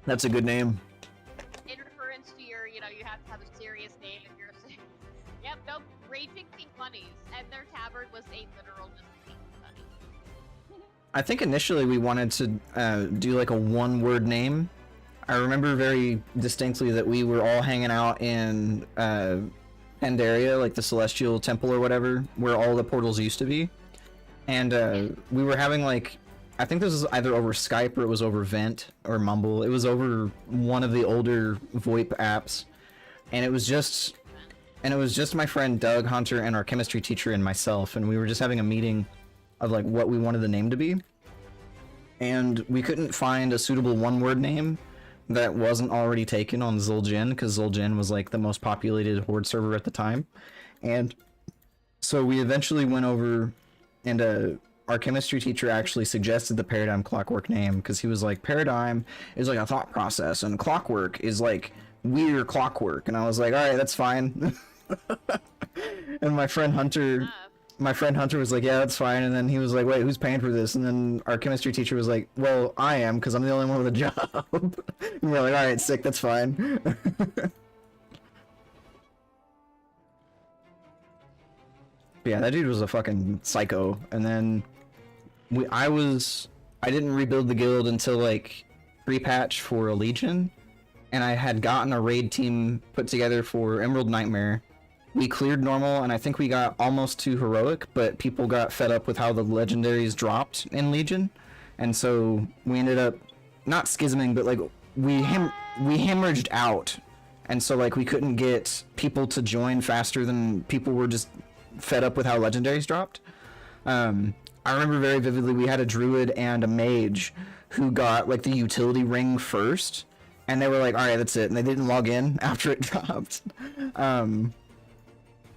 That's a good name. In reference to your, you have to have a serious name if you're Yep, nope, Raging Pink Bunnies, and their tavern was a literal just pink bunny. I think initially we wanted to do like a one-word name. I remember very distinctly that we were all hanging out in Pandaria, like the Celestial Temple or whatever, where all the portals used to be. And we were having like, I think this was either over Skype or it was over Vent or Mumble. It was over one of the older VoIP apps. And it was just my friend Doug, Hunter, and our chemistry teacher and myself, and we were just having a meeting of like what we wanted the name to be. And we couldn't find a suitable one-word name that wasn't already taken on Zul'jin, because Zul'jin was like the most populated Horde server at the time. And so we eventually went over, and our chemistry teacher actually suggested the Paradigm Clockwork name, because he was like, Paradigm is like a thought process, and Clockwork is like weird clockwork. And I was like, alright, that's fine. And my friend Hunter was like, yeah, that's fine. And then he was like, wait, who's paying for this? And then our chemistry teacher was like, well, I am, because I'm the only one with a job. And we're like, alright, sick, that's fine. Yeah, that dude was a fucking psycho. And then I didn't rebuild the guild until like pre-patch for a Legion, and I had gotten a raid team put together for Emerald Nightmare. We cleared normal, and I think we got almost to heroic, but people got fed up with how the legendaries dropped in Legion, and so we ended up not schisming, but like we hemorrhaged out, and so like we couldn't get people to join faster than people were just fed up with how legendaries dropped. I remember very vividly we had a druid and a mage who got like the utility ring first, and they were like, alright, that's it, and they didn't log in after it dropped.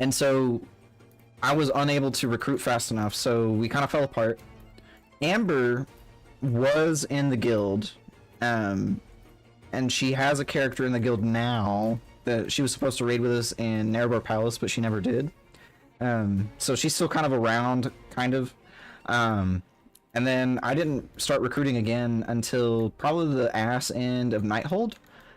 And so I was unable to recruit fast enough, so we kind of fell apart. Amber was in the guild, and she has a character in the guild now that she was supposed to raid with us in Nerebar Palace, but she never did. So she's still kind of around, kind of. And then I didn't start recruiting again until probably the ass end of Nighthold.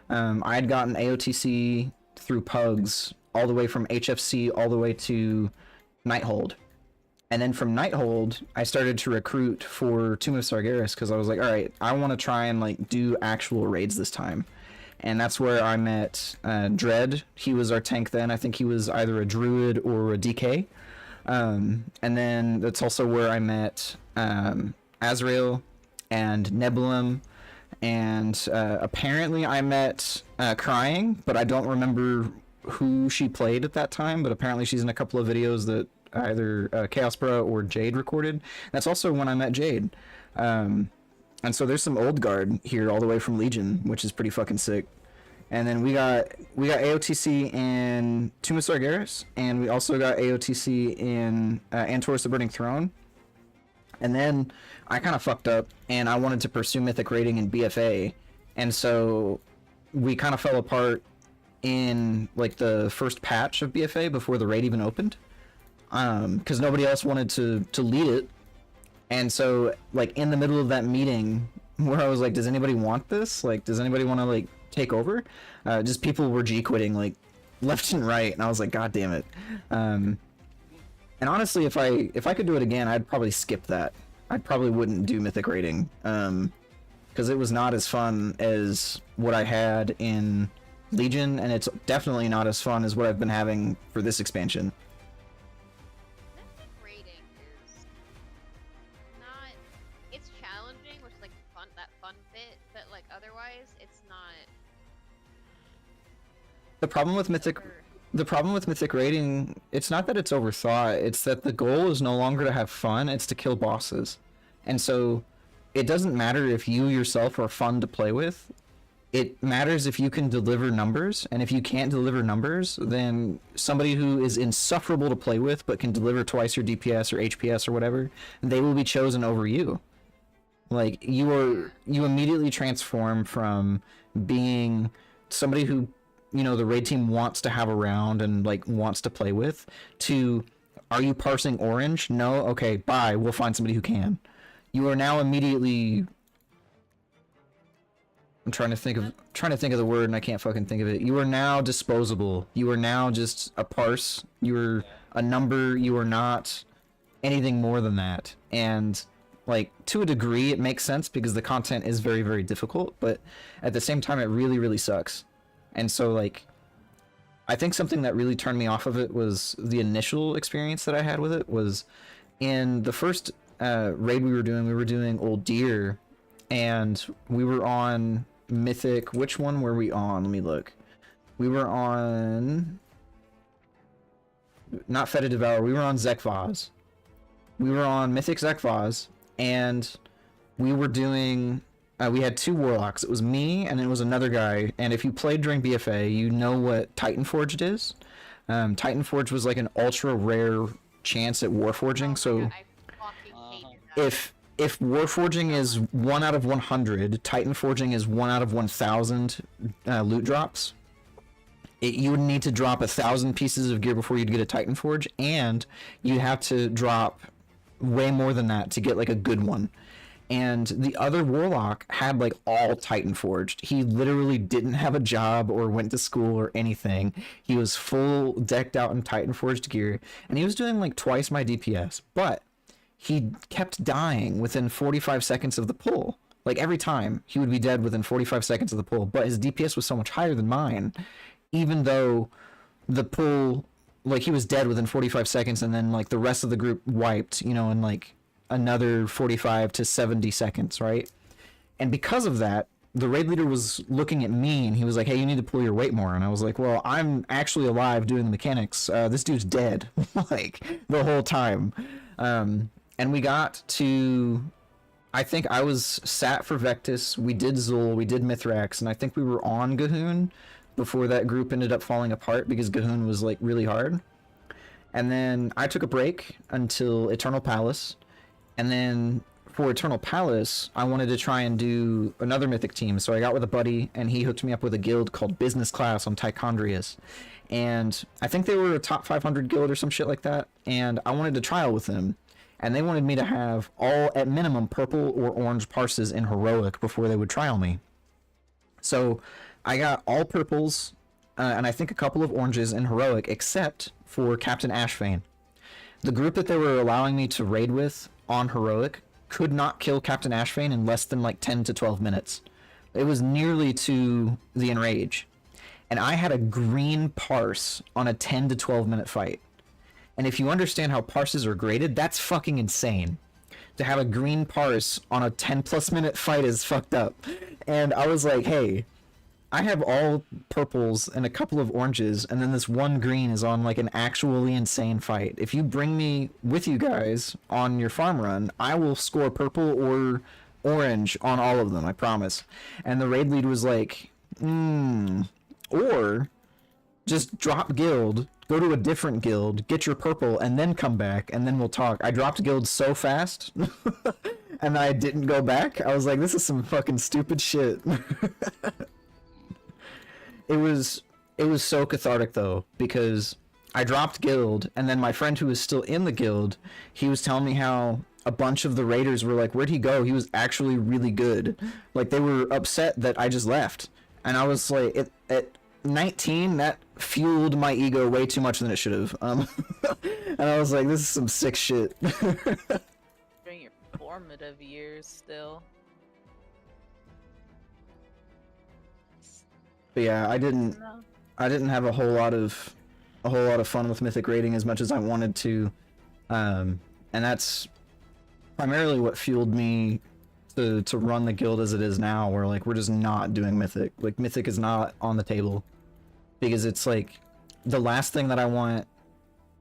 I had gotten AOTC through Pugs, all the way from HFC all the way to Nighthold. And then from Nighthold, I started to recruit for Tomb of Sargeras, because I was like, alright, I want to try and like do actual raids this time. And that's where I met Dread. He was our tank then. I think he was either a druid or a DK. And then that's also where I met Azrael and Nebulum, and apparently I met Crying, but I don't remember who she played at that time, but apparently she's in a couple of videos that either Chaosbra or Jade recorded. That's also when I met Jade. And so there's some old guard here all the way from Legion, which is pretty fucking sick. And then we got AOTC in Tomb of Sargeras, and we also got AOTC in Antorus the Burning Throne. And then I kind of fucked up, and I wanted to pursue Mythic raiding in BFA, and so we kind of fell apart in like the first patch of BFA before the raid even opened, because nobody else wanted to lead it. And so like in the middle of that meeting where I was like, does anybody want this? Like, does anybody want to like take over. Just people were G quitting like left and right, and I was like, God damn it. And honestly, if I could do it again, I'd probably skip that. I probably wouldn't do Mythic rating, because it was not as fun as what I had in Legion, and it's definitely not as fun as what I've been having for this expansion. Mythic rating is not. It's challenging, which is like that fun bit, but like otherwise, it's not. The problem with Mythic rating, it's not that it's overthought, it's that the goal is no longer to have fun, it's to kill bosses. And so, it doesn't matter if you yourself are fun to play with, it matters if you can deliver numbers, and if you can't deliver numbers, then somebody who is insufferable to play with but can deliver twice your DPS or HPS or whatever, they will be chosen over you. Like, you immediately transform from being somebody who, you know, the raid team wants to have around and like wants to play with, to, are you parsing orange? No? Okay, bye, we'll find somebody who can. You are now immediately, I'm trying to think of the word and I can't fucking think of it. You are now disposable. You are now just a parse. You are a number. You are not anything more than that. And like, to a degree it makes sense because the content is very, very difficult, but at the same time it really, really sucks. And so, like, I think something that really turned me off of it was the initial experience that I had with it was in the first raid we were doing Old Deer, and we were on Mythic. Which one were we on? Let me look. We were on... not Feta Devour, we were on Zekvaz. We were on Mythic Zekvaz, and we were doing... we had two Warlocks. It was me, and it was another guy. And if you played during BFA, you know what Titanforged is. Titanforged was like an ultra rare chance at Warforging. So if Warforging is 1 out of 100, Titanforging is 1 out of 1,000 loot drops. You would need to drop 1,000 pieces of gear before you'd get a Titanforge, and you have to drop way more than that to get like a good one. And the other Warlock had like all Titan forged. He literally didn't have a job or went to school or anything. He was full decked out in Titan forged gear, and he was doing like twice my DPS. But he kept dying within 45 seconds of the pull. Like every time he would be dead within 45 seconds of the pull. But his DPS was so much higher than mine, even though the pull, like he was dead within 45 seconds, and then like the rest of the group wiped, you know, in like another 45 to 70 seconds, right? And because of that, the raid leader was looking at me and he was like, hey, you need to pull your weight more. And I was like, well, I'm actually alive doing the mechanics. This dude's dead, like, the whole time. And we got to, I think I was sat for Vectis, we did Zul, we did Mithrax, and I think we were on Gahoon before that group ended up falling apart because Gahoon was, like, really hard. And then I took a break until Eternal Palace. And then for Eternal Palace, I wanted to try and do another Mythic team. So I got with a buddy, and he hooked me up with a guild called Business Class on Tichondrius. And I think they were a top 500 guild or some shit like that. And I wanted to trial with them. And they wanted me to have all, at minimum, purple or orange parses in Heroic before they would trial me. So I got all purples, and I think a couple of oranges in Heroic, except for Captain Ashfane. The group that they were allowing me to raid with on Heroic could not kill Captain Ashfane in less than like 10 to 12 minutes. It was nearly to the Enrage. And I had a green parse on a 10 to 12 minute fight. And if you understand how parses are graded, that's fucking insane. To have a green parse on a 10 plus minute fight is fucked up. And I was like, hey, I have all purples and a couple of oranges, and then this one green is on like an actually insane fight. If you bring me with you guys on your farm run, I will score purple or orange on all of them, I promise. And the raid lead was like, or just drop guild, go to a different guild, get your purple, and then come back, and then we'll talk. I dropped guild so fast, and I didn't go back. I was like, this is some fucking stupid shit. It was so cathartic though, because I dropped guild, and then my friend who was still in the guild, he was telling me how a bunch of the raiders were like, where'd he go? He was actually really good. Like, they were upset that I just left. and I was like, at 19, that fueled my ego way too much than it should have. And I was like, this is some sick shit. During your formative years, still. But yeah, I didn't have a whole lot of fun with mythic raiding as much as I wanted to, and that's primarily what fueled me to run the guild as it is now, where like we're just not doing mythic. Like mythic is not on the table because it's like the last thing that I want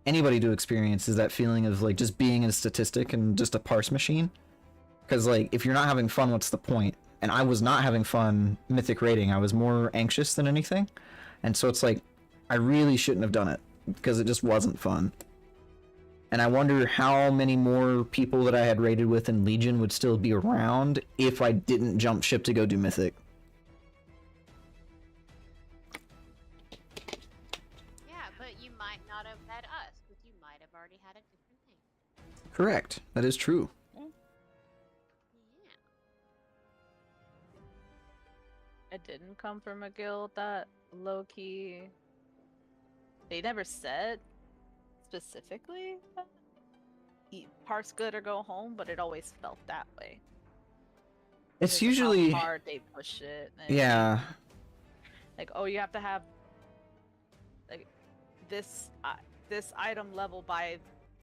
anybody to experience is that feeling of like just being a statistic and just a parse machine. Because like if you're not having fun, what's the point? And I was not having fun mythic raiding. I was more anxious than anything. And so it's like, I really shouldn't have done it because it just wasn't fun. And I wonder how many more people that I had raided with in Legion would still be around if I didn't jump ship to go do mythic. Yeah, but you might not have had us, because you might have already had a different thing. Correct. That is true. I didn't come from a guild that low-key... They never said specifically that eat parse good or go home, but it always felt that way. It's Because of usually... how hard they push it. And Yeah. like, oh, you have to have like this item level by